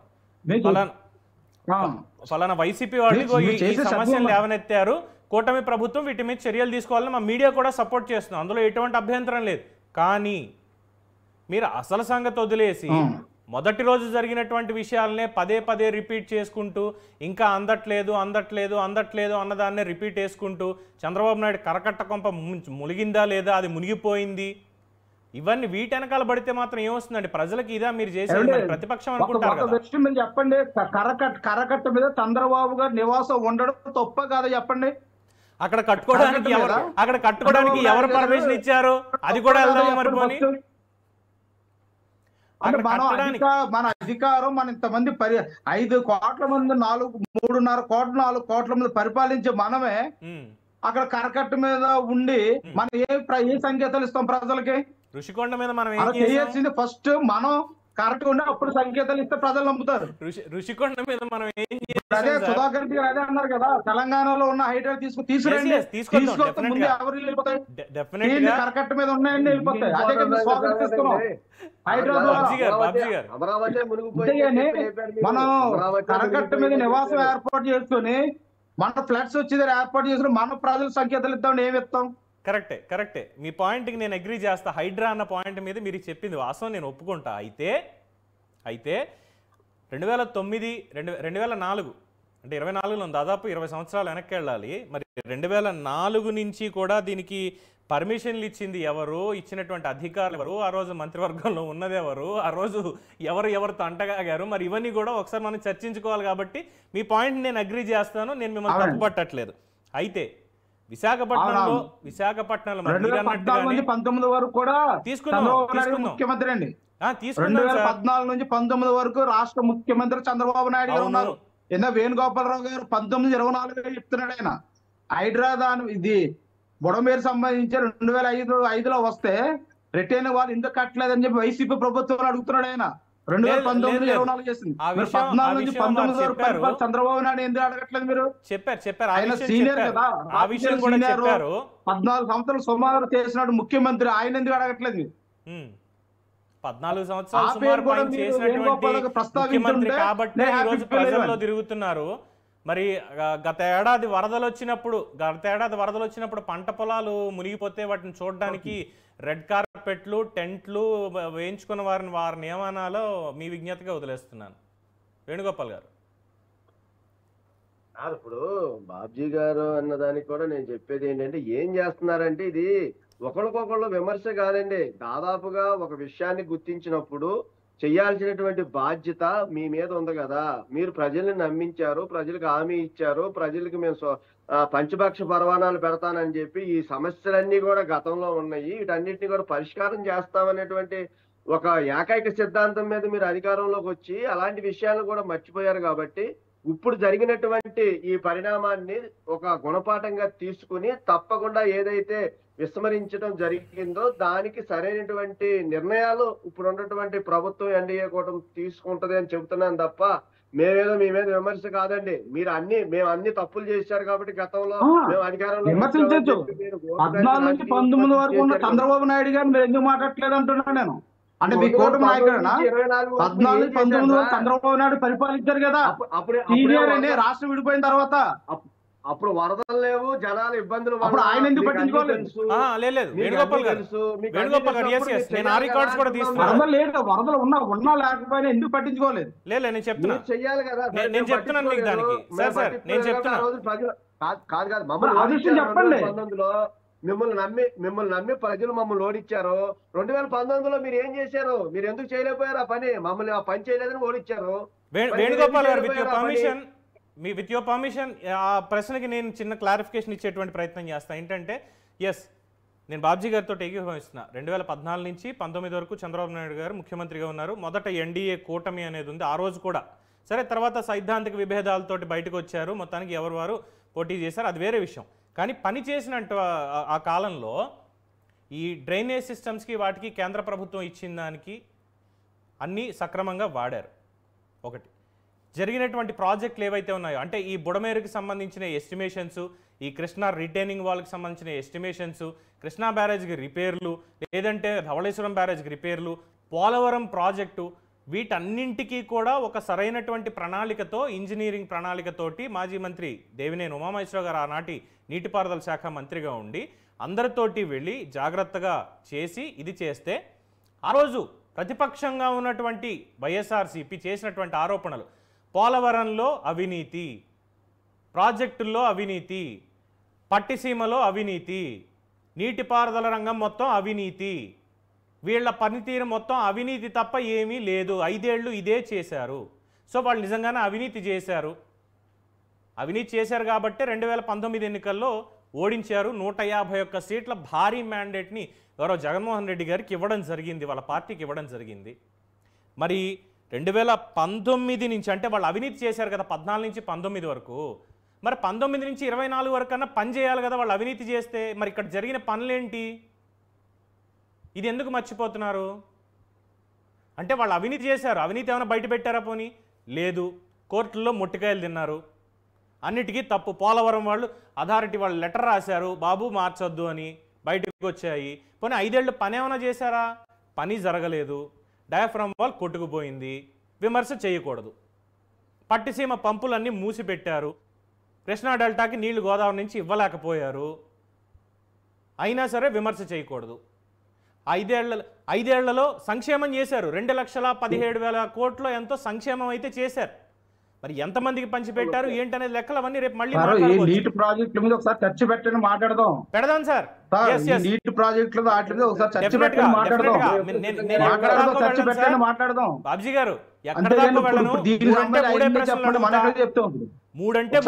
ఫలానా వైసీపీ వాళ్ళు ఈ సమస్యలు లేవనెత్తారు, కూటమి ప్రభుత్వం వీటి మీద చర్యలు తీసుకోవాలని మా మీడియా కూడా సపోర్ట్ చేస్తున్నాం, అందులో ఎటువంటి అభ్యంతరం లేదు. కానీ మీరు అసలు సంగతి వదిలేసి మొదటి రోజు జరిగినటువంటి విషయాలనే పదే పదే రిపీట్ చేసుకుంటూ ఇంకా అందట్లేదు అన్నదాన్నే రిపీట్ చేసుకుంటూ చంద్రబాబు నాయుడు కరకట్ట కొంప మునిగిందా లేదా, అది మునిగిపోయింది, ఇవన్నీ వీటి వెనకాల పడితే మాత్రం ఏమొస్తుందండి ప్రజలకి? ఇదా మీరు చేసేది? ప్రతిపక్షం అనుకుంటారు కదా. చెప్పండి, కరకట్ట మీద చంద్రబాబు గారు నివాసం ఉండడం తప్ప కాదా చెప్పండి? అక్కడ కట్టుకోవడానికి ఎవరు పర్మిషన్ ఇచ్చారు? అది కూడా వెళ్దాం మరిపోని. మన అధికారం మన ఇంతమంది 5 కోట్ల మంది 3.5 కోట్ల 4 కోట్ల మంది పరిపాలించే మనమే అక్కడ కరకట్ట మీద ఉండి మనం ఏ సంకేతాలు ఇస్తాం ప్రజలకి? ఋషికొండ మీద మనం చేయాల్సింది ఫస్ట్ మనం కరెక్ట్ ఉండి అప్పుడు సంకేతాలు ఇస్తే ప్రజలు నమ్ముతారు. ఋషికొండ మీద మనం ఏం అదే సుధాకర్ రెడ్డి గారు అదే అన్నారు కదా, తెలంగాణలో ఉన్న హైడ్రా తీసుకురండి, ముందు ఎవరు వెళ్ళిపోతాయి, కరకట్ట మీద ఉన్నాయండి వెళ్ళిపోతాయి. అదే కదా స్వాగతిస్తున్నాం. మనం కరకట్ట మీద నివాసం ఏర్పాటు చేసుకుని మన ఫ్లడ్స్ వచ్చేది ఏర్పాటు చేసుకుని మన ప్రజలు సంకేతాలు ఇద్దాం, ఏమి ఇస్తాం? కరెక్టే మీ పాయింట్కి నేను అగ్రీ చేస్తా. హైడ్రా అన్న పాయింట్ మీద మీరు చెప్పింది వాస్తవం, నేను ఒప్పుకుంటా. అయితే 2009 2004 అంటే 24లో దాదాపు 20 సంవత్సరాలు వెనక్కి వెళ్ళాలి. మరి 2004 నుంచి కూడా దీనికి పర్మిషన్లు ఇచ్చింది ఎవరు, ఇచ్చినటువంటి అధికారులు ఎవరు, ఆ రోజు మంత్రివర్గంలో ఉన్నది ఎవరు, ఆ రోజు ఎవరితో అంటగాగారు, మరి ఇవన్నీ కూడా ఒకసారి మనం చర్చించుకోవాలి. కాబట్టి మీ పాయింట్ నేను అగ్రీ చేస్తాను, నేను మిమ్మల్ని తప్పుపట్టట్లేదు. అయితే విశాఖపట్నంలో 2019 వరకు కూడా ముఖ్యమంత్రి అండి. 2014 నుంచి 19 వరకు రాష్ట్ర ముఖ్యమంత్రి చంద్రబాబు నాయుడు గారు ఉన్నారు. వేణుగోపాలరావు గారు 1924 చెప్తున్నాడు. ఆయన హైడ్రా ఇది బుడమేరు సంబంధించి 2005లో వస్తే రిటైన్ వాళ్ళు ఎందుకు కట్టలేదని చెప్పి వైసీపీ ప్రభుత్వం అడుగుతున్నాడు. ఆయన 2019-24 చేసింది. 14 నుంచి 19 వరకు చంద్రబాబు నాయుడు ఎందుకు అడగట్లేదు? మీరు చెప్పారు ఆయన సీనియర్ కదా, 14 సంవత్సరాలు సుమారు చేసినాడు ముఖ్యమంత్రి, ఆయన ఎందుకు అడగట్లేదు? 14 సంవత్సరాలు సుమారు పని చేసినటువంటి ముఖ్యమంత్రి కాబట్టి ఈరోజు ప్రజల్లో తిరుగుతున్నారు. మరి గత ఏడాది వరదలు వచ్చినప్పుడు పంట పొలాలు మునిగిపోతే వాటిని చూడడానికి రెడ్ కార్పెట్లు టెంట్లు వేయించుకున్న వారి నియమనాలు మీ విజ్ఞతగా వదిలేస్తున్నాను. వేణుగోపాల్ గారు, ఇప్పుడు బాబ్జీ గారు అన్నదానికి కూడా నేను చెప్పేది ఏంటంటే, ఏం చేస్తున్నారంటే ఇది ఒకళ్ళకొకళ్ళు విమర్శ కాదండి. దాదాపుగా ఒక విషయాన్ని గుర్తించినప్పుడు చేయాల్సినటువంటి బాధ్యత మీ మీద ఉంది కదా. మీరు ప్రజల్ని నమ్మించారు, ప్రజలకు హామీ ఇచ్చారు, ప్రజలకు మేము పంచభక్ష పరవాణాలు పెడతానని చెప్పి ఈ సమస్యలన్నీ కూడా గతంలో ఉన్నాయి, వీటన్నిటిని కూడా పరిష్కారం చేస్తామనేటువంటి ఒక ఏకైక సిద్ధాంతం మీద మీరు అధికారంలోకి వచ్చి అలాంటి విషయాలను కూడా మర్చిపోయారు. కాబట్టి ఇప్పుడు జరిగినటువంటి ఈ పరిణామాన్ని ఒక గుణపాఠంగా తీసుకుని తప్పకుండా ఏదైతే విస్మరించడం జరిగిందో దానికి సరైనటువంటి నిర్ణయాలు ఇప్పుడు ఉన్నటువంటి ప్రభుత్వం ఎన్డీఏ కూటమి తీసుకుంటది అని చెబుతున్నాను తప్ప మేమేదో మీ మీద విమర్శ కాదండి. మేము అన్ని తప్పులు చేశారు కాబట్టి గతంలో మేము అధికారంలో విమర్శించొచ్చు. 14 నుంచి 19 వరకు ఉన్న చంద్రబాబు నాయుడు గారు మీరు ఎందుకు మాట్లాడలేదు అంటున్నాను నేను. అంటే మీ కూటమి నాయకుడేనా? 14 నుంచి 19 వరకు చంద్రబాబు నాయుడు పరిపాలించారు కదా. రాష్ట్రం విడిపోయిన తర్వాత అప్పుడు వరదలు లేవు, జనాలు ఇబ్బందులు, అప్పుడు ఆయన ఎందుకు పట్టించుకోలేదు? వరదలు ఉన్నా లేకపోయినా ఎందుకు పట్టించుకోలేదు? నేను చెప్తున్నా చెయ్యాలి కదా. నేను చెప్తున్నాను మీకు దానికి. నేను చెప్తున్నా కాదు మమ్మల్ని 19లో మిమ్మల్ని నమ్మి ప్రజలు మమ్మల్ని ఓడించారు. 2019లో మీరు ఏం చేశారు? మీరు ఎందుకు చేయలేకపోయారు ఆ పని? మమ్మల్ని ఆ పని చేయలేదని ఓడించారు. వేణుగోపాల్ గారు, విత్ యువర్ పర్మిషన్ ఆ ప్రశ్నకి నేను చిన్న క్లారిఫికేషన్ ఇచ్చేటువంటి ప్రయత్నం చేస్తాను. ఏంటంటే ఎస్, నేను బాబ్జీ గారితో ఏకీభవిస్తున్నా. 2014 నుంచి 19 వరకు చంద్రబాబు నాయుడు గారు ముఖ్యమంత్రిగా ఉన్నారు. మొదట ఎన్డీఏ కూటమి అనేది ఉంది, ఆ రోజు కూడా సరే. తర్వాత సైద్ధాంతిక విభేదాలతోటి బయటకు వచ్చారు, మొత్తానికి ఎవరు వారు పోటీ చేశారు, అది వేరే విషయం. కానీ పని చేసినట్టు ఆ కాలంలో ఈ డ్రైనేజ్ సిస్టమ్స్కి వాటికి కేంద్ర ప్రభుత్వం ఇచ్చిన దానికి అన్నీ సక్రమంగా వాడారు. ఒకటి, జరిగినటువంటి ప్రాజెక్టులు ఏవైతే ఉన్నాయో, అంటే ఈ బుడమేరుకి సంబంధించిన ఎస్టిమేషన్స్, ఈ కృష్ణా రిటైనింగ్ వాల్కి సంబంధించిన ఎస్టిమేషన్స్, కృష్ణా బ్యారేజ్కి రిపేర్లు, లేదంటే ధవళేశ్వరం బ్యారేజ్కి రిపేర్లు, పోలవరం ప్రాజెక్టు, వీటన్నింటికీ కూడా ఒక సరైనటువంటి ప్రణాళికతో, ఇంజనీరింగ్ ప్రణాళికతోటి మాజీ మంత్రి దేవినేని ఉమామహేశ్వరరావు గారు ఆనాటి నీటిపారుదల శాఖ మంత్రిగా ఉండి అందరితోటి వెళ్ళి జాగ్రత్తగా చేసి ఇది చేస్తే, ఆ రోజు ప్రతిపక్షంగా ఉన్నటువంటి వైఎస్ఆర్సీపీ చేసినటువంటి ఆరోపణలు, పోలవరంలో అవినీతి, ప్రాజెక్టుల్లో అవినీతి, పట్టిసీమలో అవినీతి, నీటిపారుదల రంగం మొత్తం అవినీతి, వీళ్ళ పనితీరు మొత్తం అవినీతి తప్ప ఏమీ లేదు, 5 ఏళ్ళు ఇదే చేశారు. సో వాళ్ళు నిజంగానే అవినీతి చేశారు. అవినీతి చేశారు కాబట్టి 2019 ఎన్నికల్లో ఓడించారు. 151 సీట్ల భారీ మ్యాండేట్ని ఎవరో జగన్మోహన్ రెడ్డి గారికి ఇవ్వడం జరిగింది, వాళ్ళ పార్టీకి ఇవ్వడం జరిగింది. మరి 2019 నుంచి అంటే వాళ్ళు అవినీతి చేశారు కదా 14 నుంచి 19 వరకు, మరి 19 నుంచి 24 వరకు అన్నా పని చేయాలి కదా వాళ్ళు అవినీతి చేస్తే. మరి ఇక్కడ జరిగిన పనులేంటి? ఇది ఎందుకు మర్చిపోతున్నారు? అంటే వాళ్ళు అవినీతి చేశారు, అవినీతి ఏమైనా బయట పెట్టారా? పోనీ లేదు, కోర్టుల్లో మొట్టికాయలు తిన్నారు, అన్నిటికీ తప్పు. పోలవరం వాళ్ళు అథారిటీ వాళ్ళు లెటర్ రాశారు, బాబు మార్చొద్దు అని, బయటకు వచ్చాయి. పోనీ 5 ఏళ్ళు పని ఏమైనా చేశారా? పని జరగలేదు. డయాఫ్రమ్ వాల్ కొట్టుకుపోయింది, విమర్శ చేయకూడదు. పట్టిసీమ పంపులన్నీ మూసిపెట్టారు, కృష్ణా డెల్టాకి నీళ్లు గోదావరి నుంచి ఇవ్వలేకపోయారు, అయినా సరే విమర్శ చేయకూడదు. 5 ఏళ్లలో సంక్షేమం చేశారు, 2,17,000 కోట్లు ఎంతో సంక్షేమం అయితే చేశారు. మరి ఎంతమందికి పంచిపెట్టారు ఏంటనేది లెక్కలు అవన్నీ రేపు మళ్ళీ నీటి ప్రాజెక్టుల మీద ఒకసారి చర్చ పెట్టండి, మాట్లాడదాం. పెడదాం సార్. నీటి ప్రాజెక్టుల వాటి మీద ఒకసారి చర్చ పెట్టండి, మాట్లాడదాం. బాబ్జీ గారు ఎక్కడ దాకా వెళ్ళను, మూడంటే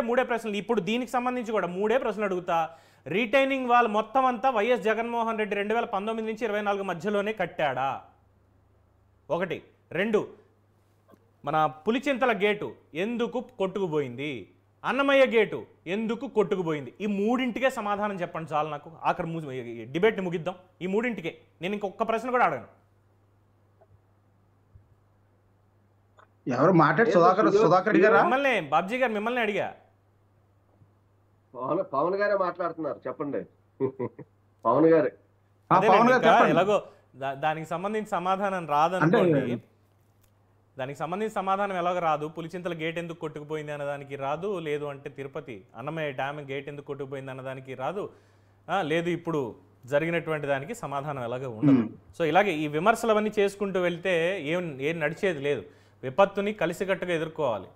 మూడే ప్రశ్నలు. ఇప్పుడు దీనికి సంబంధించి కూడా 3 ప్రశ్నలు అడుగుతా. రిటైనింగ్ వాల్ మొత్తం అంతా వైఎస్ జగన్మోహన్ రెడ్డి 2019 నుంచి 24 మధ్యలోనే కట్టాడా? 1. 2, మన పులిచింతల గేటు ఎందుకు కొట్టుకుపోయింది? అన్నమయ్య గేటు ఎందుకు కొట్టుకుపోయింది? ఈ 3ంటికే సమాధానం చెప్పండి చాలు నాకు. ఆఖరి డిబేట్ ముగిద్దాం ఈ 3ంటికే. నేను ఇంకొక ప్రశ్న కూడా అడగను. ఎవరు మాట్లాడి సుధాకర్ గారు? మిమ్మల్ని బాబ్జీ గారు మిమ్మల్ని అడిగా. పవన్ గారే మాట్లాడుతున్నారు, చెప్పండి. పవన్ గారు ఎలాగో దానికి సంబంధించి సమాధానం రాదనుకోండి, దానికి సంబంధించి సమాధానం ఎలాగో రాదు. పులిచింతల గేట్ ఎందుకు కొట్టుకుపోయింది అన్నదానికి రాదు, లేదు అంటే తిరుపతి అన్నమయ్య డ్యామ్ గేట్ ఎందుకు కొట్టుకుపోయింది అన్నదానికి రాదు, లేదు ఇప్పుడు జరిగినటువంటి దానికి సమాధానం ఎలాగో ఉండదు. సో ఇలాగే ఈ విమర్శలు అవన్నీ చేసుకుంటూ వెళ్తే ఏం నడిచేది లేదు. విపత్తుని కలిసికట్టుగా ఎదుర్కోవాలి.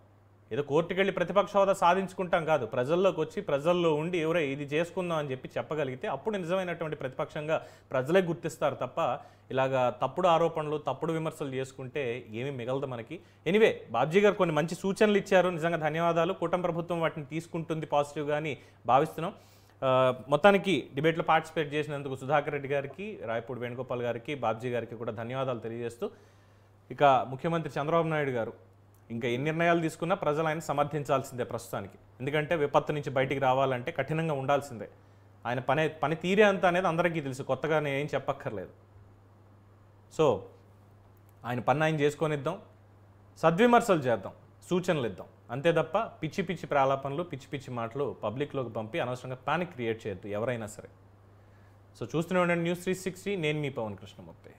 ఏదో కోర్టుకు వెళ్ళి ప్రతిపక్ష హోదా సాధించుకుంటాం కాదు, ప్రజల్లోకి వచ్చి ప్రజల్లో ఉండి ఎవరో ఇది చేసుకుందాం అని చెప్పి చెప్పగలిగితే అప్పుడు నిజమైనటువంటి ప్రతిపక్షంగా ప్రజలే గుర్తిస్తారు తప్ప ఇలాగా తప్పుడు ఆరోపణలు తప్పుడు విమర్శలు చేసుకుంటే ఏమీ మిగలదు మనకి. ఎనీవే, బాబ్జీ గారు కొన్ని మంచి సూచనలు ఇచ్చారు, నిజంగా ధన్యవాదాలు. కూటమి ప్రభుత్వం వాటిని తీసుకుంటుంది పాజిటివ్గా అని భావిస్తున్నాం. మొత్తానికి డిబేట్లో పార్టిసిపేట్ చేసినందుకు సుధాకర్ రెడ్డి గారికి, రాయపూడి వేణుగోపాల్ గారికి, బాబ్జీ గారికి కూడా ధన్యవాదాలు తెలియజేస్తూ, ఇక ముఖ్యమంత్రి చంద్రబాబు నాయుడు గారు ఇంకా ఎన్ని నిర్ణయాలు తీసుకున్నా ప్రజలు ఆయన సమర్థించాల్సిందే ప్రస్తుతానికి. ఎందుకంటే విపత్తు నుంచి బయటికి రావాలంటే కఠినంగా ఉండాల్సిందే. ఆయన పని తీరే అంత అనేది అందరికీ తెలుసు, కొత్తగా నేను ఏం చెప్పక్కర్లేదు. సో ఆయన పని ఆయన చేసుకొనిద్దాం, సద్విమర్శలు చేద్దాం, సూచనలు ఇద్దాం, అంతే తప్ప పిచ్చి పిచ్చి ప్రాలాపనలు పిచ్చి పిచ్చి మాటలు పబ్లిక్లోకి పంపి అనవసరంగా పానిక్ క్రియేట్ చేయొద్దు ఎవరైనా సరే. సో చూస్తూనే ఉండండి న్యూస్ 360. నేను మీ Pavan Krishnamurthy.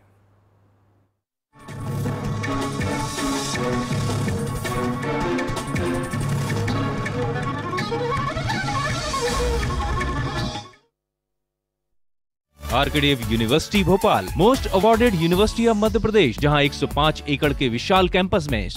RKDF university Bhopal, most awarded university of Madhya Pradesh, जहां 105 एकड़ के विशाल कैंपस में